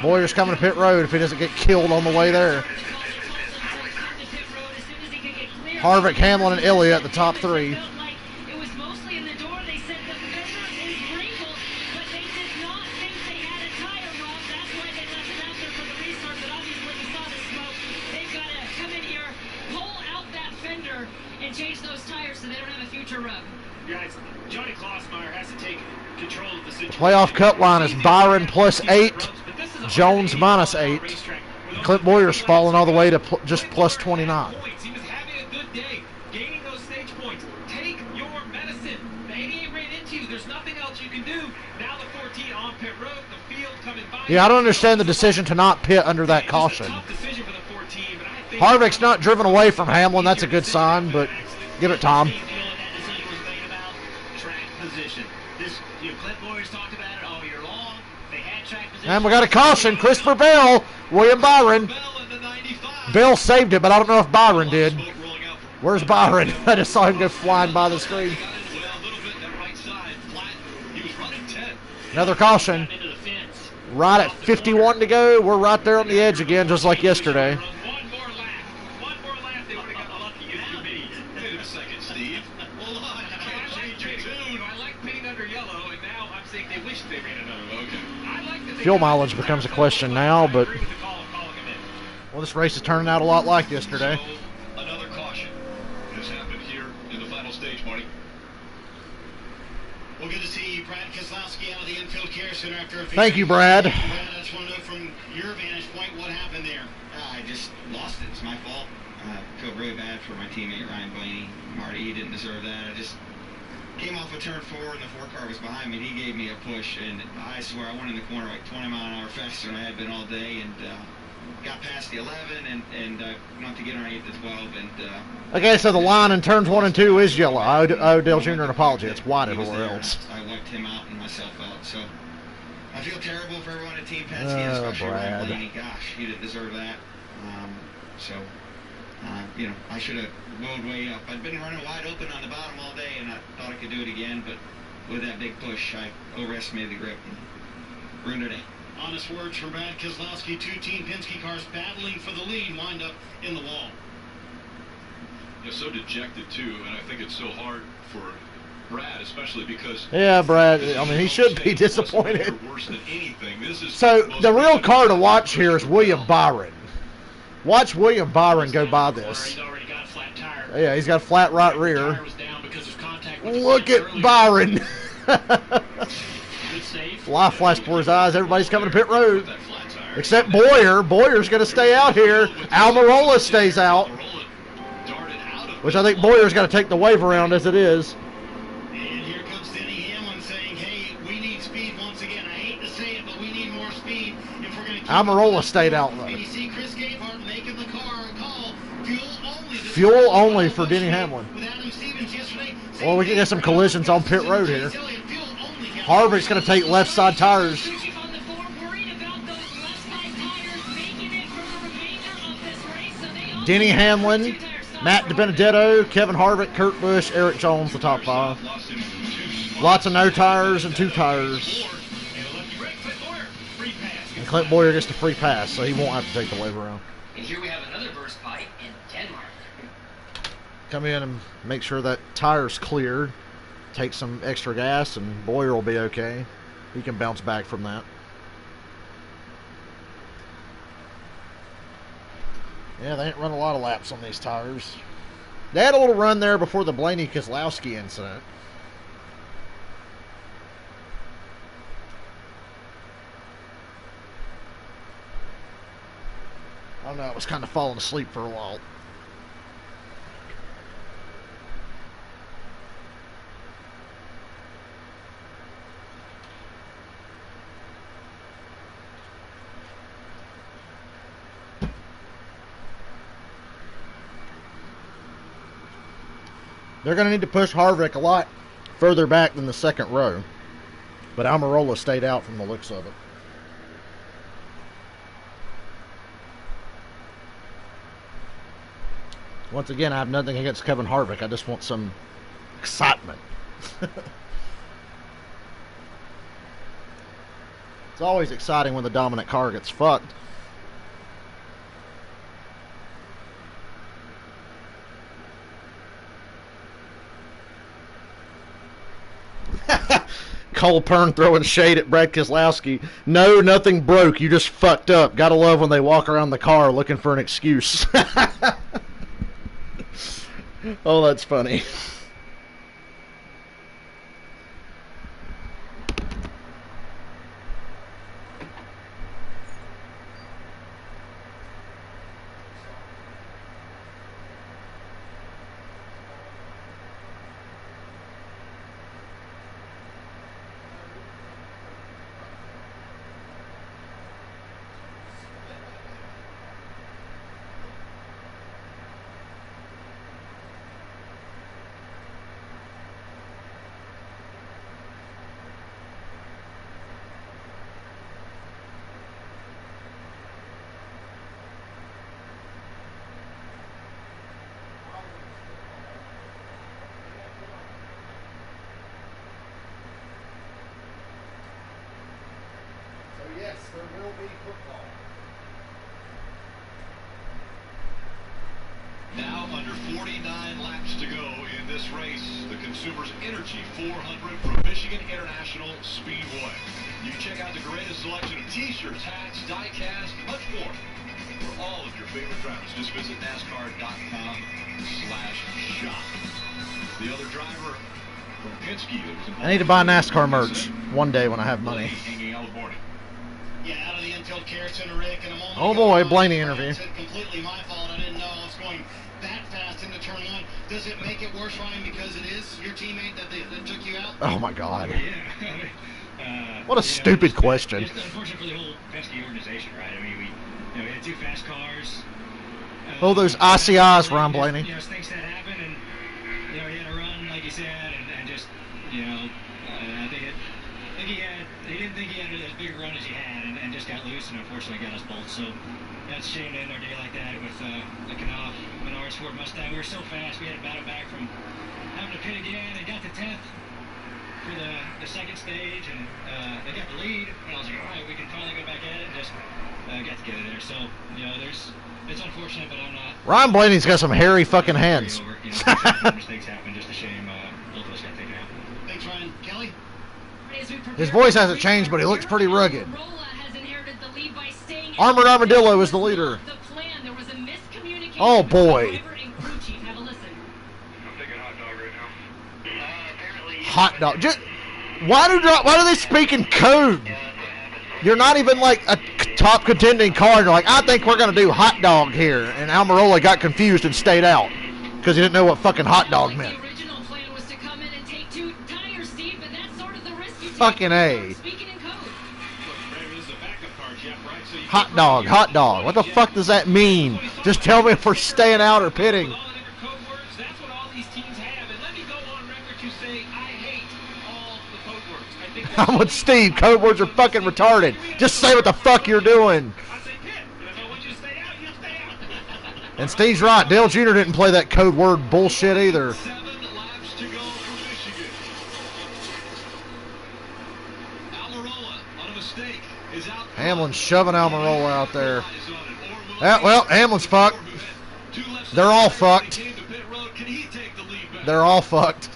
Boyer's coming to pit road if he doesn't get killed on the way there. Harvick, Hamlin, and Elliott, the top three. It was mostly in the door. They said the fender is wrinkled, but they did not think they had a tire rub. That's why they left it out there for the restart. But obviously, we saw the smoke. They've got to come in here, pull out that fender, and change those tires so they don't have a future rub. Guys, Johnny Klossmeyer has to take control of the situation. Playoff cut line is Byron +8, Jones -8. Clint Boyer's falling all the way to just +29. He was having a good day, gaining those stage points. Take your medicine. The 88 ran into you. There's nothing else you can do. Now the 14 on pit road, the field coming by. Yeah, I don't understand the decision to not pit under that caution. Harvick's not driven away from Hamlin. That's a good sign, but give it Tom. And we got a caution. Christopher Bell, William Byron. Bell saved it, but I don't know if Byron did. Where's Byron? I just saw him go flying by the screen. Another caution. Right at 51 to go. We're right there on the edge again, just like yesterday. Fuel mileage becomes a question now, but well, this race is turning out a lot like yesterday. So, another caution has happened here in the final stage, Marty. Well, good to see Brad Keselowski out of the infield care center after a Thank you, Brad. Brad, I just want to know from your vantage point what happened there. I just lost it. It's my fault. I feel really bad for my teammate Ryan Blaney. Marty, he didn't deserve that. I just came off a turn 4 and the 4 car was behind me. He gave me a push, and I swear I went in the corner like 20 mile an hour faster than I had been all day, and got past the 11 and went to get on 8 to 12. And okay, so the line in turns 1 and 2 is yellow. I owe Dale Jr. an apology. It's white everywhere else. I wiped him out and myself out. So I feel terrible for everyone at Team Penske, especially Ryan Blaney. Gosh, he didn't deserve that. You know, I should have rolled way up. I'd been running wide open on the bottom all day, and I thought I could do it again, but with that big push, I overestimated the grip and ruined it. Honest words from Brad Keselowski. 2 Team Penske cars battling for the lead wind up in the wall. You're so dejected, too, and I think it's so hard for Brad, especially because... Yeah, Brad, I mean, he should be disappointed. Worse than anything. This is so the real car to watch here is William Byron. Watch William Byron go by this. Yeah, he's got a flat right rear. Look at Byron. Life flashed before his eyes. Everybody's coming to pit road. Except Boyer. Boyer's going to stay out here. Almirola stays out. Which I think Boyer's got to take the wave around as it is. And here comes Denny Hamlin saying, hey, we need speed once again. I hate to say it, but we need more speed if we're going to keep Almirola stayed out, though. And you see Chris Gabehart making the car call fuel only. Fuel only for Denny Hamlin. With Adam Stevens yesterday, Well, we can get some collisions on pit road here. Harvick's going to take left side tires. Denny Hamlin, Matt DiBenedetto, Kevin Harvick, Kurt Busch, Eric Jones, the top 5. Lots of no tires and 2 tires. And Clint Boyer gets the free pass, so he won't have to take the wave around. And here we have another burst fight in Denmark. Come in and make sure that tire's cleared. Take some extra gas, and Boyer will be okay. He can bounce back from that. Yeah, they ain't run a lot of laps on these tires. They had a little run there before the Blaney Keselowski incident. I don't know, I was kind of falling asleep for a while. They're going to need to push Harvick a lot further back than the second row. But Almirola stayed out from the looks of it. Once again, I have nothing against Kevin Harvick. I just want some excitement. It's always exciting when the dominant car gets fucked. Cole Pern throwing shade at Brad Keselowski. No, nothing broke. You just fucked up. Gotta love when they walk around the car looking for an excuse. Oh, that's funny. Yes, there will be football. Now under 49 laps to go in this race, the Consumers Energy 400 from Michigan International Speedway. You can check out the greatest selection of t-shirts, hats, die-cast, and much more for all of your favorite drivers. Just visit NASCAR.com/shop. The other driver from Penske that was involved. I need to buy NASCAR merch one day when I have money. Hanging out with Barney. Yeah, out of the infield, Care Center, Rick, and a moment Oh ago, boy, Blaney interview. It's completely my fault. I didn't know I was going that fast into turn 1. Does it make it worse, Ryan, because it is your teammate that took you out? Oh my God. Yeah. What a stupid question. It's unfortunate for the whole Penske organization, right? I mean, we had 2 fast cars. Oh, those ICIs, Ron Blaney. Things that happen, and he had a run, like you said, and just, I think he didn't think he had as big a run as he had, and just got loose, and unfortunately got us both. So that's a shame to end our day like that with the Knopf Menards Ford Mustang. We were so fast, we had to battle back from having to pit again. They got to 10th for the second stage, and they got the lead, and I was like, all right, we can finally go back at it, and just got together there. So, it's unfortunate, but I'm not. Ron Blaney's got some hairy fucking hands. Mistakes happen, just a shame both of us got taken out. Thanks, Ryan. Kelly? His voice hasn't changed, but he looks pretty rugged. Armored Armadillo is the leader. Oh boy. Hot dog. Just, why do they speak in code? You're not even like a top contending car. You're like, I think we're going to do hot dog here. And Almirola got confused and stayed out because he didn't know what fucking hot dog meant. Fucking A. Hot dog, hot dog. What the fuck does that mean? Just tell me if we're staying out or pitting. I'm with Steve. Code words are fucking retarded. Just say what the fuck you're doing. I say pit, and if I want you to stay out, you stay out. And Steve's right. Dale Jr. didn't play that code word bullshit either. 7 laps to go for Michigan. Almirola on a mistake is out. Hamlin's shoving Almirola out there. Well, Hamlin's fucked. They're all fucked. They're all fucked.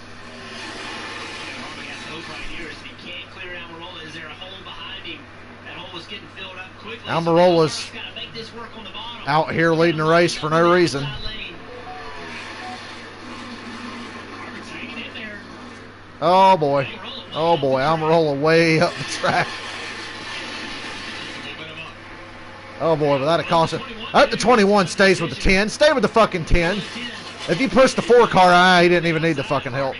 Almirola's out here leading the race for no reason. Oh boy. Oh boy. Almirola way up the track. Oh boy, without a caution. Up the 21 stays with the 10. Stay with the fucking 10. If you push the 4 car, he didn't even need the fucking help.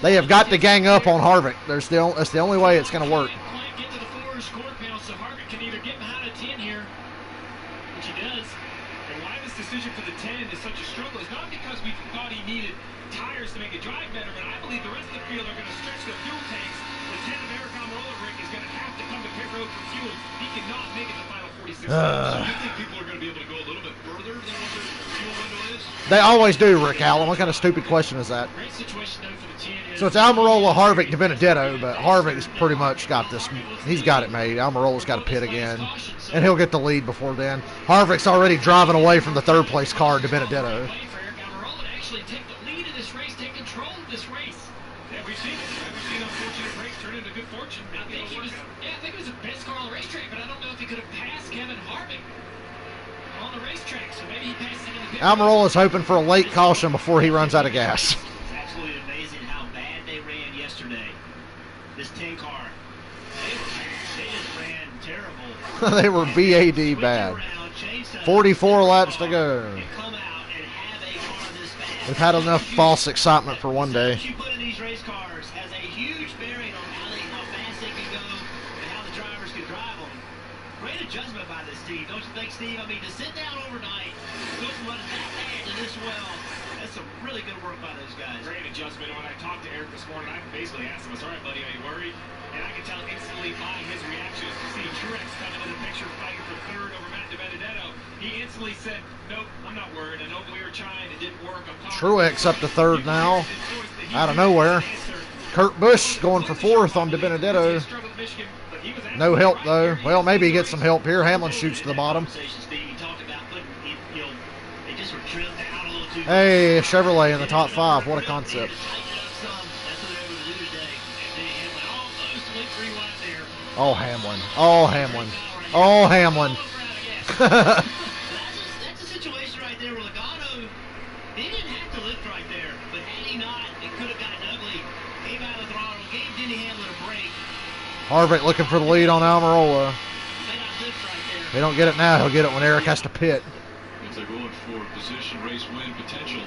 They have got to gang up on Harvick. That's the only way it's going to work. Get to the 4 score panel so Harvick can either get behind a 10 here, which he does. And why this decision for the 10 is such a struggle is not because we thought he needed tires to make it drive better, but I believe the rest of the field are going to stretch their fuel tanks. The 10 of Eric Almirola, Rick, is going to have to come to pit road for fuel. He cannot make it the final 46 So laps. you think people are going to be able to go a little bit further than what their fuel window is? They always do, Rick Allen. What kind of stupid question is that? Great situation though for the 10. So it's Almirola, Harvick, DiBenedetto, but Harvick's pretty much got this. He's got it made. Almirola's got to pit again, and he'll get the lead before then. Harvick's already driving away from the 3rd place car, DiBenedetto. For Eric Almirola to actually take the lead in this race, take control of this race. Yeah, we've seen unfortunate breaks turn into good fortune. I think he was the best car on the racetrack, but I don't know if he could have passed Kevin Harvick on the racetrack. So maybe he passed him in the pit. Almirola's hoping for a late caution before he runs out of gas. It's absolutely amazing how bad they ran yesterday. This 10 car, they just ran terrible. They were BAD bad. 44 laps to go. We've had enough false excitement for one day. You put in these race cars has a huge bearing on how fast they can go and how the drivers can drive them. Great adjustment by this team, don't you think, Steve? I mean, to sit down overnight, go from running that bad to this well, that's some really good work by those guys. Great adjustment. When I talked to Eric this morning, I basically asked him, "All right, buddy, are you worried?" And I could tell instantly by his reaction to see Truex come into the picture fighting for 3rd over Matt DiBenedetto. He instantly said, "Nope, I'm not worried. I know we were trying. It didn't work. I'm Truex up to 3rd now, out of nowhere. Kurt Busch going for 4th on DiBenedetto. No help though. Well, maybe he gets some help here. Hamlin shoots to the bottom. Hey, Chevrolet in the top 5. What a concept. Oh, Hamlin. Oh, Hamlin. Oh, Hamlin. That's a situation right there where Logano, he didn't have to lift right there, but had he not, it could have gotten ugly. Came out of the throttle, gave Denny Hamlin a break. Harvick looking for the lead on Almirola. May not lift right there. If he don't get it now, he'll get it when Eric has to pit. If they're going for position, race win potential,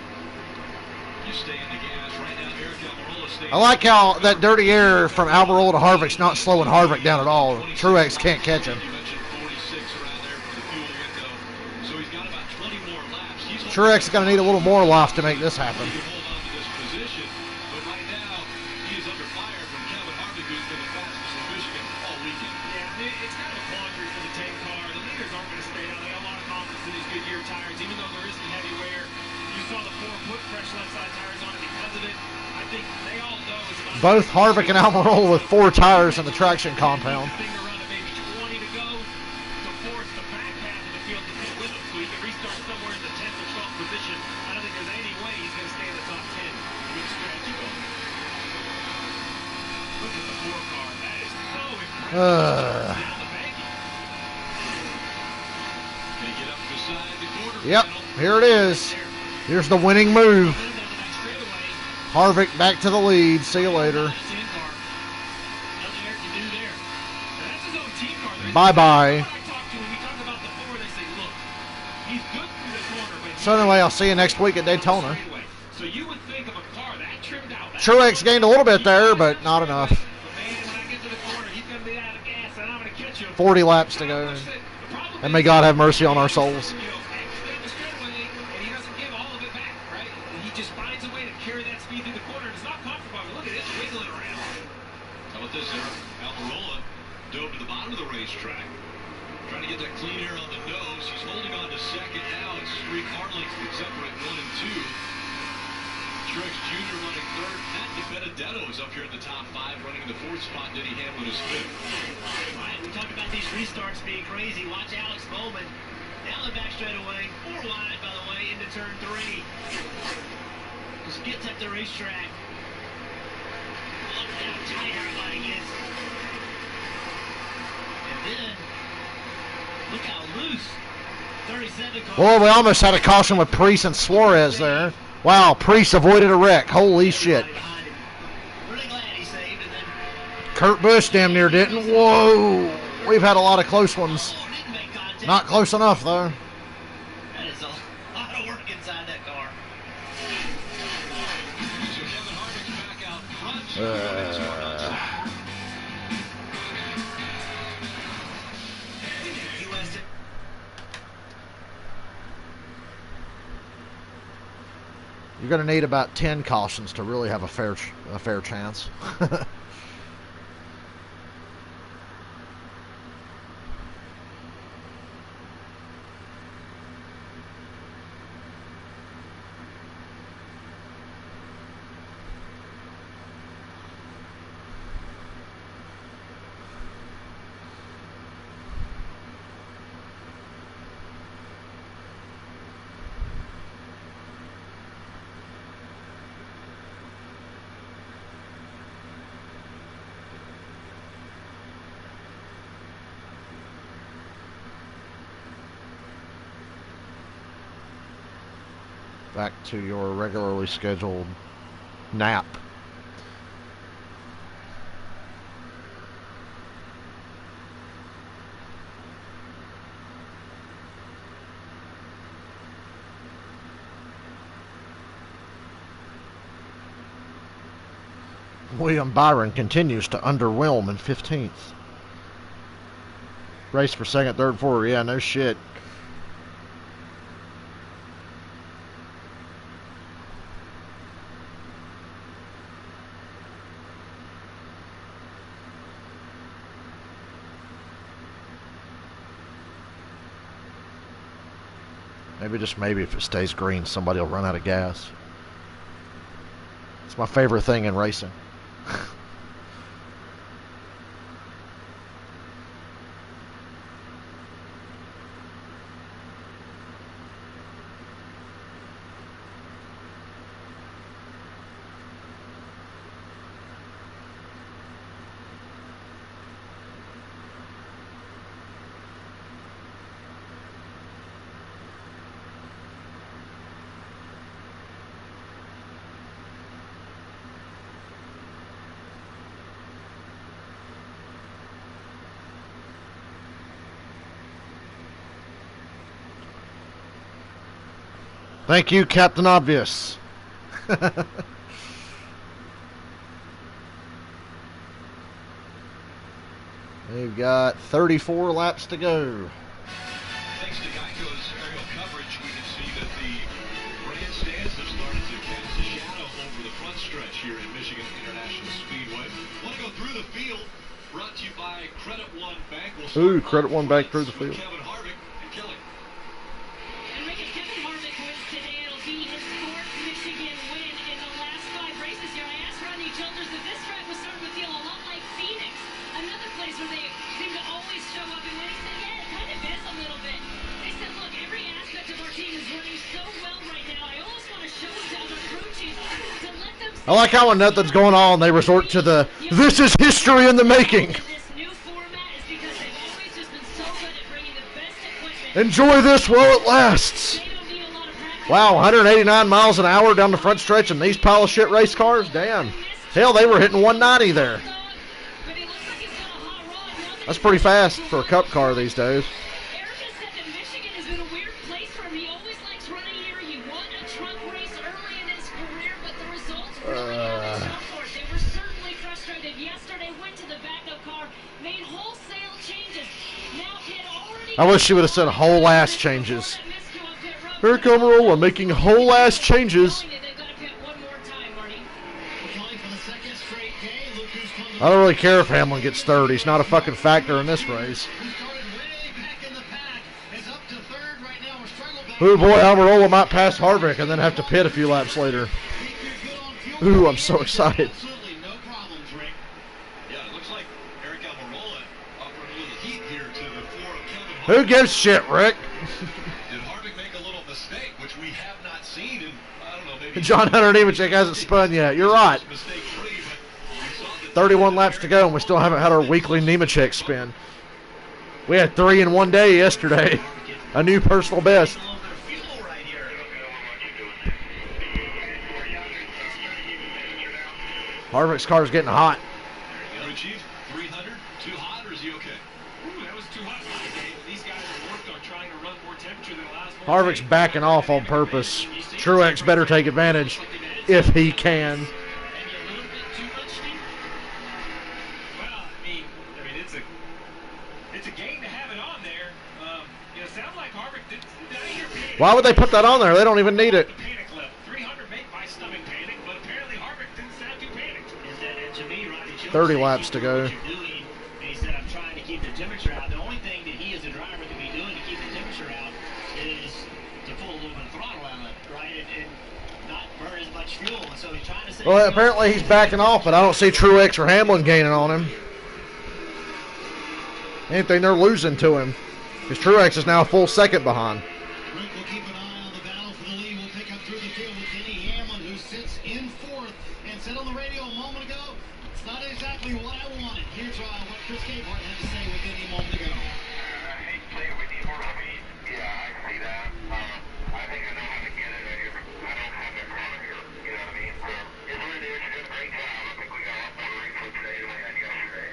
you stay in the gas right now. Eric Almirola stays. I like how that dirty air from Almirola to Harvick's not slowing Harvick down at all. Truex can't catch him. You mentioned 46 around there for the fuel window, so he's got about 20 more laps. Truex is going to need a little more life to make this happen. He can hold on to this position, but right now he is under fire from Kevin Harvick, who's been the fastest in Michigan all weekend. Yeah, it's kind of a quandary for the 10 car. The leaders aren't going to stay down. They have a lot of confidence in these Goodyear tires, even though there isn't heavy wear. You saw the 4 put fresh left side tires on it because of it. I think they all know it's about Both Harvick and Almirola with 4 tires in the traction compound. finger around to maybe 20 to go to force the back half of the field to pit with him, so he can restart somewhere in the 10th or 12th position. I don't think there's any way he's going to stay in the top 10. Good strategy, though. Look at the 4 car. That is so impressive. Down the banking. They get up beside the quarter. Yep, here it is. Here's the winning move. Harvick back to the lead. See you later. Bye-bye. So anyway, I'll see you next week at Daytona. So you would think of a car that trimmed out. Truex gained a little bit there, but not enough. Man, when I get to the corner, he's going to be out of gas, and I'm going to catch him. 40 laps to go. And may God have mercy on our souls. He doesn't give all of it back, right? He just finds a way to carry that speed through the corner. It's not comfortable. Look at this. racetrack. Trying to get that clean air on the nose. He's holding on to second now. It's 3 car lengths that separate 1 and 2. Truex Jr. running third. Matt DiBenedetto is up here in the top 5, running in the 4th spot. Denny Hamlin is 5th. Right, we talked about these restarts being crazy. Watch Alex Bowman. Down the back straightaway, 4 wide, by the way, into turn 3. Just gets up the racetrack. Look how tight everybody gets. And then, look how loose. 37 cars. Boy, we almost had a caution with Preece and Suarez there. Wow, Preece avoided a wreck. Holy shit. Really glad he saved, and then Kurt Busch damn near didn't. Whoa. We've had a lot of close ones. didn't make contact. Not close enough, though. That is a lot of work inside that car. So Kevin Harvick back out front. US You're going to need about 10 cautions to really have a fair chance. Back to your regularly scheduled nap. William Byron continues to underwhelm in 15th. Race for second, third, fourth. Yeah, no shit. Maybe, just maybe, if it stays green, somebody will run out of gas. It's my favorite thing in racing. Thank you, Captain Obvious. We've got 34 laps to go. Thanks to Geico's aerial coverage, we can see that the grandstands have started to cast a shadow over the front stretch here in Michigan International Speedway. Want to go through the field? Brought to you by Credit One Bank. Ooh, Credit One Bank through the field. Kevin Harvick and Kelly. And Rick, if Kevin Harvick wins today, it'll be his 4th Michigan win in the last 5 races here. I asked Rodney Childers if this track was starting to feel a lot like Phoenix, another place where they seem to always show up and win. He said, yeah, it kind of is a little bit. They said, look, every aspect of our team is running so well right now. I almost want to show it to other crew chiefs to let them see. I like how when nothing's going on, they resort to the, this is history in the making. Enjoy this while it lasts. Wow, 189 miles an hour down the front stretch in these pile of shit race cars? Damn. Hell, they were hitting 190 there. That's pretty fast for a cup car these days. I wish she would have said whole ass changes. Here come Rolla making whole ass changes. I don't really care if Hamlin gets third. He's not a fucking factor in this race. Ooh, boy, Almirola might pass Harvick and then have to pit a few laps later. Ooh, I'm so excited. Who gives shit, Rick? Did Harvick make a little mistake, which we have not seen? And I don't know, maybe John Hunter Nemechek hasn't spun yet. You're right. 31 laps to go, and we still haven't had our weekly Nemechek spin. We had 3 in one day yesterday. A new personal best. Harvick's car is getting hot. Chief, 300, too hot, or is he okay? Ooh, that was too hot. These guys have worked on trying to run more temperature than allows more. Harvick's backing off on purpose. Truex better take advantage if he can. Well, I mean, it's a game to have it on there. It sounds like Harvick did hear panic. Why would they put that on there? They don't even need it. Panic level. 300 made my stomach panic, but apparently Harvick didn't sound too panicked. And to me, Rodney Jones 30 said, laps to go. "What you're doing," and he said, "I'm trying to keep the temperature out." The only thing that he as a driver can be doing to keep the temperature out is to pull a little bit of throttle out of it, right, and not burn as much fuel. And so he's trying to say. Well, apparently he's backing off, but I don't see Truex or Hamlin gaining on him. Anything, they're losing to him. Because Truex is now a full second behind. Rick will keep an eye on the battle for the lead. We'll pick up through the field with Denny Hamlin, who sits in fourth and said on the radio a moment ago, it's not exactly what I wanted. Here's what Chris Gabehart had to say with Denny a moment ago. I hate to say it, we need more speed. Yeah, I see that. I think I know how to get it. I don't have that car here. You know what I mean? It's what it is. You did a great job. I think we got a lot more replay today than we had yesterday.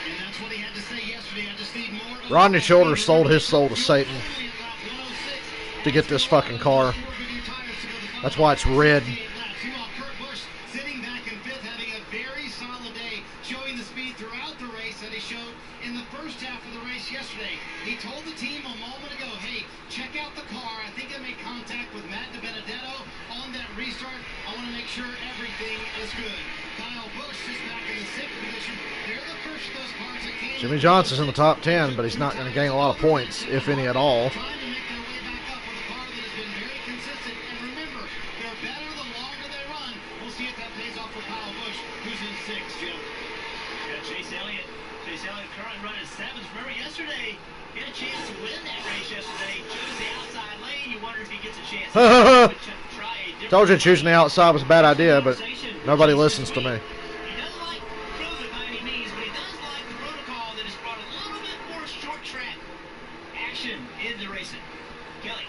And that's what he had to say yesterday. I just need more. Rodney Childers sold his soul to Satan to get this fucking car. That's why it's red. Kurt Busch sitting back in fifth, having a very solid day, showing the speed throughout the race that he showed in the first half of the race yesterday. He told the team a moment ago, hey, check out the car. I think I made contact with Matt DiBenedetto on that restart. I want to make sure everything is good. Kyle Busch is back in the sixth position. They're the first of those cars that came. Jimmy Johnson's in the top 10, but he's not going to gain a lot of points, if any at all. Trying to make their way back up with a car that has been very consistent. And remember, they're better the longer they run. We'll see if that pays off for Kyle Busch, who's in sixth, Jim. Yeah, Chase Elliott currently running seventh. Remember yesterday, he had a chance to win that race yesterday. Chose the outside lane. You wonder if he gets a chance to try a different. Told you choosing the outside was a bad idea, but nobody listens to me. He doesn't like improvement by any means, but he does like the protocol that has brought a little bit more short track action into racing. Kelly.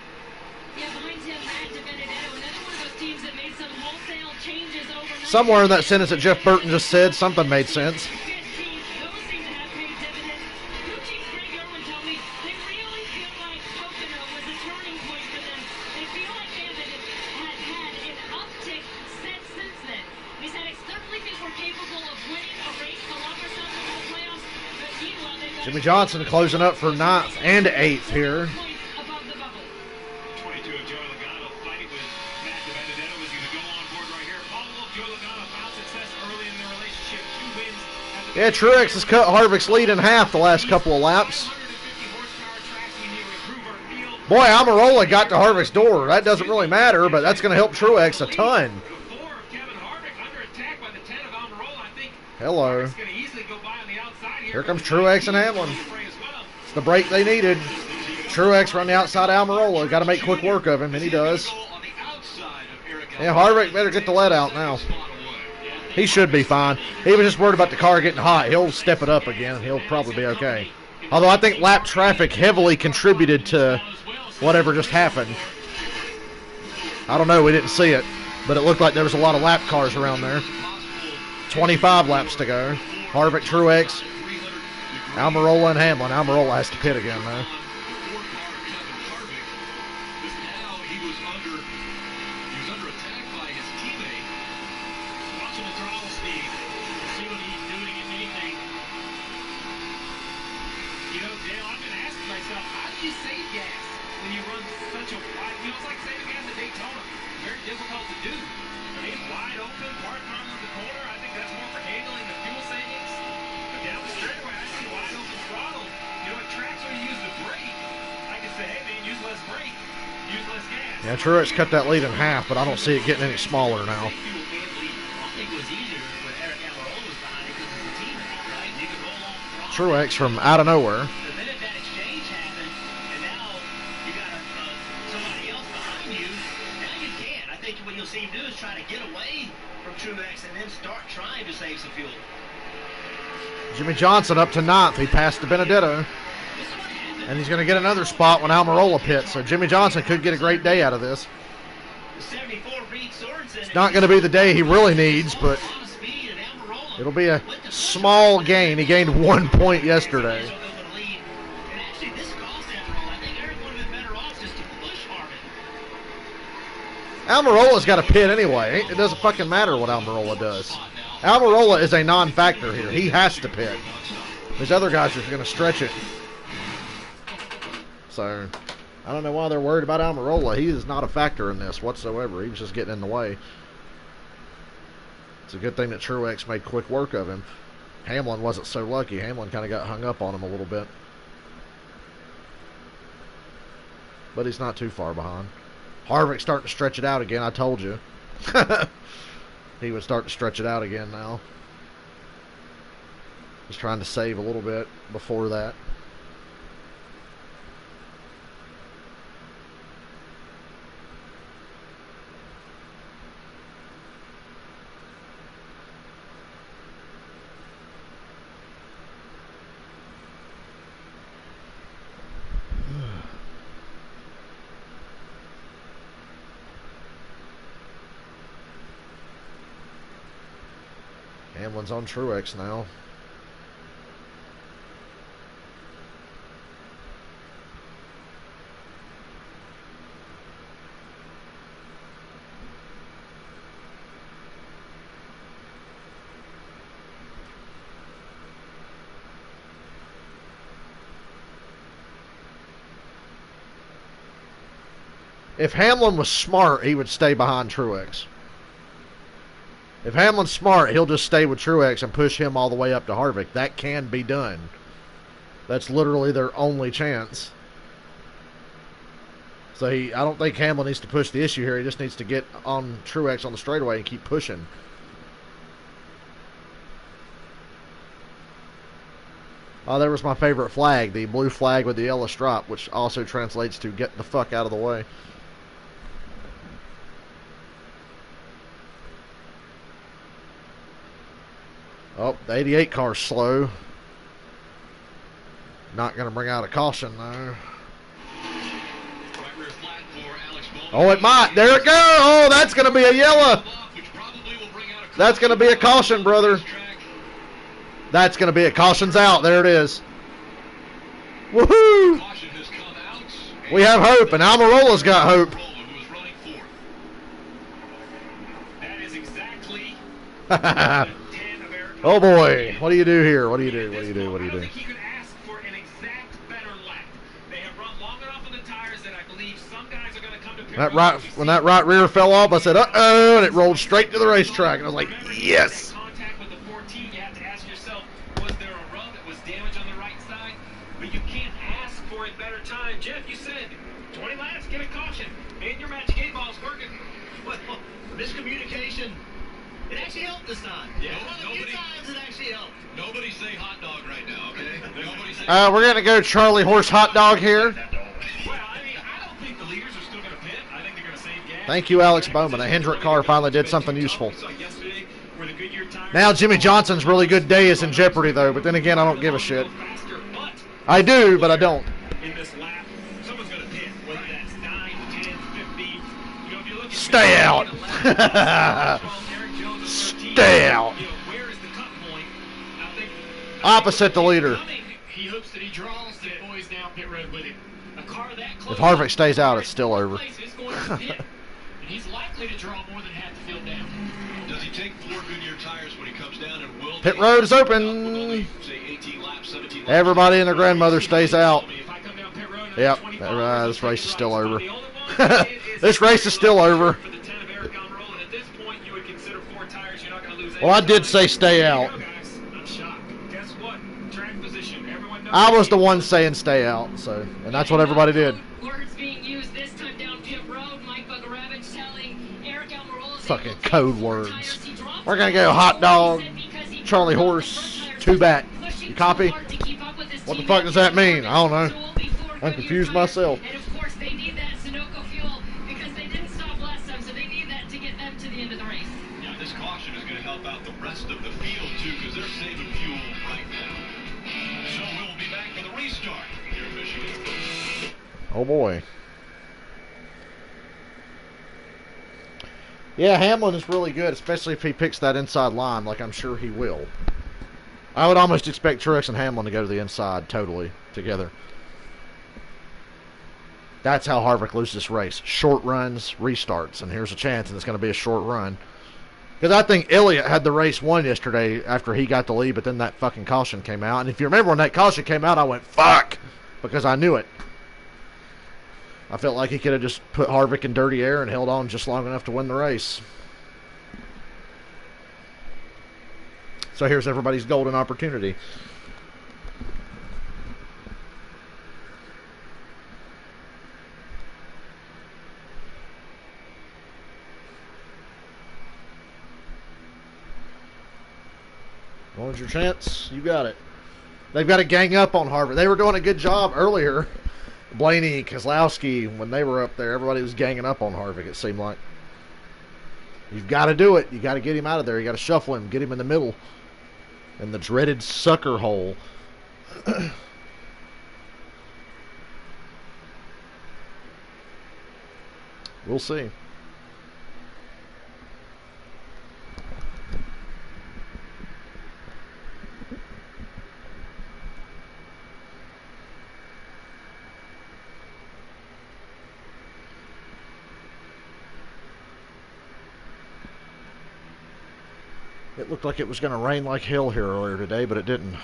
Yeah, behind him, Matt DiBenedetto, another one of those teams that made some wholesale changes overnight. Somewhere in that sentence that Jeff Burton just said, something made sense. Those seem to have paid dividends. Crew chief Greg Irwin told me they really feel like Pocono was a turning point for them. They feel like they had an uptick since then. He said, I certainly think we're capable of winning a race to lock ourselves in the playoffs, but meanwhile, they've got Jimmy Johnson closing up for 9th and 8th here. points above the bubble. 22 of Joey Logano fighting with Matt DiBenedetto is going to go on board right here. Follow-up, Joey Logano found success early in their relationship. 2 wins. Yeah, Truex has cut Harvick's lead in half the last couple of laps. 150 horsepower tracks. We need to improve our field. Boy, Almirola got to Harvick's door. That doesn't really matter, but that's going to help Truex a ton. Before Kevin Harvick under attack by the 10 of Almirola. I think Hello. Harvick's going to easily go by on the outside here. Here comes Truex and Hamlin. It's the break they needed. Truex run the outside of Almirola. Got to make quick work of him, and he does. Yeah, Harvick better get the let out now. He should be fine. He was just worried about the car getting hot. He'll step it up again, and he'll probably be okay. Although I think lap traffic heavily contributed to whatever just happened. I don't know. We didn't see it, but it looked like there was a lot of lap cars around there. 25 laps to go. Harvick, Truex, Almirola, and Hamlin. Almirola has to pit again, though. that's more for handling the fuel savings. But down the straightaway, I see wide open throttle. You know, at tracks where you use the brake, I can say, hey man, use less brake, use less gas. Yeah, Truex cut that lead in half, but I don't see it getting any smaller now. I think it was easier when Eric Almirola was behind it because it's a teammate, right? You could roll off the throttle. Truex from out of nowhere. The minute that exchange happened, and now you got somebody else behind you, now you can't. I think what you'll see him do is try to get away from Truex and then start trying to save some fuel. Jimmy Johnson up to 9th. He passed to Benedetto. And he's going to get another spot when Almirola pits. So Jimmy Johnson could get a great day out of this. It's not going to be the day he really needs, but it'll be a small gain. He gained 1 point yesterday. Almirola's got to pit anyway. It doesn't fucking matter what Almirola does. Almirola is a non-factor here. He has to pit. These other guys are going to stretch it. So, I don't know why they're worried about Almirola. He is not a factor in this whatsoever. He was just getting in the way. It's a good thing that Truex made quick work of him. Hamlin wasn't so lucky. Hamlin kind of got hung up on him a little bit. But he's not too far behind. Harvick's starting to stretch it out again. I told you. He would start to stretch it out again now. He's trying to save a little bit before that. Hamlin's on Truex now. If Hamlin was smart, he would stay behind Truex. If Hamlin's smart, he'll just stay with Truex and push him all the way up to Harvick. That can be done. That's literally their only chance. So I don't think Hamlin needs to push the issue here. He just needs to get on Truex on the straightaway and keep pushing. Oh, there was my favorite flag, the blue flag with the yellow stripe, which also translates to get the fuck out of the way. Oh, the 88 car's slow. Not going to bring out a caution, though. Oh, it might. There it goes. Oh, that's going to be a yellow. That's going to be a caution, brother. That's going to be a caution's out. There it is. Woohoo! We have hope, and Almirola's got hope. That is exactly Oh boy, what do you do here? What do you do? What do you do? What do you do? I don't think he could ask for an exact better lap. They have run long enough on the tires that I believe some guys are going to come to pit road. When that right rear fell off, I said, uh-oh, and it rolled straight to the racetrack. And I was like, yes. Contact with the 14, you have to ask yourself, was there a rub that was damaged on the right side? But you can't ask for a better time. Jeff, you said 20 laps, get a caution. Man, your match game ball's working. Well, miscommunication. It actually helped this time. Yeah, One of the few times it actually helped. Nobody say hot dog right now, okay? Nobody say We're going to go Charlie Horse Hot Dog here. Well, I mean, I don't think the leaders are still going to pit. I think they're going to save gas. Thank you, Alex Bowman. A Hendrick car finally did something useful. Now Jimmy Johnson's really good day is in jeopardy, though. But then again, I don't give a shit. I do, but I don't. In this lap, someone's going to pit, whether that's 9, 10, 50. You know, if you look at Stay out. Stay out. Where is the cut point? I think Opposite the leader. He hopes that he draws the boys down pit road with him. A car that close. If Harvick stays out, it's still over. He's likely to draw more than half the field down. Does he take 4 Goodyear tires when he comes down and will? Pit road is open. Say 18 laps, 17 laps. Everybody and their grandmother stays out. if I come down pit road and Yep. 25, This race is still over. the only one This race is still over. for the 10 of Eric Almirola, and at this point, you would consider 4 tires. You're not going to lose Well, I did say stay out. I'm shocked. Guess what? Track position. Everyone knows I was the one saying stay out, so, and that's what everybody did. Words being used this time down pit road. Mike Bugaravich telling Eric Almirola Fucking code words. We're gonna go hot dog, Charlie Horse, two back. You copy? What the fuck does that mean? I don't know. I'm confused myself. And of course they need that Sunoco fuel because they didn't stop last time, so they need that to get them to the end of the race. Yeah, this caution is going to help out the rest of the field, too, because they're saving fuel right now. So we'll be back for the restart here in Michigan. Oh, boy. Yeah, Hamlin is really good, especially if he picks that inside line, like I'm sure he will. I would almost expect Truex and Hamlin to go to the inside totally together. That's how Harvick loses this race. Short runs, restarts, and here's a chance, and it's going to be a short run. Because I think Elliott had the race won yesterday after he got the lead, but then that fucking caution came out. And if you remember when that caution came out, I went, fuck, because I knew it. I felt like he could have just put Harvick in dirty air and held on just long enough to win the race. So here's everybody's golden opportunity. What's your chance? You got it. They've got to gang up on Harvick. They were doing a good job earlier. Blaney, Keselowski, when they were up there, everybody was ganging up on Harvick, it seemed like. You've got to do it. You got to get him out of there. You got to shuffle him, get him in the middle. In the dreaded sucker hole. We'll see. It looked like it was going to rain like hell here earlier today, but it didn't.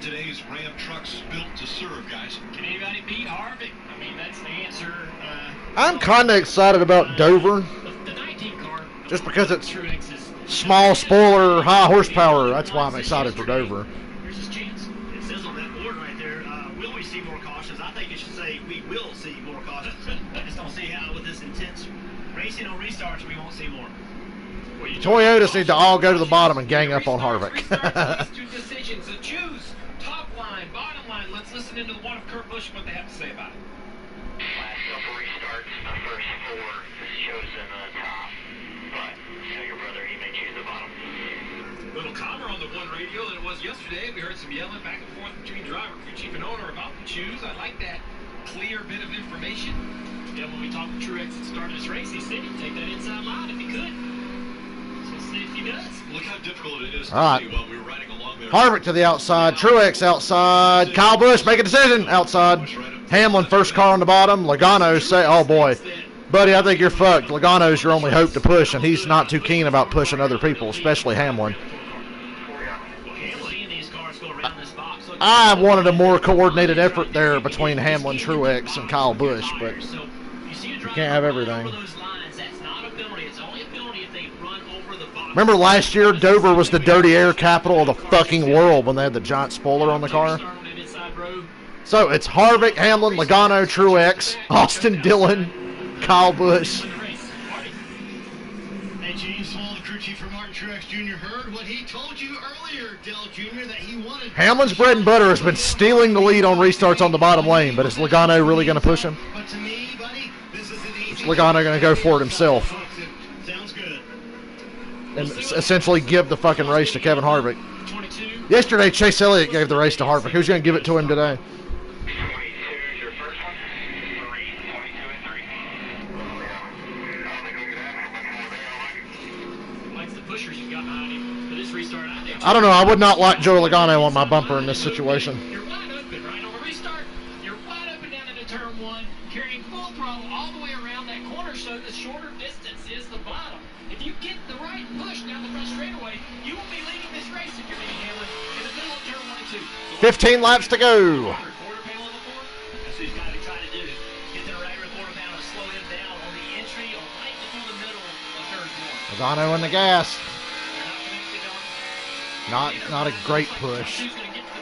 Today's Ram trucks built to serve, guys. Can anybody beat Harvick? I mean, that's the answer. I'm kind of excited about Dover. The 19 car. Just because it's Truex's small spoiler, high horsepower. That's why I'm excited for Dover. Here's his chance. It says on that board right there, will we see more cautions? I think it should say we will see more cautions. I just don't see how with this intense racing on restarts we won't see more. Toyotas need to all go to the bottom and gang up on Harvick. Two decisions to choose. Top line, bottom line. Let's listen into the one of Kurt Busch and what they have to say about it. Last couple restarts, the first four is chosen top. But, you know, your brother, he may choose the bottom. A little calmer on the one radio than it was yesterday. We heard some yelling back and forth between driver, crew chief, and owner about the choose. I like that clear bit of information. Yeah, when we talked to Truex at the start of this race, he said he'd take that inside line if he could. See if he does. Look how difficult it is to All right. see while we were riding along there. Harvick to the outside. Truex outside. Kyle Busch, make a decision. Outside. Hamlin, first car on the bottom. Logano, say, oh boy. Buddy, I think you're fucked. Logano's your only hope to push, and he's not too keen about pushing other people, especially Hamlin. I wanted a more coordinated effort there between Hamlin, Truex, and Kyle Busch, but you can't have everything. Remember last year, Dover was the dirty air capital of the fucking world when they had the giant spoiler on the car? So it's Harvick, Hamlin, Logano, Truex, Austin Dillon, Kyle Busch. Hey, James Hall, the crew chief for Martin Truex Jr. heard what he told you earlier, Dell Jr., that he wanted... Hamlin's bread and butter has been stealing the lead on restarts on the bottom lane, but is Logano really going to push him? But to me, buddy, this is an easy... Is Logano going to go for it himself? Sounds good. And essentially give the fucking race to Kevin Harvick. Yesterday, Chase Elliott gave the race to Harvick. Who's going to give it to him today? 22 is your first one. 3, 22 and 3. I don't think we could have much more there. Likes the pushers you've got behind him. For this restart, I don't know. I would not like Joe Logano on my bumper in this situation. You're wide open, right? On the restart, you're wide open down 15 laps to go. Quarter panel before? That's what he's got to be trying to do. Get to the right quarter panel to slow him down on the entry or right before the middle of turn 4. Logano in the gas. They're not connected on. Not a great push.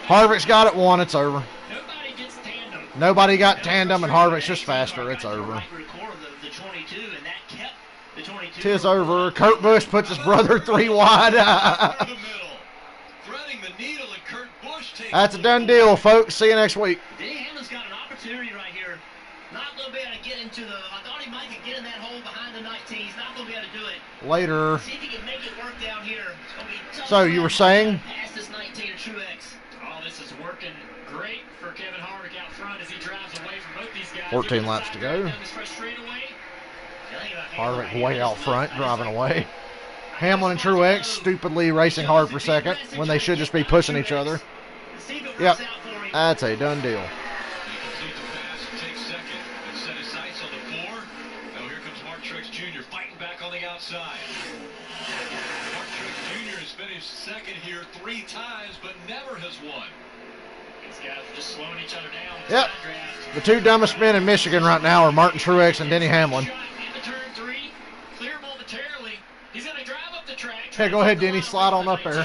Harvick's got it one. It's over. Nobody gets tandem. Nobody got tandem, and Harvick's just faster. It's over. The 22, and that kept the 22. Tis over. Kurt Busch puts his brother 3 wide. That's a done deal, folks. See you next week. Denny Hamlin's got an opportunity right here. Not going to be able to get into the. I thought he might get in that hole behind the 19. He's not going to be able to do it. Later. See if he can make it work down here. It's going to be tough. So you were saying? Past this 19 of Truex. Oh, this is working great for Kevin Harvick out front as he drives away from both these guys. 14 laps to go. Harvick way out front, driving away. Hamlin and Truex stupidly racing hard for second when they should just be pushing each other. Yep, that's a done deal. Outside. Mark Truex Jr. has finished second here 3 times, but never has won. These guys are just slowing each other down. Yep. The 2 dumbest men in Michigan right now are Martin Truex and Denny Hamlin. Into turn 3, clear momentarily. He's going to drive up the track. Hey, go ahead, Denny. Slide on up there.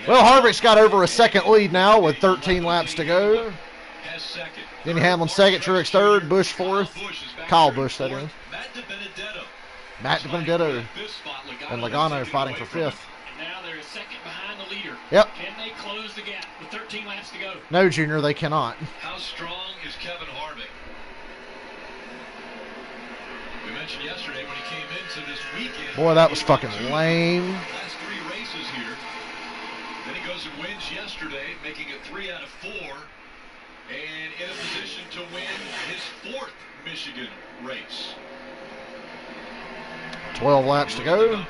Well, Harvick's got over a second lead now with 13 laps to go. Denny Hamlin second, Truex third, Busch fourth. Kyle Busch, that is. Matt DiBenedetto and Logano fighting for fifth. And now they're a second behind the leader. Yep. Can they close the gap with 13 laps to go? No, Junior, they cannot. How strong is Kevin Harvick? We mentioned yesterday when he came into this weekend. Boy, that was fucking lame. Last 3 races here. Then he goes and wins yesterday, making it 3 out of 4. And in a position to win his 4th Michigan race. 12 laps to go.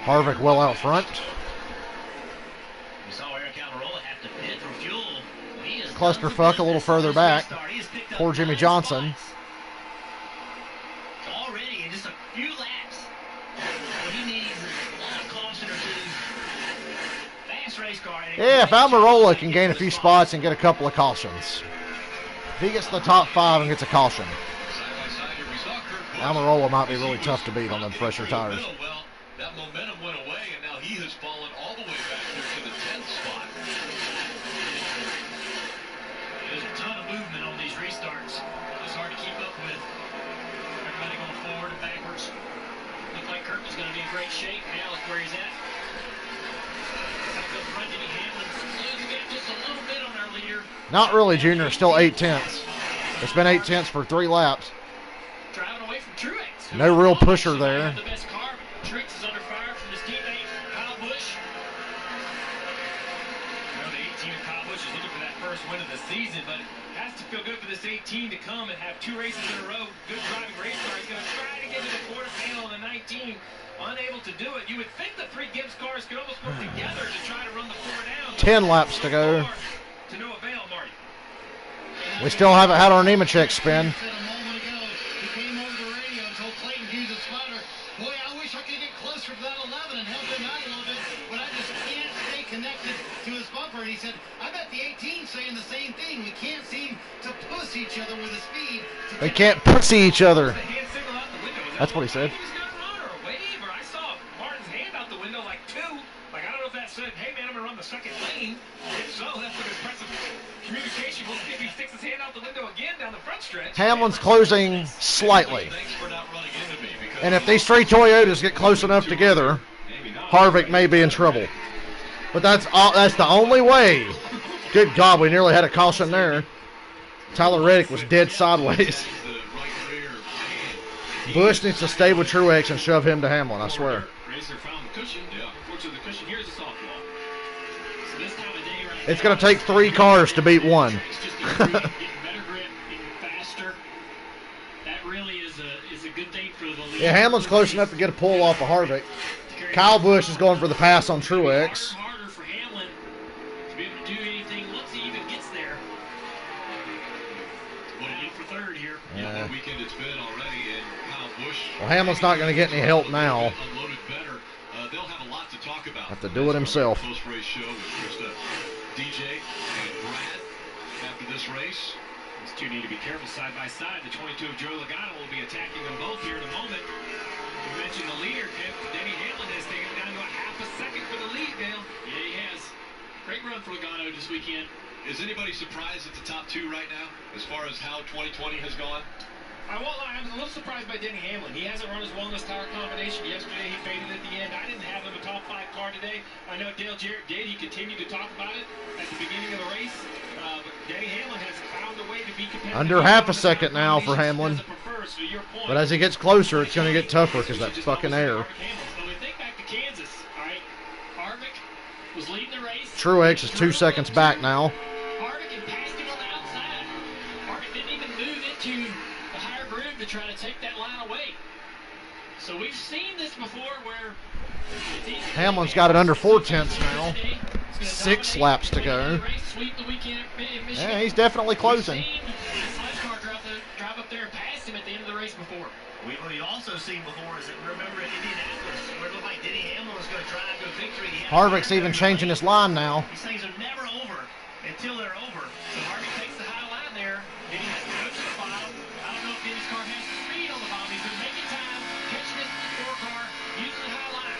Harvick well out front. We saw Eric Almirola have to pit for fuel. Clusterfuck a little further back. Poor Jimmy Johnson. Already in just a few laps. What he needs is a caution or 2. Fast race car. Yeah, if Almirola can gain a few spots and get a couple of cautions. If he gets to the top 5 and gets a caution, Almirola might be really tough to beat on them fresher tires. Well, that momentum went away, and now he has fallen all the way back there to the 10th spot. There's a ton of movement on these restarts. It's hard to keep up with. Everybody going forward and backwards. Looked like Kurt was going to be in great shape. Now look where he's at. Back up front, Denny Hamlin losing it just a little bit on our leader. Not really, Junior. Still 8/10. It's been 8/10 for 3 laps. Driving away from Truex. No real pusher there. The best car. Truex is under fire from his teammate, Kyle Busch. You know, the 18 of Kyle Busch is looking for that first win of the season, but it has to feel good for this 18 to come and have 2 races in a row. Good driving race car. He's going to try to get to the quarter panel on the 19. Unable to do it. You would think the 3 Gibbs cars could almost work together to try to run the 4 down. 10 laps to go. To no avail, Marty. We still haven't had our Nemechek spin. A moment ago, he came over the radio and told Clayton Hughes, his spotter, boy, I wish I could get closer to that 11 and help him out a little bit, but I just can't stay connected to his bumper. And he said, I bet the 18's saying the same thing. We can't seem to push each other with the speed. They can't pussy each other. That's what he said. Hey man, I'm gonna run the second lane. If so, that's an impressive communication. We'll see if he sticks his hand out the window again down the front stretch. Hamlin's closing slightly. And if these 3 Toyotas get close enough together, Harvick may be in trouble. But that's the only way. Good God, we nearly had a caution there. Tyler Reddick was dead sideways. Busch needs to stay with Truex and shove him to Hamlin, I swear. Racer found the cushion. Yeah. Unfortunately, the cushion here is a soft wall. So this time of day right It's going to take 3 cars to beat 1. It's just getting better grip, getting faster. That really is a good thing for the lead. Yeah, Hamlin's close enough to get a pull off of Harvick. Kyle Busch is going for the pass on Truex. Harder for Hamlin to be able to do anything once he even gets there. What a hit for third here. Yeah, what a weekend it's been already, and Kyle Busch. Well, Hamlin's not going to get any help now. Unloaded better. They'll have a lot to talk about. I to do it himself. Post-race show with Krista, DJ, and Brad after this race. These two need to be careful side by side. The 22 of Joe Logano will be attacking them both here in a moment. You mentioned the leader, Denny Hamlin has taken it down to a half a second for the lead, Dale. Yeah, he has. Great run for Logano this weekend. Is anybody surprised at the top two right now as far as how 2020 has gone? I won't lie, I'm a little surprised by Denny Hamlin. He hasn't run his wellness tire combination. Yesterday he faded at the end. I didn't have him a top 5 car today. I know Dale Jarrett did. He continued to talk about it at the beginning of the race. But Denny Hamlin has found a way to be competitive. Under half a second now for Hamlin. But as he gets closer, it's going to get tougher because that fucking air. So we think back to Kansas. All right, Harvick was leading the race. Truex is 2 seconds back now. Harvick had passed him on the outside. Harvick didn't even move into the higher groove to try to take that line away. So we've seen this before where Hamlin's got it under 4/10 now. 6 laps to go. Yeah, he's definitely closing. Drive up there and passed him at the end of the race before. We've also seen before is that, remember at Indianapolis, where it looked like Denny Hamlin was going to drive to victory. Harvick's even changing his line now. These things are never over until they're over. So Harvick takes the high line there. Denny has to go to the bottom. I don't know if Denny's car has the speed on the bottom. He's been making time, catching it in the 4 car, using the high line.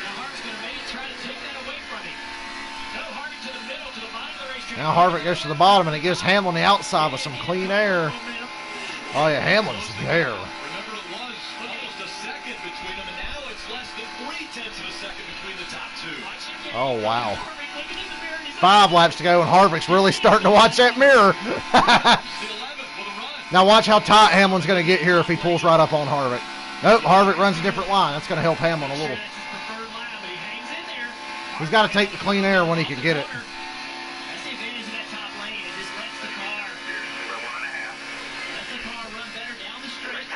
Now Harvick's going to maybe try to take that away from him. No, Harvick to the middle, to the bottom of the racetrack. Now Harvick goes to the bottom, and it gives Hamlin the outside with some clean air. Oh, yeah, Hamlin's there. Remember, it was almost a second between them, and now it's less than 0.3 of a second between the top two. Oh, wow. 5 laps to go, and Harvick's really starting to watch that mirror. Now watch how tight Hamlin's going to get here if he pulls right up on Harvick. Nope, Harvick runs a different line. That's going to help Hamlin a little. He's got to take the clean air when he can get it. That's the advantage of that top lane. It just lets the car run better down the straight.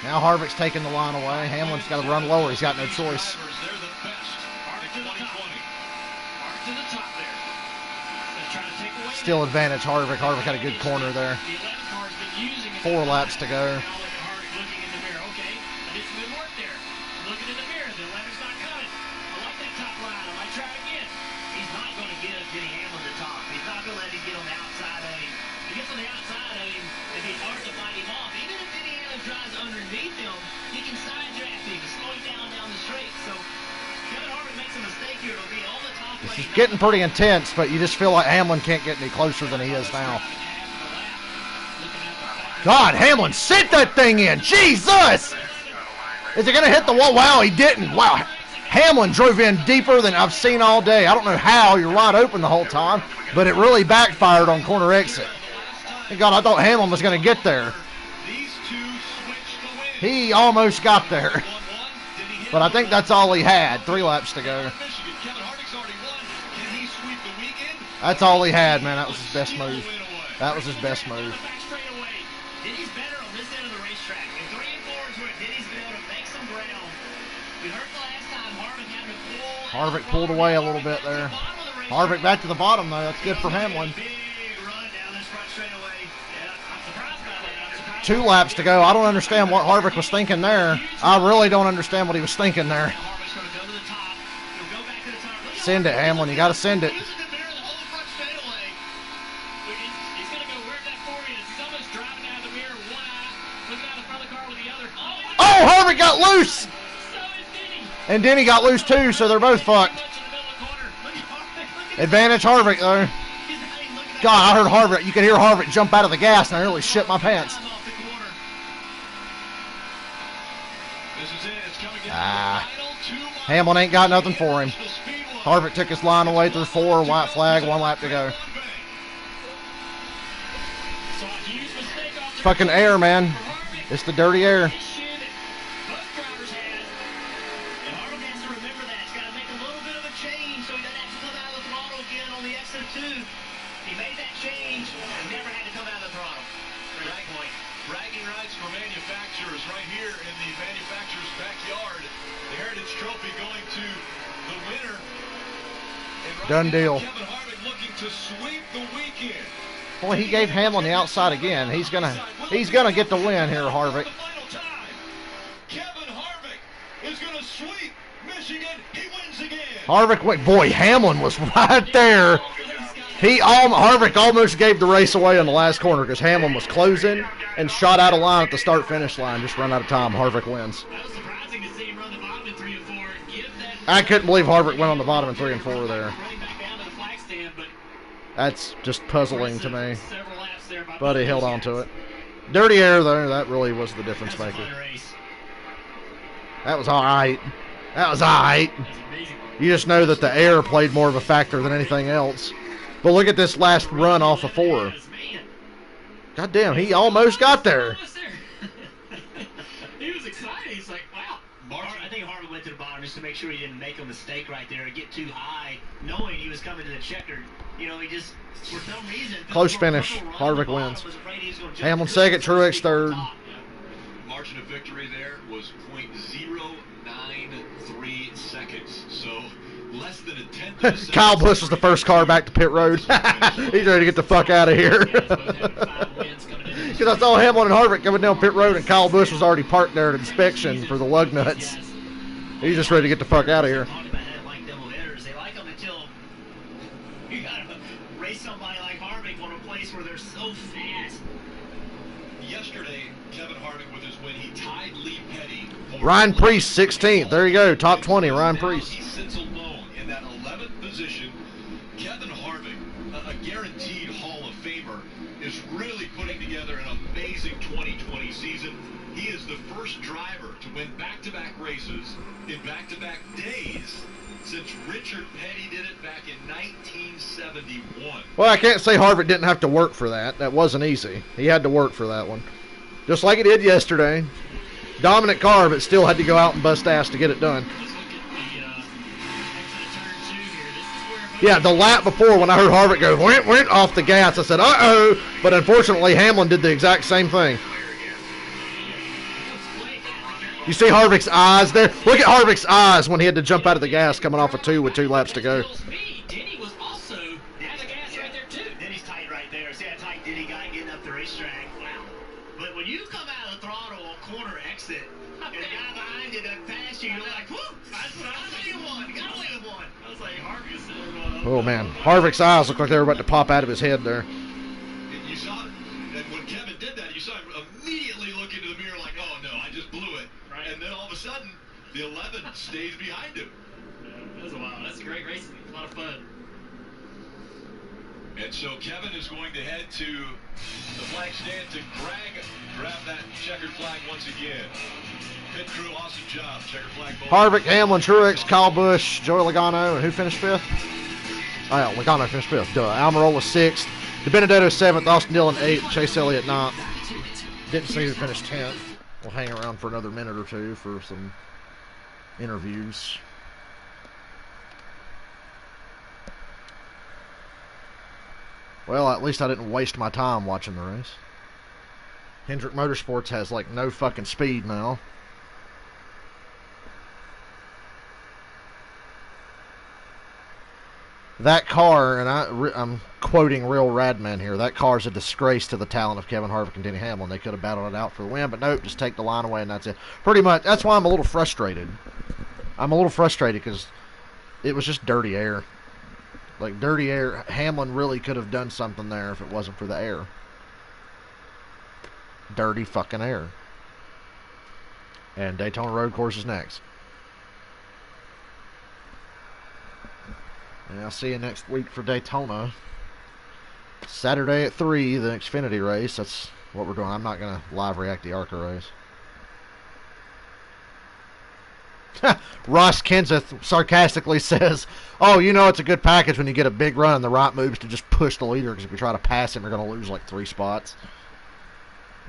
Now Harvick's taking the line away. Hamlin's got to run lower. He's got no choice. They're the best. Harvick to the top. Harvick to the top there. They're trying to take away Still advantage Harvick. Harvick had a good corner there. The 11 car's been using it. 4 laps to go. Now look at Harvick looking in the mirror. Okay, I did some good work there. Looking in the mirror. The 11's not coming. I like that top line. I might try again. He's not going to give Denny Hamlin the top. He's not going to let him get on the outside of him. If he gets on the outside of him, it'd be hard to fight him off. Even if Denny Hamlin drives underneath him, he can side draft him, slow him down the straight. So Kevin Harvick makes a mistake here. It'll be on the top lane. This is getting pretty intense, but you just feel like Hamlin can't get any closer than he is now. God, Hamlin sent that thing in. Jesus! Is it going to hit the wall? Wow, he didn't. Wow. Hamlin drove in deeper than I've seen all day. I don't know how. You're wide open the whole time, but it really backfired on corner exit. Thank God, I thought Hamlin was going to get there. He almost got there. But I think that's all he had. 3 laps to go. That's all he had, man. That was his best move. That was his best move. Denny's better on this end of the racetrack. And 3 and 4 is where Denny's been able to make some ground. We heard the last time Harvick had to pull. Harvick pulled away a little bit there. Harvick back to the bottom, though. That's good for Hamlin. Big run down this front straightaway. Yeah, I'm surprised by that. I'm surprised. 2 laps to go. I don't understand what Harvick was thinking there. I really don't understand what he was thinking there. Harvick's going to go to the top. He'll go back to the top. Look at Send it, Hamlin. You got to send it. using the mirror the whole front straightaway. He's going to go where that 4 is. He's almost driving out of the mirror. Why? Looking out in front of the car with the other. Oh, Harvick got loose! So is Denny. And Denny got loose, too, so they're both fucked. Much in the middle of the corner. Look at Harvick. Advantage Harvick, though. He's not even looking at God, I heard Harvick. You could hear Harvick jump out of the gas, and I nearly shit my pants. off the corner. This is it. It's coming in Ah. the final 2 miles. Hamlin ain't got nothing for him. Speedway. Harvick took his line away through 4. White flag, 1 lap to go. So a huge mistake off the Fucking air, man. It's the dirty air. issue that both drivers had. And Harvick has to remember that. He's got to make a little bit of a change so he doesn't have to come out of the throttle again on the exit 2. He made that change and never had to come out of the throttle. Great point. Bragging rights for manufacturers right here in the manufacturer's backyard. The Heritage Trophy going to the winner. And right Done now, deal. Kevin Harvick looking to sweep the weekend. Boy, he gave Hamlin the outside again. He's gonna get the win here, Harvick. The final time, Kevin Harvick is going to sweep Michigan, he wins again. Harvick went. Boy, Hamlin was right there. Harvick almost gave the race away on the last corner because Hamlin was closing and shot out of line at the start-finish line. Just run out of time. Harvick wins. That was surprising to see him run the bottom in 3 and 4. I couldn't believe Harvick went on the bottom in 3 and 4 there. Running back down to the flag stand, but That's just puzzling to me. several laps there by But he both held those on to guys. it. Dirty air, though, that really was the difference That's a maker. fun race. That was all right. That was all right. That's amazing. You just know that the air played more of a factor than anything else. But look at this last run off of 4. Man. God damn, he almost got there. Almost there. He was excited. He's like, wow. I think Harvick went to the bottom just to make sure he didn't make a mistake right there or get too high, knowing he was coming to the checker. You know, he just, for some reason, Close finish. Harvick wins. Hamlin second, Truex third. Margin of victory there was .093 seconds. So less than a tenth of a second. Kyle Busch was the first car back to pit road. He's ready to get the fuck out of here. Because I saw Hamlin and Harvick coming down pit road, and Kyle Busch was already parked there at inspection for the lug nuts. He's just ready to get the fuck out of here. They like them until you gotta race somebody like Harvick on a place where they're so fast. Yesterday, Kevin Harvick with his win, he tied Lee Petty. Ryan Preece, 16th. There you go, top 20, Ryan Preece. He sits alone in that 11th position. Kevin Harvick, a guaranteed Hall of Famer, is really putting together an amazing 2020 season. He is the first driver to win back-to-back races in back-to-back days since Richard Petty did it back in 1971. Well, I can't say Harvick didn't have to work for that. That wasn't easy. He had to work for that one. Just like he did yesterday. Dominant car, but still had to go out and bust ass to get it done. Yeah, the lap before when I heard Harvick go went off the gas, I said, uh-oh. But unfortunately, Hamlin did the exact same thing. You see Harvick's eyes there? Look at Harvick's eyes when he had to jump out of the gas coming off of 2 with 2 laps to go. Denny was also at the gas right there, too. Denny's tight right there. See how tight Denny got getting up the racetrack? Wow. But when you come out of the throttle on corner exit, and the guy behind you doesn't pass you, you're like, whoop, that's what I got away with one. I was like, Harvick is sitting there going, Oh, man. Harvick's eyes look like they were about to pop out of his head there. You saw it. And when Kevin did that, you saw him immediately look into the mirror like, oh, no, I just blew it. Right. And then all of a sudden, the 11 stays behind him. that was a while. That's a great racing. A lot of fun. And so Kevin is going to head to the flag stand to grab that checkered flag once again. Pit crew, awesome job. Checkered flag. Harvick, Hamlin, Truex, Kyle Busch, Joey Logano, and who finished 5th? Oh, yeah, Logano finished 5th. Duh. Almirola 6th. DiBenedetto 7th. Austin Dillon 8th. Chase Elliott 9th. Didn't see who finished 10th. We'll hang around for another minute or two for some interviews. Well, at least I didn't waste my time watching the race. Hendrick Motorsports has like no fucking speed now. That car, and I'm quoting real Radman here, that car's a disgrace to the talent of Kevin Harvick and Denny Hamlin. They could have battled it out for the win, but nope, just take the line away and that's it. Pretty much, that's why I'm a little frustrated. I'm a little frustrated because it was just dirty air. Like, dirty air. Hamlin really could have done something there if it wasn't for the air. Dirty fucking air. And Daytona Road Course is next. And I'll see you next week for Daytona. Saturday at 3, the Xfinity race. That's what we're doing. I'm not going to live react the ARCA race. Ross Kenseth sarcastically says, oh, you know it's a good package when you get a big run and the right moves to just push the leader, because if you try to pass him, you're going to lose like 3 spots.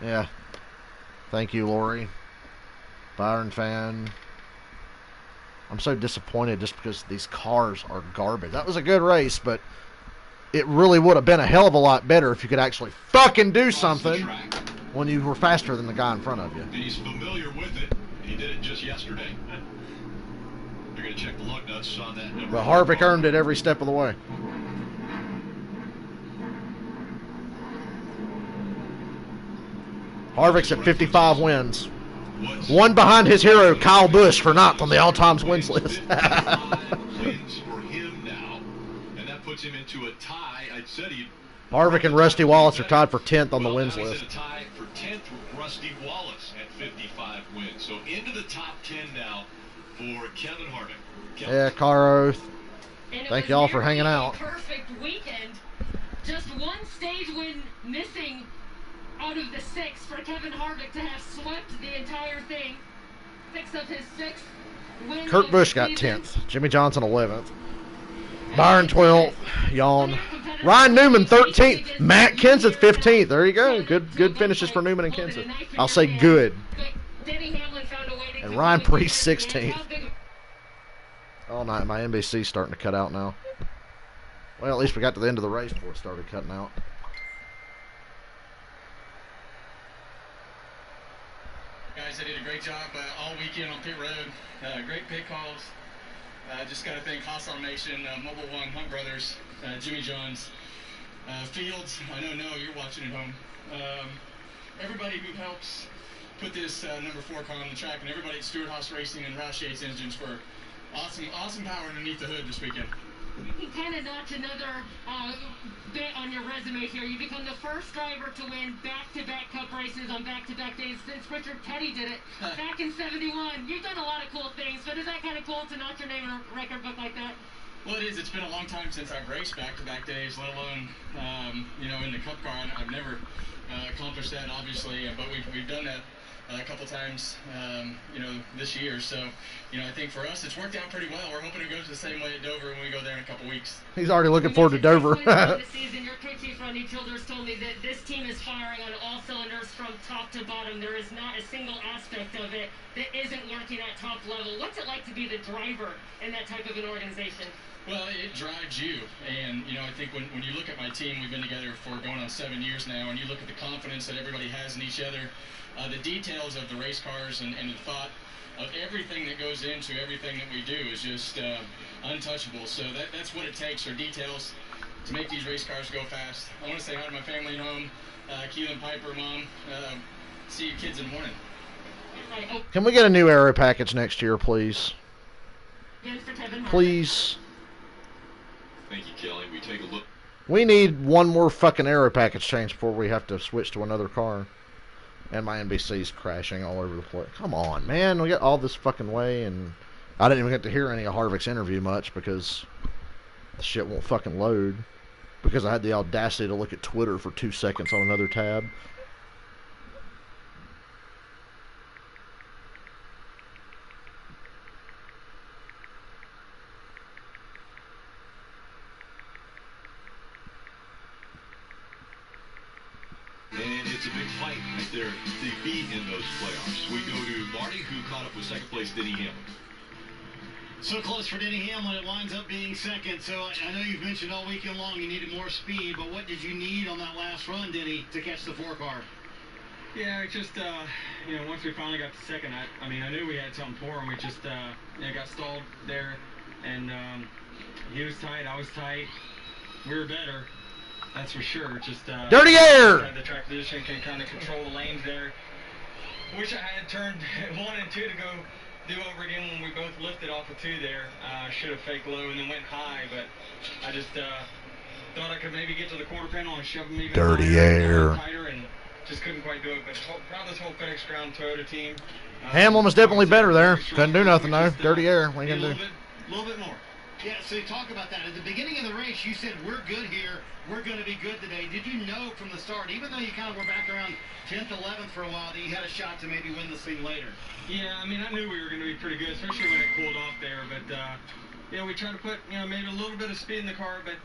Yeah. Thank you, Lori. Byron fan. I'm so disappointed just because these cars are garbage. That was a good race, but it really would have been a hell of a lot better if you could actually fucking do something when you were faster than the guy in front of you. He's familiar with it. He did it just yesterday. They're going to check the lug nuts on that. But Harvick earned it every step of the way. Harvick's at 55 wins. One behind his hero, Kyle Busch, for 9th on the all-time wins list. Wins for him now, and that puts him into a tie. I said he. Harvick and Rusty Wallace are tied for 10th on the wins now list. He's in a tie for 10th with Rusty Wallace at 55 wins. So into the top 10 now for Kevin Harvick. Yeah, Caro. Thank y'all for hanging out. Perfect weekend. Just one stage win missing out of the 6 for Kevin Harvick to have swept the entire thing. Picks up his 6th win. Kurt Busch got 10th. Jimmy Johnson 11th. Byron 12th. Yawn. Ryan Newman 13th. Matt Kenseth 15th. There you go. Good finishes for Newman and Kenseth. I'll say good. And Ryan Preece 16th. Oh, no, my NBC's starting to cut out now. Well, at least we got to the end of the race before it started cutting out. Guys, they did a great job all weekend on pit road. Great pit calls. Just got to thank Haas Automation, Mobile One, Hunt Brothers, Jimmy Johns, Fields. I know you're watching at home. Everybody who helps put this number 4 car on the track, and everybody at Stewart Haas Racing and Roush Yates Engines for awesome power underneath the hood this weekend. You kind of notch another bit on your resume here. You become the first driver to win back-to-back Cup races on back-to-back days since Richard Petty did it back in '71. You've done a lot of cool things, but is that kind of cool to notch your name in a record book like that? Well, it is. It's been a long time since I've raced back-to-back days, let alone, in the Cup car. I've never accomplished that, obviously, but we've done that a couple times, this year. So, I think for us, it's worked out pretty well. We're hoping it goes the same way at Dover when we go there in a couple weeks. He's already looking forward to Dover. The season, your crew chief Rodney Childers told me that this team is firing on all cylinders from top to bottom. There is not a single aspect of it that isn't working at top level. What's it like to be the driver in that type of an organization? Well, it drives you, and I think when you look at my team, we've been together for going on 7 years now, and you look at the confidence that everybody has in each other, the details of the race cars and the thought of everything that goes into everything that we do is just untouchable. So that's what it takes, are details to make these race cars go fast. I want to say hi to my family at home, Keelan, Piper, Mom. See you kids in the morning. Can we get a new aero package next year, please? Please. Thank you, Kelly. We take a look. We need one more fucking aero package change before we have to switch to another car. And my NBC's crashing all over the place. Come on, man. We got all this fucking way, and I didn't even get to hear any of Harvick's interview much because the shit won't fucking load. Because I had the audacity to look at Twitter for 2 seconds on another tab. And it's a big fight right there to be in those playoffs. We go to Marty, who caught up with second place Denny Hamlin. So close for Denny Hamlin, it winds up being second. So I know you've mentioned all weekend long you needed more speed, but what did you need on that last run, Denny, to catch the 4 car? Yeah, it just, once we finally got to second, I knew we had something for him. We just, got stalled there, and he was tight, I was tight. We were better, that's for sure. Just Dirty air! The track position can kind of control the lanes there. Wish I had turned 1 and 2 to go do over again when we both lifted off of 2 there. Should have faked low and then went high, but I just thought I could maybe get to the quarter panel and shove them even Dirty higher, air. tighter, and just couldn't quite do it. But proud of this whole FedEx Ground Toyota team. Hamlin was definitely better there. Couldn't do nothing though. Dirty air. What are you gonna do? A little bit more. Yeah, so you talk about that. At the beginning of the race, you said, we're good here. We're going to be good today. Did you know from the start, even though you kind of were back around 10th, 11th for a while, that you had a shot to maybe win this thing later? Yeah, I knew we were going to be pretty good, especially when it cooled off there. But, we tried to put, maybe a little bit of speed in the car. But,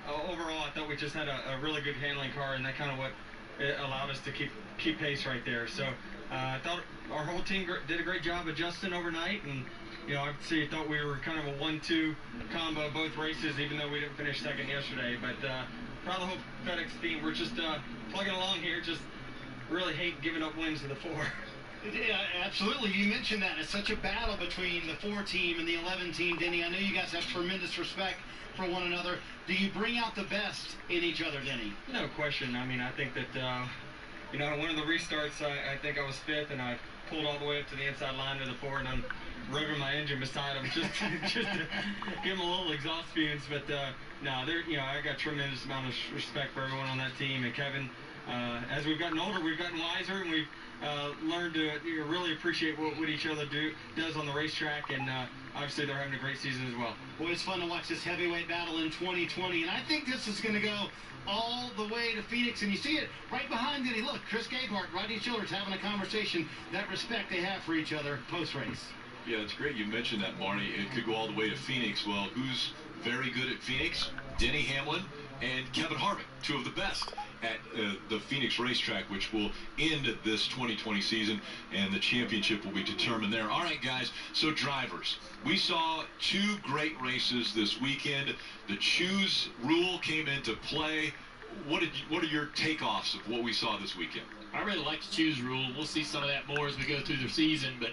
overall, I thought we just had a really good handling car, and that kind of what it allowed us to keep pace right there. So I thought our whole team did a great job adjusting overnight, and I thought we were kind of a 1-2 combo both races, even though we didn't finish second yesterday. But proud of the whole FedEx team. We're just plugging along here. Just really hate giving up wins to the 4. Yeah, absolutely. You mentioned that. It's such a battle between the 4 team and the 11 team, Denny. I know you guys have tremendous respect for one another. Do you bring out the best in each other, Denny? No question. I think that You know, one of the restarts, I think I was fifth, and I pulled all the way up to the inside line of the four, and I'm revving my engine beside him just to give him a little exhaust fumes. But no, I got tremendous amount of respect for everyone on that team. And Kevin, as we've gotten older, we've gotten wiser, and we've learned to really appreciate what each other does on the racetrack. And obviously, they're having a great season as well. Boy, it's fun to watch this heavyweight battle in 2020, and I think this is going to go all the way to Phoenix, and you see it right behind Denny. Look, Chris Gabehart, Rodney Childers having a conversation, that respect they have for each other post-race. Yeah, it's great you mentioned that, Marty. It could go all the way to Phoenix. Well, who's very good at Phoenix? Denny Hamlin and Kevin Harvick, two of the best at the Phoenix racetrack, which will end this 2020 season, and the championship will be determined there. All right, guys, so drivers. We saw two great races this weekend. The choose rule came into play. What are your takeoffs of what we saw this weekend? I really like the choose rule. We'll see some of that more as we go through the season, but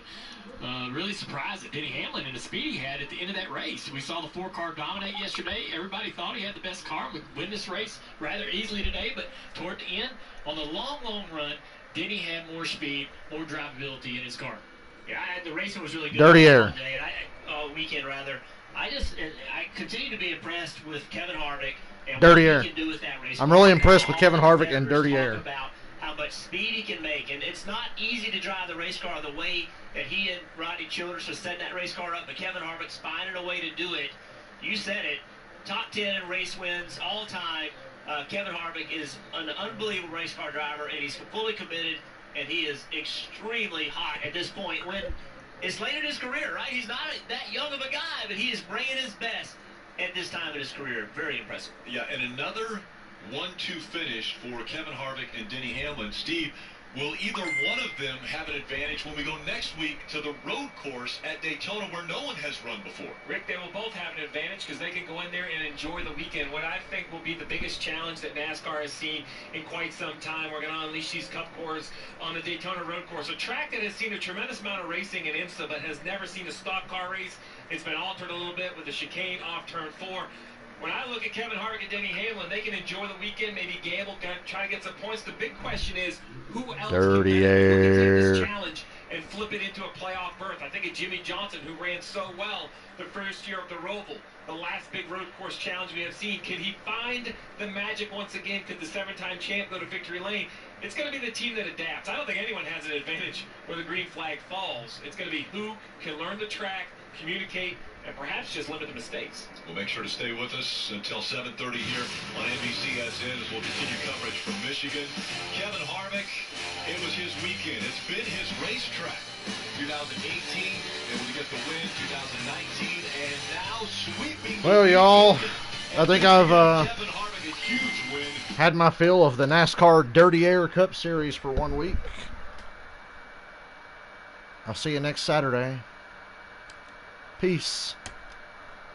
really surprised at Denny Hamlin and the speed he had at the end of that race. We saw the 4-car dominate yesterday. Everybody thought he had the best car, would win this race rather easily today, but toward the end, on the long run, Denny had more speed, more drivability in his car. Yeah, the racing was really good. Dirty air. All weekend, rather. I continue to be impressed with Kevin Harvick and Dirty what air. he can do with that race. I'm really impressed with Kevin Harvick and dirty air. About how much speed he can make, and it's not easy to drive the race car the way that he and Rodney Childers have set that race car up, but Kevin Harvick's finding a way to do it. You said it, top 10 in race wins all time. Kevin Harvick is an unbelievable race car driver, and he's fully committed, and he is extremely hot at this point when it's late in his career, right? He's not that young of a guy, but he is bringing his best at this time in his career. Very impressive. Yeah, and another 1-2 finish for Kevin Harvick and Denny Hamlin. Steve, will either one of them have an advantage when we go next week to the road course at Daytona where no one has run before? Rick, they will both have an advantage because they can go in there and enjoy the weekend. What I think will be the biggest challenge that NASCAR has seen in quite some time. We're going to unleash these cup cores on the Daytona road course, a track that has seen a tremendous amount of racing in IMSA but has never seen a stock car race. It's been altered a little bit with the chicane off turn 4. When I look at Kevin Harvick and Denny Hamlin, they can enjoy the weekend. Maybe Gable can try to get some points. The big question is, who else Dirty can take this air. challenge and flip it into a playoff berth? I think of Jimmy Johnson, who ran so well the first year of the Roval, the last big road course challenge we have seen. Can he find the magic once again? Could the 7-time champ go to victory lane? It's going to be the team that adapts. I don't think anyone has an advantage where the green flag falls. It's going to be who can learn the track, communicate, and perhaps just limit the mistakes. We'll make sure to stay with us until 7:30 here on NBCSN as we'll continue coverage from Michigan. Kevin Harvick, it was his weekend. It's been his racetrack. 2018, able to get the win. 2019, and now sweeping. Well, y'all, I think I've Kevin Harvick, a huge win. had my fill of the NASCAR Dirty Air Cup Series for 1 week. I'll see you next Saturday. Peace.